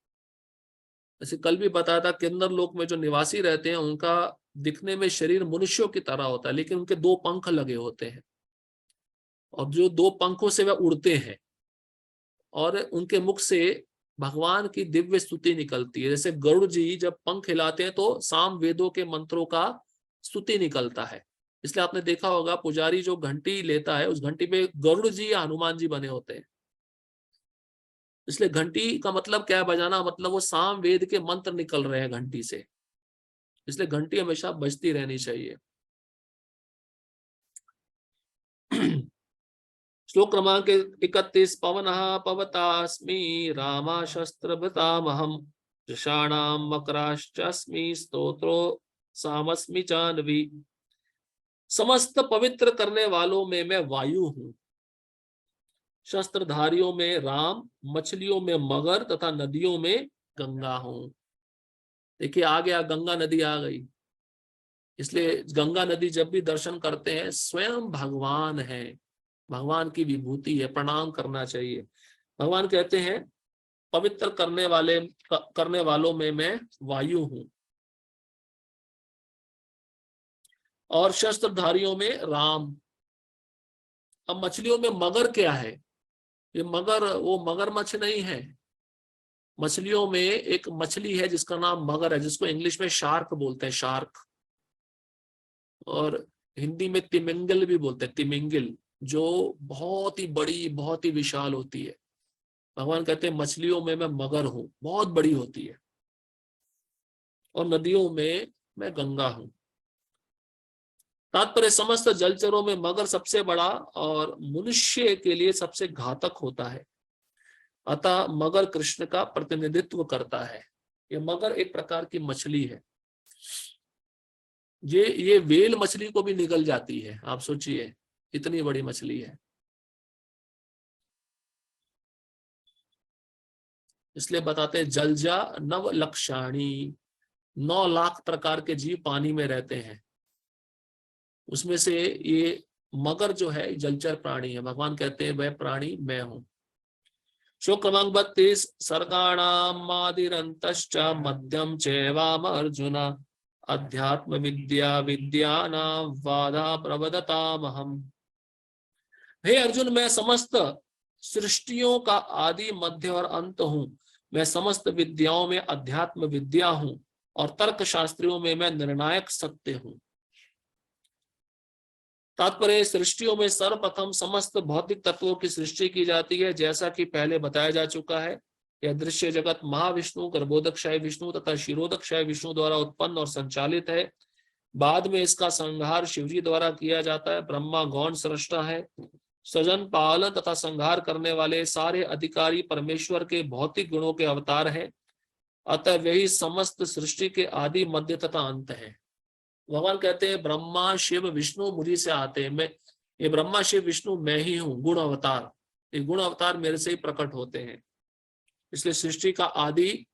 ऐसे कल भी बताया था, किन्नर लोक में जो निवासी रहते हैं उनका दिखने में शरीर मनुष्यों की तरह होता है, लेकिन उनके दो पंख लगे होते हैं और जो दो पंखों से वह उड़ते हैं और उनके मुख से भगवान की दिव्य स्तुति निकलती है। जैसे गरुड़ जी जब पंख हिलाते हैं तो साम वेदों के मंत्रों का स्तुति निकलता है। इसलिए आपने देखा होगा पुजारी जो घंटी लेता है उस घंटी पे गरुड़ जी या हनुमान जी बने होते हैं। इसलिए घंटी का मतलब क्या है? बजाना, मतलब वो साम वेद के मंत्र निकल रहे हैं घंटी से। इसलिए घंटी हमेशा बजती रहनी चाहिए। श्लोक क्रमांक 31। पवनः पवतास्मि रामा शस्त्रभृतामहं कृषाणां मकराश्चास्मि स्तोत्रो सामस्मि चान्वी। समस्त पवित्र करने वालों में मैं वायु हूं, शस्त्रधारियों में राम, मछलियों में मगर तथा नदियों में गंगा हूं। देखिए आ गया, गंगा नदी आ गई। इसलिए गंगा नदी जब भी दर्शन करते हैं स्वयं भगवान है, भगवान की विभूति है, प्रणाम करना चाहिए। भगवान कहते हैं पवित्र करने वालों में मैं वायु हूं और शस्त्रधारियों में राम। अब मछलियों में मगर क्या है? ये मगर वो मगरमच्छ नहीं है। मछलियों में एक मछली है जिसका नाम मगर है, जिसको इंग्लिश में शार्क बोलते हैं, शार्क। और हिंदी में तिमिंगल भी बोलते हैं, तिमिंगल, जो बहुत ही बड़ी, बहुत ही विशाल होती है। भगवान कहते हैं मछलियों में मैं मगर हूं, बहुत बड़ी होती है, और नदियों में मैं गंगा हूं। तात्पर्य, समस्त जलचरों में मगर सबसे बड़ा और मनुष्य के लिए सबसे घातक होता है। अतः मगर कृष्ण का प्रतिनिधित्व करता है। ये मगर एक प्रकार की मछली है। ये वेल मछली को भी निगल जाती है, आप सोचिए इतनी बड़ी मछली है। इसलिए बताते हैं जलजा नव लक्षाणी, 9 लाख प्रकार के जीव पानी में रहते हैं। उसमें से ये मगर जो है जलचर प्राणी है। भगवान कहते हैं वह प्राणी मैं हूं। श्लोक क्रमांक 32। सर्गाणामादिरन्तश्च मध्यम चैवाम अर्जुन अध्यात्म विद्या विद्यानां वादा प्रवदतामहम्। हे अर्जुन, मैं समस्त सृष्टियों का आदि मध्य और अंत हूं। मैं समस्त विद्याओं में अध्यात्म विद्या हूं और तर्क शास्त्रियों में मैं निर्णायक सत्य हूं। तात्पर्य, सृष्टियों में सर्वप्रथम समस्त भौतिक तत्वों की सृष्टि की जाती है, जैसा कि पहले बताया जा चुका है। यह दृश्य जगत महाविष्णु, गर्भोदकशाही विष्णु तथा क्षीरोदकशाही विष्णु द्वारा उत्पन्न और संचालित है। बाद में इसका संहार शिवजी द्वारा किया जाता है। ब्रह्मा गौण सृष्टा है। सृजन, पालन तथा संहार करने वाले सारे अधिकारी परमेश्वर के भौतिक गुणों के अवतार हैं। अतः वही समस्त सृष्टि के आदि, मध्य तथा अंत है। भगवान कहते हैं ब्रह्मा शिव विष्णु मुझी से आते हैं। मैं, ये ब्रह्मा शिव विष्णु मैं ही हूँ, गुण अवतार। ये गुण अवतार मेरे से ही प्रकट होते हैं। इसलिए सृष्टि का आदि,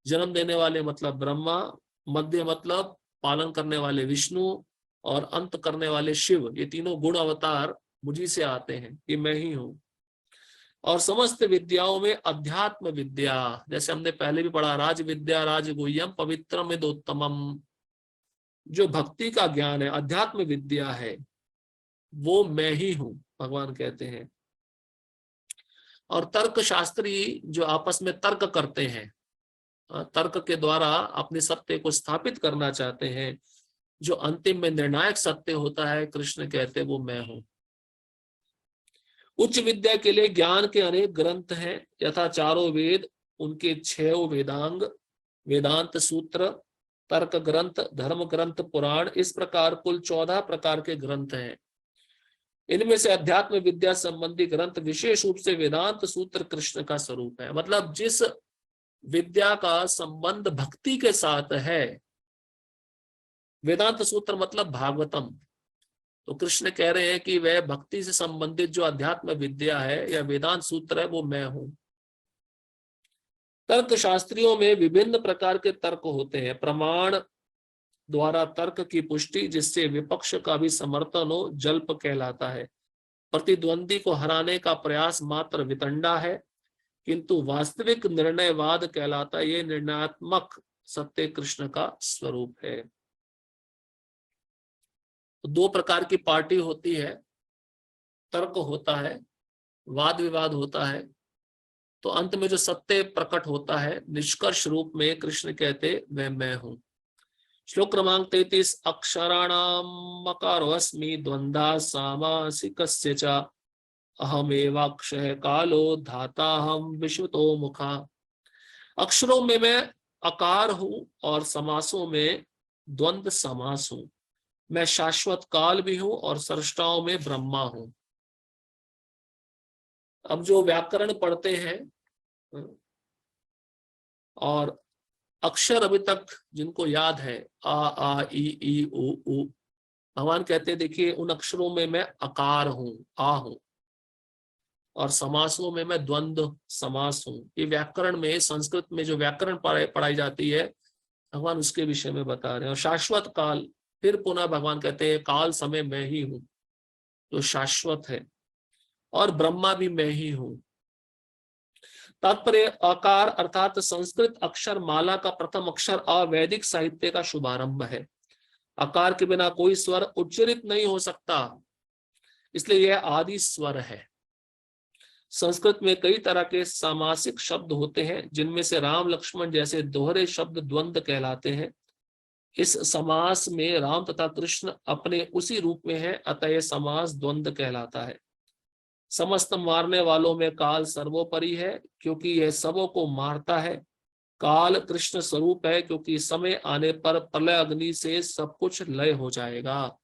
जन्म देने वाले मतलब ब्रह्मा, मध्य मतलब पालन करने वाले विष्णु और अंत करने वाले शिव, ये तीनों गुण अवतार मुझी से आते हैं, ये मैं ही हूं। और समस्त विद्याओं में अध्यात्म विद्या, जैसे हमने पहले भी पढ़ा, राज विद्या राजगुह्यम पवित्रम यदोत्तमम, जो भक्ति का ज्ञान है, अध्यात्म विद्या है, वो मैं ही हूं, भगवान कहते हैं। और तर्क शास्त्री जो आपस में तर्क करते हैं, तर्क के द्वारा अपने सत्य को स्थापित करना चाहते हैं, जो अंतिम में निर्णायक सत्य होता है, कृष्ण कहते हैं वो मैं हूं। उच्च विद्या के लिए ज्ञान के अनेक ग्रंथ हैं, यथा चारों वेद, उनके 6 वेदांग, वेदांत सूत्र, तर्क ग्रंथ, धर्म ग्रंथ, पुराण, इस प्रकार कुल 14 प्रकार के ग्रंथ हैं। इनमें से अध्यात्म विद्या संबंधी ग्रंथ विशेष रूप से वेदांत सूत्र कृष्ण का स्वरूप है। मतलब जिस विद्या का संबंध भक्ति के साथ है, वेदांत सूत्र मतलब भागवतम, तो कृष्ण कह रहे हैं कि वह भक्ति से संबंधित जो अध्यात्म विद्या है या वेदांत सूत्र है, वो मैं हूं। तर्क शास्त्रियों में विभिन्न प्रकार के तर्क होते हैं। प्रमाण द्वारा तर्क की पुष्टि, जिससे विपक्ष का भी समर्थन हो, जल्प कहलाता है। प्रतिद्वंदी को हराने का प्रयास मात्र वितंडा है, किंतु वास्तविक निर्णयवाद कहलाता है। ये निर्णयात्मक सत्य कृष्ण का स्वरूप है। तो 2 प्रकार की पार्टी होती है, तर्क होता है, वाद विवाद होता है, तो अंत में जो सत्य प्रकट होता है निष्कर्ष रूप में, कृष्ण कहते वह मैं हूं। श्लोक क्रमांक 33, अक्षराणाम मकारोऽस्मि द्वंद्वा सामासिकस्य च अहमेवाक्षय कालो धाता हम विश्वतो मुखा। अक्षरों में मैं अकार हूं और समासों में द्वंद्व समास हूं। मैं शाश्वत काल भी हूं और सृष्टाओं में ब्रह्मा हूं। अब जो व्याकरण पढ़ते हैं और अक्षर अभी तक जिनको याद है, आ ई उ, भगवान कहते हैं देखिए उन अक्षरों में मैं अकार हूं, आ हूं, और समासों में मैं द्वंद्व समास हूं। ये व्याकरण में, संस्कृत में जो व्याकरण पढ़ाई जाती है, भगवान उसके विषय में बता रहे हैं। और शाश्वत काल, फिर पुनः भगवान कहते हैं काल समय मैं ही हूं, जो शाश्वत है, और ब्रह्मा भी मैं ही हूं। तात्पर्य, आकार अर्थात संस्कृत अक्षर माला का प्रथम अक्षर अवैदिक साहित्य का शुभारंभ है। आकार के बिना कोई स्वर उच्चरित नहीं हो सकता, इसलिए यह आदि स्वर है। संस्कृत में कई तरह के सामासिक शब्द होते हैं, जिनमें से राम लक्ष्मण जैसे दोहरे शब्द द्वंद्व कहलाते हैं। इस समास में राम तथा कृष्ण अपने उसी रूप में है, अतः यह समास द्वंद्व कहलाता है। समस्त मारने वालों में काल सर्वोपरि है, क्योंकि यह सबों को मारता है। काल कृष्ण स्वरूप है, क्योंकि समय आने पर प्रलय अग्नि से सब कुछ लय हो जाएगा।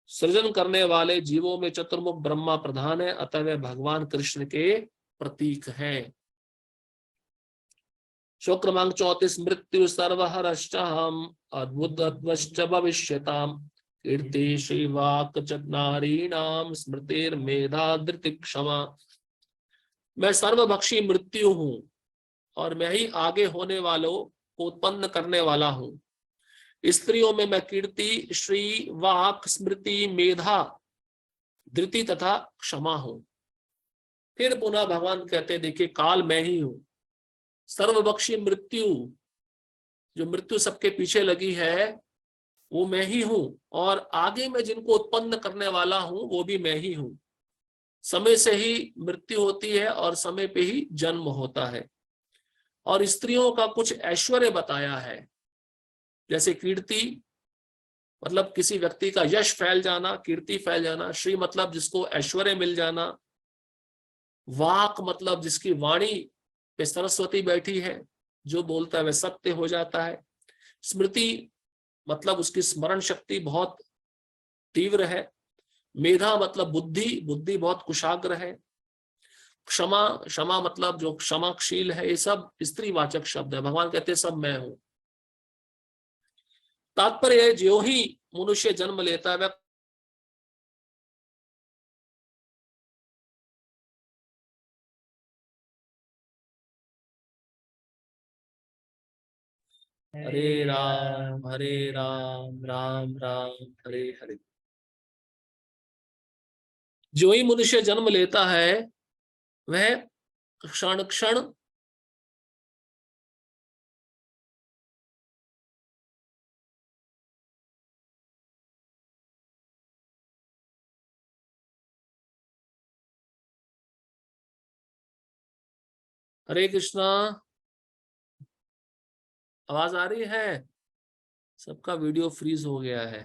सृजन करने वाले जीवों में चतुर्मुख ब्रह्मा प्रधान है, अतः वे भगवान कृष्ण के प्रतीक हैं। श्लोक क्रमांक 34, मृत्यु सर्वहरश्चहम् अद्भुतत्वश्च भविष्यताम् कीर्ति श्रीवाक नारीणाम स्मृतिर्मेधा धृति क्षमा। मैं सर्वभक्षी मृत्यु हूं और मैं ही आगे होने वालों को उत्पन्न करने वाला हूं। स्त्रियों में मैं कीर्ति, श्री, वाक, स्मृति, मेधा, धृति तथा क्षमा हूं। फिर पुनः भगवान कहते हैं देखिए काल मैं ही हूं। सर्वभक्षी मृत्यु, जो मृत्यु सबके पीछे लगी है, वो मैं ही हूं, और आगे मैं जिनको उत्पन्न करने वाला हूं वो भी मैं ही हूं। समय से ही मृत्यु होती है और समय पे ही जन्म होता है। और स्त्रियों का कुछ ऐश्वर्य बताया है, जैसे कीर्ति मतलब किसी व्यक्ति का यश फैल जाना, कीर्ति फैल जाना। श्री मतलब जिसको ऐश्वर्य मिल जाना। वाक मतलब जिसकी वाणी पे सरस्वती बैठी है, जो बोलता है वह सत्य हो जाता है। स्मृति मतलब उसकी स्मरण शक्ति बहुत तीव्र है। मेधा मतलब बुद्धि, बुद्धि बहुत कुशाग्र है। क्षमा, क्षमा मतलब जो क्षमाशील है। ये सब स्त्रीवाचक शब्द है। भगवान कहते हैं सब मैं हूं। तात्पर्य जो ही मनुष्य जन्म लेता है वह हरे राम राम राम हरे हरे। जो ही मनुष्य जन्म लेता है वह क्षण क्षण हरे कृष्णा। आवाज आ रही है? सबका वीडियो फ्रीज हो गया है।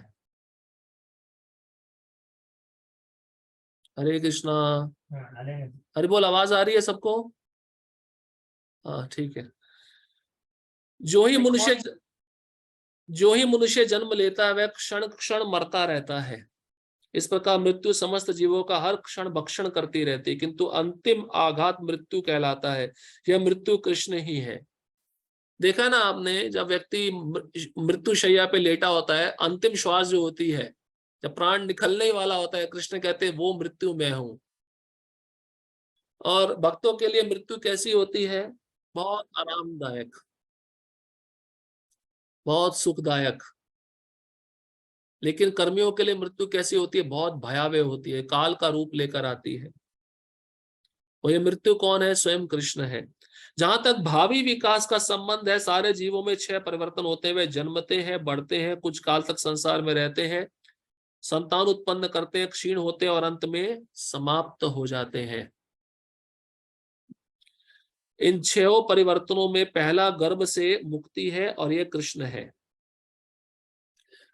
हरे कृष्णा। हरि बोल। आवाज आ रही है सबको? हाँ ठीक है। जो ही मनुष्य जो ही मनुष्य जन्म लेता है वह क्षण क्षण मरता रहता है। इस प्रकार मृत्यु समस्त जीवों का हर क्षण भक्षण करती रहती है, किंतु अंतिम आघात मृत्यु कहलाता है। यह मृत्यु कृष्ण ही है। देखा ना आपने, जब व्यक्ति मृत्यु शैया पे लेटा होता है, अंतिम श्वास जो होती है, जब प्राण निकलने ही वाला होता है, कृष्ण कहते हैं वो मृत्यु मैं हूं। और भक्तों के लिए मृत्यु कैसी होती है? बहुत आरामदायक, बहुत सुखदायक। लेकिन कर्मियों के लिए मृत्यु कैसी होती है? बहुत भयावह होती है, काल का रूप लेकर आती है। और ये मृत्यु कौन है? स्वयं कृष्ण है। जहां तक भावी विकास का संबंध है, सारे जीवों में 6 परिवर्तन होते हैं। वे जन्मते हैं, बढ़ते हैं, कुछ काल तक संसार में रहते हैं, संतान उत्पन्न करते हैं, क्षीण होते हैं और अंत में समाप्त हो जाते हैं। इन 6 परिवर्तनों में पहला गर्भ से मुक्ति है और ये कृष्ण है।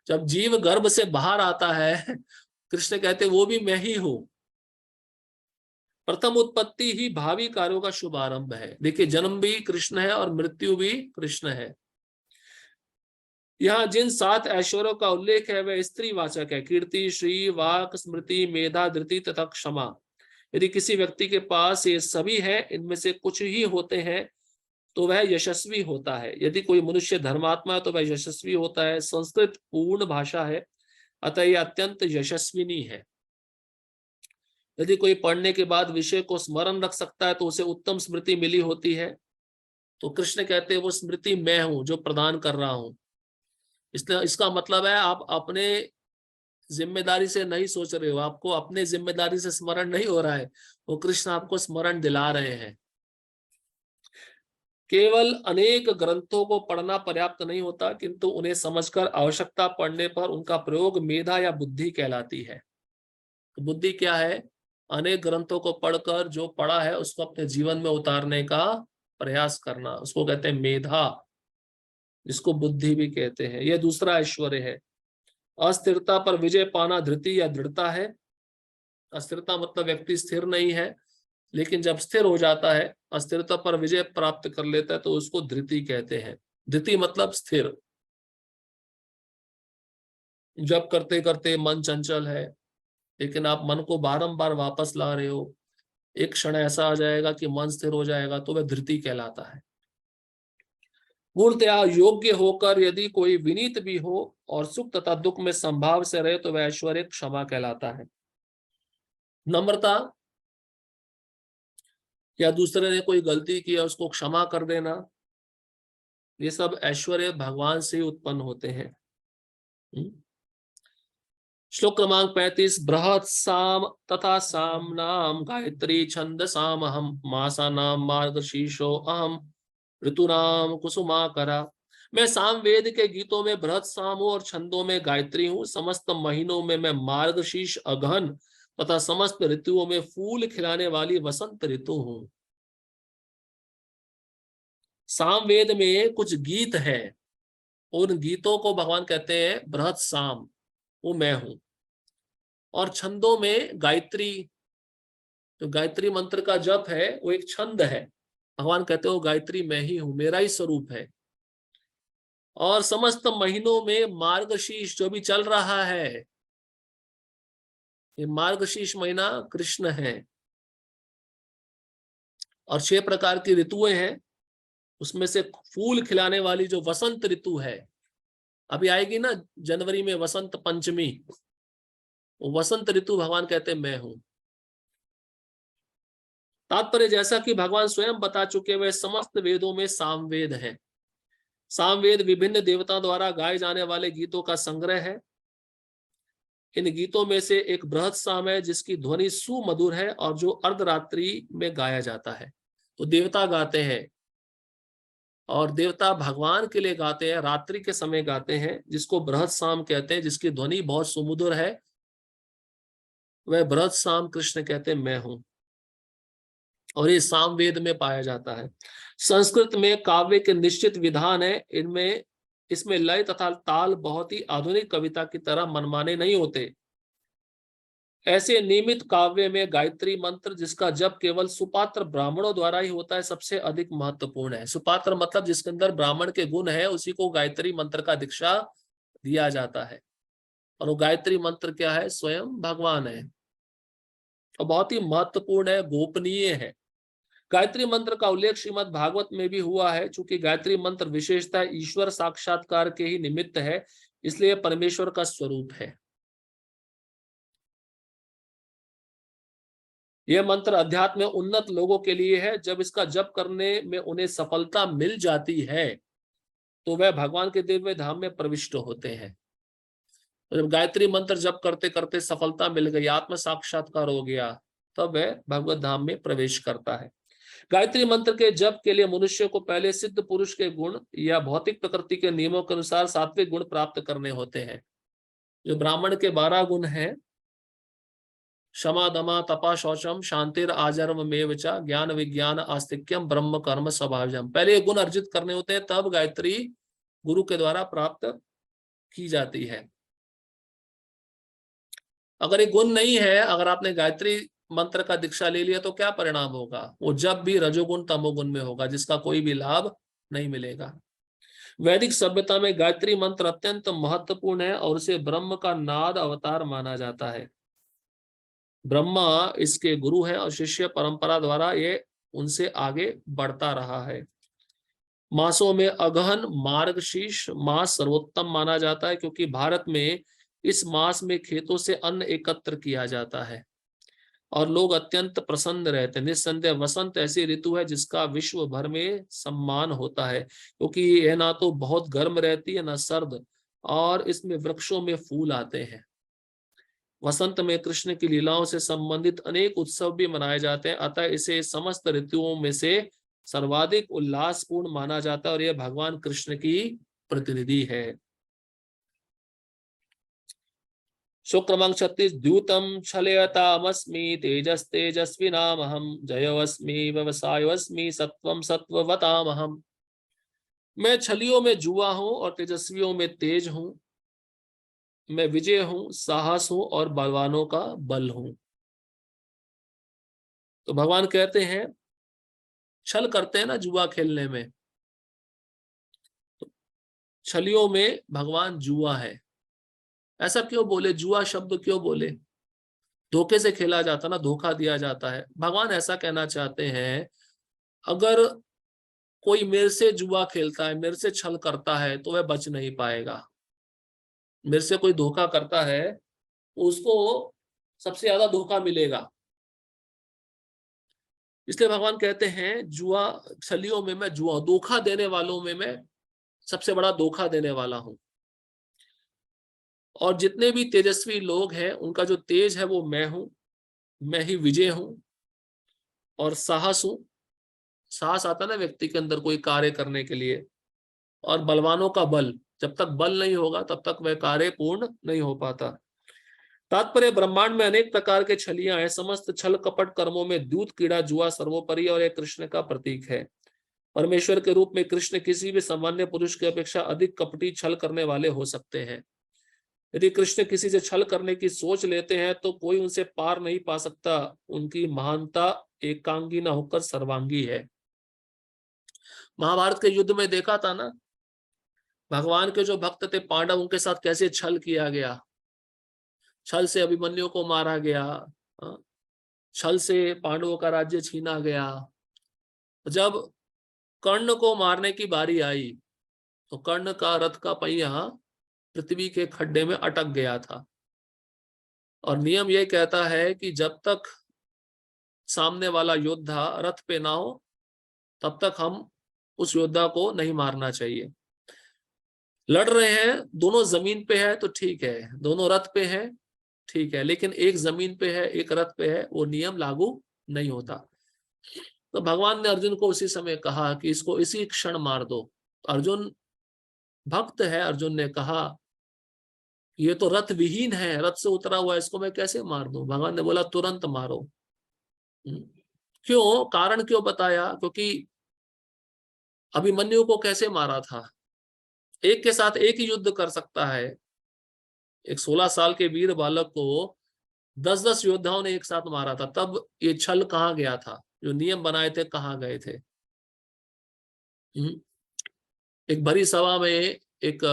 जब जीव गर्भ से बाहर आता है, कृष्ण कहते वो भी मैं ही हूं। प्रथम उत्पत्ति ही भावी कार्यों का शुभारंभ है। देखिए, जन्म भी कृष्ण है और मृत्यु भी कृष्ण है। यहाँ जिन 7 ऐश्वर्यों का उल्लेख है वह स्त्री वाचक है। कीर्ति, श्री, वाक, स्मृति, मेधा, धृति तथा क्षमा। यदि किसी व्यक्ति के पास ये सभी है, इनमें से कुछ ही होते हैं, तो वह यशस्वी होता है। यदि कोई मनुष्य धर्मात्मा है तो वह यशस्वी होता है। संस्कृत पूर्ण भाषा है, अतः यह अत्यंत यशस्विनी है। यदि कोई पढ़ने के बाद विषय को स्मरण रख सकता है तो उसे उत्तम स्मृति मिली होती है। तो कृष्ण कहते हैं वो स्मृति मैं हूं जो प्रदान कर रहा हूं। इसलिए इसका मतलब है आप अपने जिम्मेदारी से नहीं सोच रहे हो, आपको अपने जिम्मेदारी से स्मरण नहीं हो रहा है, वो कृष्ण आपको स्मरण दिला रहे हैं। केवल अनेक ग्रंथों को पढ़ना पर्याप्त नहीं होता, किंतु उन्हें समझकर आवश्यकता पड़ने पर उनका प्रयोग मेधा या बुद्धि कहलाती है। तो बुद्धि क्या है? अनेक ग्रंथों को पढ़कर जो पढ़ा है उसको अपने जीवन में उतारने का प्रयास करना, उसको कहते हैं मेधा, जिसको बुद्धि भी कहते हैं। यह दूसरा ऐश्वर्य है। अस्थिरता पर विजय पाना धृति या दृढ़ता है। अस्थिरता मतलब व्यक्ति स्थिर नहीं है, लेकिन जब स्थिर हो जाता है, अस्थिरता पर विजय प्राप्त कर लेता है, तो उसको धृति कहते हैं। धृति मतलब स्थिर। जब करते करते मन चंचल है, लेकिन आप मन को बारंबार वापस ला रहे हो, एक क्षण ऐसा आ जाएगा कि मन स्थिर हो जाएगा, तो वह धृति कहलाता है। पूर्णतया योग्य होकर यदि कोई विनीत भी हो और सुख तथा दुख में संभाव से रहे, तो वह ऐश्वर्य क्षमा कहलाता है। नम्रता, या दूसरे ने कोई गलती की है उसको क्षमा कर देना, ये सब ऐश्वर्य भगवान से ही उत्पन्न होते हैं। श्लोक क्रमांक 35। बृहत साम तथा साम नाम गायत्री छंद साम अहम मासा नाम मार्गशीर्षो अहम ऋतुनाम कुसुमाकरा। मैं सामवेद के गीतों में बृहत साम हूं और छंदों में गायत्री हूं। समस्त महीनों में मैं मार्गशीर्ष अगहन तथा समस्त ऋतुओं में फूल खिलाने वाली वसंत ऋतु हूं। सामवेद में कुछ गीत है, उन गीतों को भगवान कहते हैं बृहत साम, वो मैं हूं। और छंदों में गायत्री, जो गायत्री मंत्र का जप है वो एक छंद है। भगवान कहते हो गायत्री मैं ही हूं, मेरा ही स्वरूप है। और समस्त महीनों में मार्गशीर्ष जो भी चल रहा है, ये मार्गशीर्ष महीना कृष्ण है। और 6 प्रकार की ऋतुएं हैं, उसमें से फूल खिलाने वाली जो वसंत ऋतु है, अभी आएगी ना जनवरी में वसंत पंचमी, वो वसंत ऋतु भगवान कहते हैं मैं हूं। तात्पर्य, जैसा कि भगवान स्वयं बता चुके, वह समस्त वेदों में सामवेद है। सामवेद विभिन्न देवताओं द्वारा गाए जाने वाले गीतों का संग्रह है। इन गीतों में से एक बृहत साम है जिसकी ध्वनि सुमधुर है और जो अर्धरात्रि में गाया जाता है। तो देवता गाते हैं और देवता भगवान के लिए गाते हैं, रात्रि के समय गाते हैं, जिसको बृहत साम कहते हैं, जिसकी ध्वनि बहुत सुमधुर है। वह बृहत साम कृष्ण कहते हैं, मैं हूं। और ये सामवेद में पाया जाता है। संस्कृत में काव्य के निश्चित विधान है। इनमें इसमें लय तथा ताल बहुत ही आधुनिक कविता की तरह मनमाने नहीं होते। ऐसे नियमित काव्य में गायत्री मंत्र, जिसका जप केवल सुपात्र ब्राह्मणों द्वारा ही होता है, सबसे अधिक महत्वपूर्ण है। सुपात्र मतलब जिसके अंदर ब्राह्मण के गुण है, उसी को गायत्री मंत्र का दीक्षा दिया जाता है। और वो गायत्री मंत्र क्या है? स्वयं भगवान है और बहुत ही महत्वपूर्ण है, गोपनीय है। गायत्री मंत्र का उल्लेख श्रीमद् भागवत में भी हुआ है। चूंकि गायत्री मंत्र विशेषता ईश्वर साक्षात्कार के ही निमित्त है, इसलिए परमेश्वर का स्वरूप है। यह मंत्र अध्यात्म में उन्नत लोगों के लिए है। जब इसका जप करने में उन्हें सफलता मिल जाती है तो वह भगवान के दिव्य धाम में प्रविष्ट होते हैं। तो जब गायत्री मंत्र जप करते करते सफलता मिल गई, आत्म साक्षात्कार हो गया, तब वह भगवत धाम में प्रवेश करता है। गायत्री मंत्र के जप के लिए मनुष्य को पहले सिद्ध पुरुष के गुण या भौतिक प्रकृति के नियमों के अनुसार सात्विक गुण प्राप्त करने होते हैं। जो ब्राह्मण के 12 गुण हैं, क्षमा दमा तपा शौचम शांतिर आजर्म में विचा ज्ञान विज्ञान आस्तिक्यम ब्रह्म कर्म स्वभावजम, पहले ये गुण अर्जित करने होते हैं, तब गायत्री गुरु के द्वारा प्राप्त की जाती है। अगर ये गुण नहीं है, अगर आपने गायत्री मंत्र का दीक्षा ले लिया तो क्या परिणाम होगा? वो जब भी रजोगुण तमोगुण में होगा, जिसका कोई भी लाभ नहीं मिलेगा। वैदिक सभ्यता में गायत्री मंत्र अत्यंत महत्वपूर्ण है और उसे ब्रह्म का नाद अवतार माना जाता है। ब्रह्मा इसके गुरु है और शिष्य परंपरा द्वारा ये उनसे आगे बढ़ता रहा है। मासों में अगहन मार्गशीर्ष मास सर्वोत्तम माना जाता है, क्योंकि भारत में इस मास में खेतों से अन्न एकत्र किया जाता है और लोग अत्यंत प्रसन्न रहते हैं। निस्संदेह वसंत ऐसी ऋतु है जिसका विश्व भर में सम्मान होता है, क्योंकि यह ना तो बहुत गर्म रहती है, ना सर्द, और इसमें वृक्षों में फूल आते हैं। वसंत में कृष्ण की लीलाओं से संबंधित अनेक उत्सव भी मनाए जाते हैं, अतः इसे समस्त ऋतुओं में से सर्वाधिक उल्लासपूर्ण माना जाता है और यह भगवान कृष्ण की प्रतिनिधि है। श्लोक क्रमांक 36। द्यूतम छलयतामस्मि तेजस्तेजस्विनामहं जयोऽस्मि व्यवसायोऽस्मि सत्वं सत्ववतामहं। मैं छलियों में जुआ हूं और तेजस्वियों में तेज हूं। मैं विजय हूं, साहस हूं और बलवानों का बल हूं। तो भगवान कहते हैं, छल करते हैं ना जुआ खेलने में, तो छलियों में भगवान जुआ है। ऐसा क्यों बोले? जुआ शब्द क्यों बोले? धोखे से खेला जाता ना, धोखा दिया जाता है। भगवान ऐसा कहना चाहते हैं, अगर कोई मेरे से जुआ खेलता है, मेरे से छल करता है, तो वह बच नहीं पाएगा। मेरे से कोई धोखा करता है, उसको सबसे ज्यादा धोखा मिलेगा। इसलिए भगवान कहते हैं, जुआ छलियों में मैं जुआ, धोखा देने वालों में मैं सबसे बड़ा धोखा देने वाला हूं। और जितने भी तेजस्वी लोग हैं, उनका जो तेज है वो मैं हूं। मैं ही विजय हूं और साहस हूं। साहस आता ना व्यक्ति के अंदर कोई कार्य करने के लिए। और बलवानों का बल, जब तक बल नहीं होगा तब तक वह कार्य पूर्ण नहीं हो पाता। तात्पर्य, ब्रह्मांड में अनेक प्रकार के छलियां हैं। समस्त छल कपट कर्मों में दूत कीड़ा जुआ सर्वोपरि और यह कृष्ण का प्रतीक है। परमेश्वर के रूप में कृष्ण किसी भी सामान्य पुरुष की अपेक्षा अधिक कपटी छल करने वाले हो सकते हैं। यदि कृष्ण किसी से छल करने की सोच लेते हैं तो कोई उनसे पार नहीं पा सकता। उनकी महानता एकांगी न होकर सर्वांगी है। महाभारत के युद्ध में देखा था ना, भगवान के जो भक्त थे पांडव, उनके साथ कैसे छल किया गया। छल से अभिमन्यु को मारा गया, छल से पांडवों का राज्य छीना गया। जब कर्ण को मारने की बारी आई तो कर्ण का रथ का पहिया पृथ्वी के खड्डे में अटक गया था। और नियम यह कहता है कि जब तक सामने वाला योद्धा रथ पे ना हो, तब तक हम उस योद्धा को नहीं मारना चाहिए। लड़ रहे हैं, दोनों जमीन पे है तो ठीक है, दोनों रथ पे है ठीक है, लेकिन एक जमीन पे है एक रथ पे है, वो नियम लागू नहीं होता। तो भगवान ने अर्जुन को उसी समय कहा कि इसको इसी क्षण मार दो। अर्जुन भक्त है, अर्जुन ने कहा ये तो रथ विहीन है, रथ से उतरा हुआ है, इसको मैं कैसे मार दूं? भगवान ने बोला तुरंत मारो। क्यों? कारण क्यों बताया? क्योंकि अभिमन्यु को कैसे मारा था? एक के साथ एक ही युद्ध कर सकता है। एक 16 साल के वीर बालक को 10-10 योद्धाओं ने एक साथ मारा था, तब ये छल कहाँ गया था? जो नियम बनाए थे कहाँ गए थे? एक भरी सभा में एक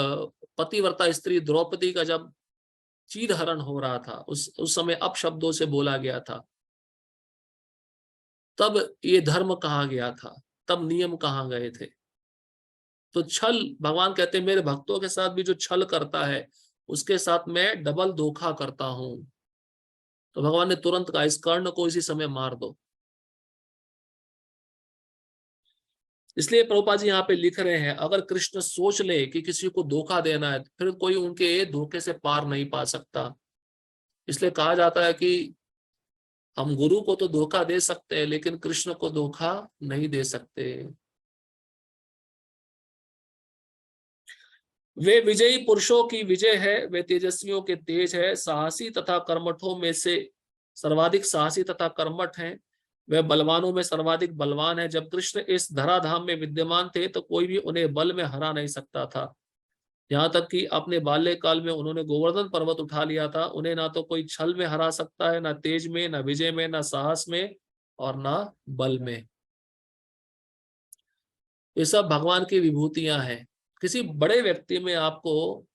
पतिव्रता स्त्री द्रौपदी का जब चीर हरण हो रहा था, उस समय अपशब्दों से बोला गया था, तब ये धर्म कहाँ गया था? तब नियम कहाँ गए थे? तो छल, भगवान कहते हैं मेरे भक्तों के साथ भी जो छल करता है उसके साथ मैं डबल धोखा करता हूं। तो भगवान ने तुरंत कहा इस कर्ण को इसी समय मार दो। इसलिए प्रभुपाद जी यहाँ पे लिख रहे हैं अगर कृष्ण सोच ले कि किसी को धोखा देना है, फिर कोई उनके धोखे से पार नहीं पा सकता। इसलिए कहा जाता है कि हम गुरु को तो धोखा दे सकते हैं लेकिन कृष्ण को धोखा नहीं दे सकते। वे विजयी पुरुषों की विजय है, वे तेजस्वियों के तेज है, साहसी तथा कर्मठों में से सर्वाधिक साहसी तथा कर्मठ हैं, वे बलवानों में सर्वाधिक बलवान है। जब कृष्ण इस धराधाम में विद्यमान थे तो कोई भी उन्हें बल में हरा नहीं सकता था। यहाँ तक कि अपने बाल्यकाल में उन्होंने गोवर्धन पर्वत उठा लिया था। उन्हें ना तो कोई छल में हरा सकता है, ना तेज में, ना विजय में, ना साहस में और ना बल में। ये सब भगवान की विभूतियां हैं। किसी बड़े व्यक्ति में आपको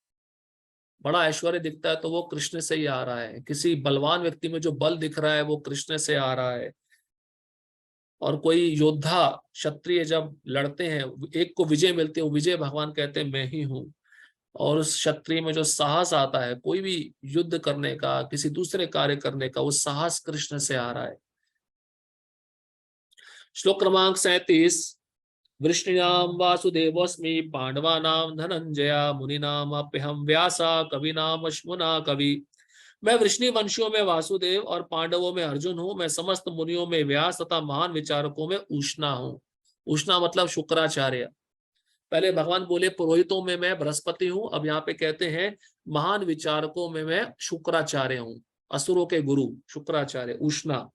बड़ा ऐश्वर्य दिखता है तो वो कृष्ण से ही आ रहा है। किसी बलवान व्यक्ति में जो बल दिख रहा है वो कृष्ण से आ रहा है। और कोई योद्धा क्षत्रिय जब लड़ते हैं, एक को विजय मिलती है, वो विजय भगवान कहते हैं मैं ही हूं। और उस क्षत्रिय में जो साहस आता है कोई भी युद्ध करने का, किसी दूसरे कार्य करने का, वो साहस कृष्ण से आ रहा है। श्लोक क्रमांक 37। वृष्णिनाम वासुदेवस्मि पांडवानाम धनंजया मुनिनाम अप्यहम व्यासा कविनाम अश्मुना कवि। मैं वृष्णि वंशियों में वासुदेव और पांडवों में अर्जुन हूं। मैं समस्त मुनियों में व्यास तथा महान विचारकों में उष्णा हूं। उष्णा मतलब शुक्राचार्य। पहले भगवान बोले पुरोहितों में मैं बृहस्पति हूं, अब यहाँ पे कहते हैं महान विचारकों में मैं शुक्राचार्य हूं। असुरों के गुरु शुक्राचार्य, उष्णा।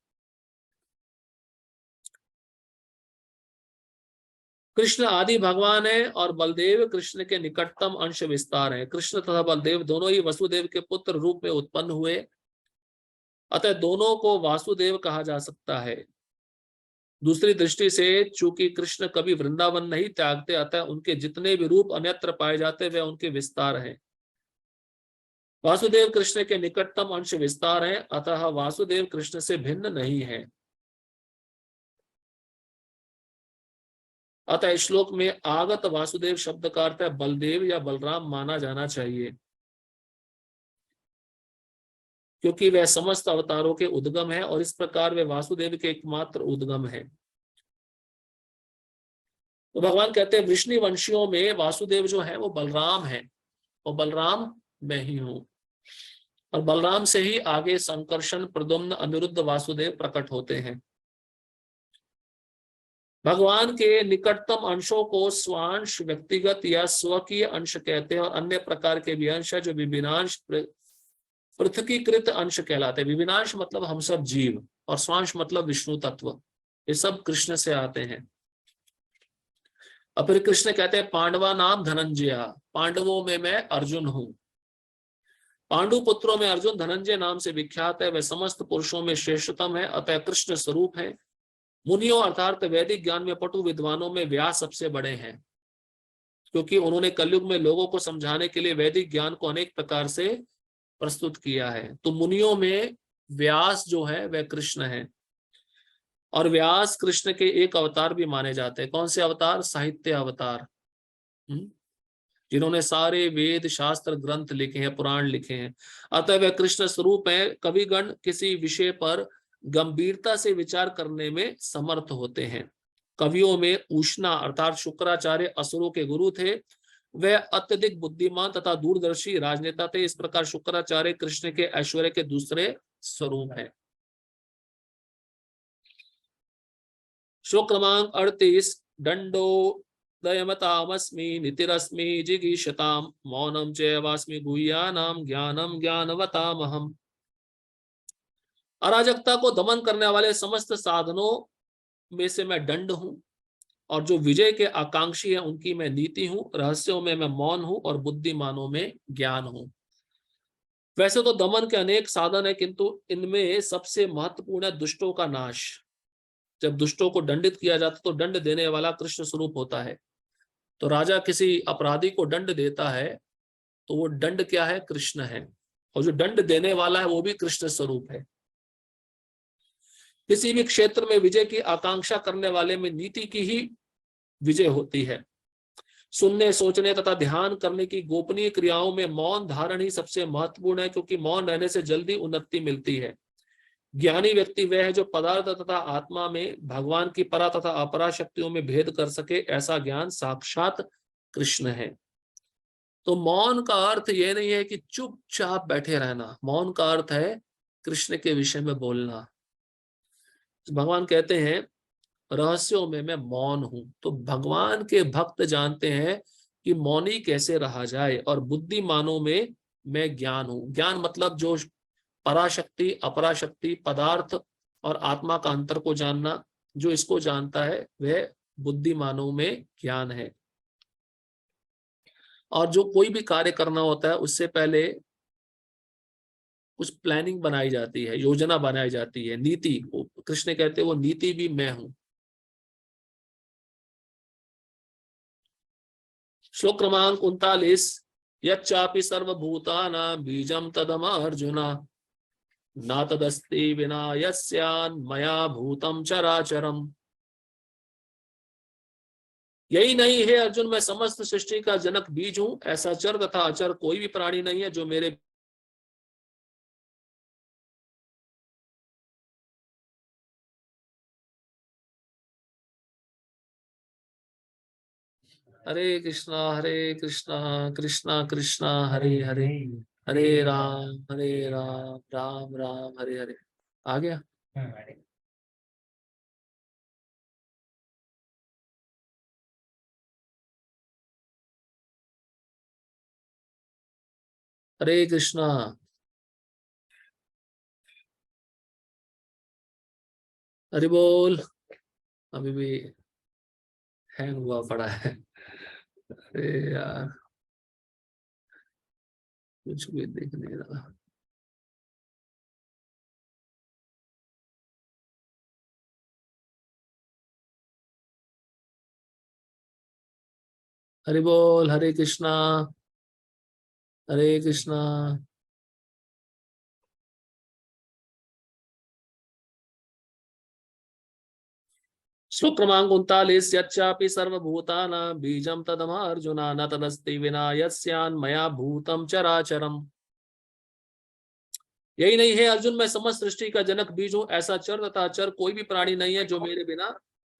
कृष्ण आदि भगवान है और बलदेव कृष्ण के निकटतम अंश विस्तार है। कृष्ण तथा बलदेव दोनों ही वसुदेव के पुत्र रूप में उत्पन्न हुए, अतः दोनों को वासुदेव कहा जा सकता है। दूसरी दृष्टि से चूंकि कृष्ण कभी वृंदावन नहीं त्यागते, अतः उनके जितने भी रूप अन्यत्र पाए जाते वे उनके विस्तार हैं। वासुदेव कृष्ण के निकटतम अंश विस्तार है, अतः वासुदेव कृष्ण से भिन्न नहीं है। अतः इस श्लोक में आगत वासुदेव शब्द का अर्थ है बलदेव या बलराम माना जाना चाहिए, क्योंकि वह समस्त अवतारों के उद्गम है और इस प्रकार वे वासुदेव के एकमात्र उद्गम है। तो भगवान कहते हैं वृष्णि वंशियों में वासुदेव जो है वो बलराम है, और बलराम मैं ही हूं। और बलराम से ही आगे संकर्षण, प्रद्युम्न, अनिरुद्ध, वासुदेव प्रकट होते हैं। भगवान के निकटतम अंशों को स्वांश, व्यक्तिगत या स्वकीय अंश कहते हैं, और अन्य प्रकार के भी अंश है जो विभिन्नांश, पृथकीकृत अंश कहलाते हैं। विभिन्नांश मतलब हम सब जीव, और स्वांश मतलब विष्णु तत्व। ये सब कृष्ण से आते हैं। और फिर कृष्ण कहते हैं पांडवा नाम धनंजय, पांडवों में मैं अर्जुन हूं। पांडु पुत्रों में अर्जुन धनंजय नाम से विख्यात है। वह समस्त पुरुषों में श्रेष्ठतम है, अतः कृष्ण स्वरूप है। मुनियों अर्थात वैदिक ज्ञान में पटु विद्वानों में व्यास सबसे बड़े हैं, क्योंकि उन्होंने कलयुग में लोगों को समझाने के लिए वैदिक ज्ञान को अनेक प्रकार से प्रस्तुत किया है। तो मुनियों में व्यास जो है वह कृष्ण है, और व्यास कृष्ण के एक अवतार भी माने जाते हैं। कौन से अवतार? साहित्य अवतार, जिन्होंने सारे वेद शास्त्र ग्रंथ लिखे हैं, पुराण लिखे हैं। अतः वह कृष्ण स्वरूप है। कविगण किसी विषय पर गंभीरता से विचार करने में समर्थ होते हैं। कवियों में उष्णा अर्थात शुक्राचार्य असुरों के गुरु थे। वह अत्यधिक बुद्धिमान तथा दूरदर्शी राजनेता थे। इस प्रकार शुक्राचार्य कृष्ण के ऐश्वर्य के दूसरे स्वरूप हैं। श्लोक क्रमांक 38। दंडो दयमतामस्मि नितिरस्मि जिगीषताम मौनम चैवास्मि गुह्यानाम ज्ञानम ज्ञानवतामहम्। अराजकता को दमन करने वाले समस्त साधनों में से मैं दंड हूं, और जो विजय के आकांक्षी है उनकी मैं नीति हूं। रहस्यों में मैं मौन हूं और बुद्धिमानों में ज्ञान हूं। वैसे तो दमन के अनेक साधन है, किंतु इनमें सबसे महत्वपूर्ण है दुष्टों का नाश। जब दुष्टों को दंडित किया जाता तो दंड देने वाला कृष्ण स्वरूप होता है। तो राजा किसी अपराधी को दंड देता है तो वो दंड क्या है? कृष्ण है। और जो दंड देने वाला है वो भी कृष्ण स्वरूप है। किसी भी क्षेत्र में विजय की आकांक्षा करने वाले में नीति की ही विजय होती है। सुनने, सोचने तथा ध्यान करने की गोपनीय क्रियाओं में मौन धारण ही सबसे महत्वपूर्ण है, क्योंकि मौन रहने से जल्दी उन्नति मिलती है। ज्ञानी व्यक्ति वह है जो पदार्थ तथा आत्मा में भगवान की परा तथा अपरा शक्तियों में भेद कर सके। ऐसा ज्ञान साक्षात कृष्ण है। तो मौन का अर्थ यह नहीं है कि चुपचाप बैठे रहना। मौन का अर्थ है कृष्ण के विषय में बोलना। भगवान कहते हैं रहस्यों में मैं मौन हूं। तो भगवान के भक्त जानते हैं कि मौनी कैसे रहा जाए। और बुद्धिमानों में मैं ज्ञान हूं। ज्ञान मतलब जो पराशक्ति, अपराशक्ति, पदार्थ और आत्मा का अंतर को जानना, जो इसको जानता है वह बुद्धिमानों में ज्ञान है। और जो कोई भी कार्य करना होता है उससे पहले कुछ प्लानिंग बनाई जाती है, योजना बनाई जाती है, नीति। कृष्ण कहते हैं वो नीति भी मैं हूं। श्लोक क्रमांक 39। यच्चापि सर्वभूतानां बीजं तदम अर्जुना न तदस्ति विना यस्यान् मया भूतम चराचरम। यही नहीं है अर्जुन, मैं समस्त सृष्टि का जनक बीज हूं। ऐसा चर तथा अचर कोई भी प्राणी नहीं है जो मेरे। हरे कृष्णा कृष्णा कृष्णा हरे हरे, हरे राम राम राम हरे हरे। आ गया? हरे कृष्णा। हरि बोल। अभी भी हैंग हुआ पड़ा है। अरे यार, कुछ भी दिख नहीं रहा। हरि बोल। हरे कृष्णा हरे कृष्णा। श्लोक क्रमांक 39। यच्चापि सर्वभूतानां बीजं तदम अर्जुना न तदस्ति विना यस्यान् मया भूतम चराचरम। यही नहीं है अर्जुन, मैं समस्त सृष्टि का जनक बीज हूं। ऐसा चर तथा अचर कोई भी प्राणी नहीं है जो मेरे बिना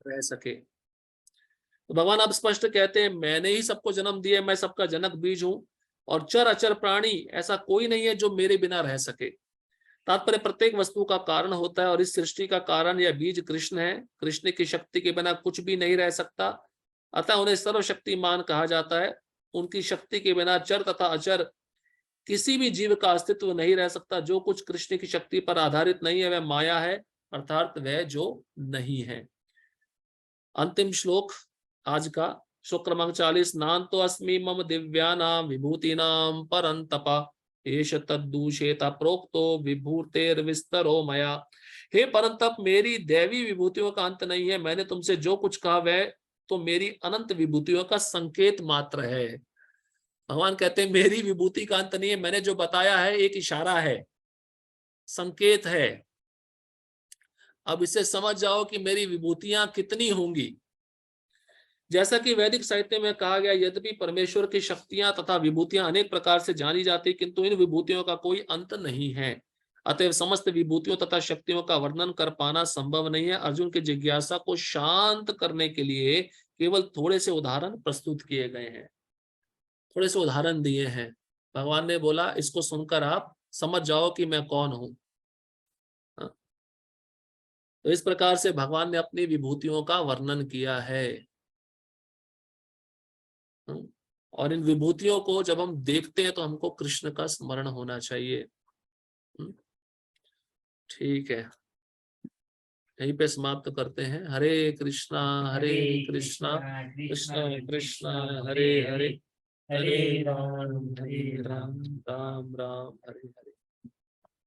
रह सके। तो भगवान अब स्पष्ट कहते हैं मैंने ही सबको जन्म दिया, मैं सबका जनक बीज हूं। और चर अचर प्राणी ऐसा कोई नहीं है जो मेरे बिना रह सके। तात्पर्य प्रत्येक वस्तु का कारण होता है और इस सृष्टि का कारण या बीज कृष्ण है। कृष्ण की शक्ति के बिना कुछ भी नहीं रह सकता, अतः उन्हें सर्वशक्तिमान कहा जाता है। उनकी शक्ति के बिना चर तथा अचर किसी भी जीव का अस्तित्व नहीं रह सकता। जो कुछ कृष्ण की शक्ति पर आधारित नहीं है वह माया है, अर्थात वह जो नहीं है। अंतिम श्लोक आज का, श्लोक क्रमांक 40। नान्तो अस्मि मम दिव्यानां विभूतीनां परन्तप एष तद्दूषेता प्रोक्तो विभूतेर्विस्तरो मया। हे परंतप, मेरी दैवी विभूतियों का अंत नहीं है। मैंने तुमसे जो कुछ कहा वह तो मेरी अनंत विभूतियों का संकेत मात्र है। भगवान कहते हैं मेरी विभूति का अंत नहीं है। मैंने जो बताया है एक इशारा है, संकेत है। अब इसे समझ जाओ कि मेरी विभूतियां कितनी होंगी। जैसा कि वैदिक साहित्य में कहा गया, यद्यपि परमेश्वर की शक्तियां तथा विभूतियां अनेक प्रकार से जानी जाती, किंतु इन विभूतियों का कोई अंत नहीं है। अतएव समस्त विभूतियों तथा शक्तियों का वर्णन कर पाना संभव नहीं है। अर्जुन की जिज्ञासा को शांत करने के लिए केवल थोड़े से उदाहरण प्रस्तुत किए गए हैं। थोड़े से उदाहरण दिए हैं। भगवान ने बोला इसको सुनकर आप समझ जाओ कि मैं कौन हूं। हाँ, तो इस प्रकार से भगवान ने अपनी विभूतियों का वर्णन किया है। हाँ, और इन विभूतियों को जब हम देखते हैं तो हमको कृष्ण का स्मरण होना चाहिए। ठीक है, यहीं पे समाप्त करते हैं। हरे कृष्णा कृष्णा कृष्णा हरे हरे, हरे राम राम राम हरे हरे।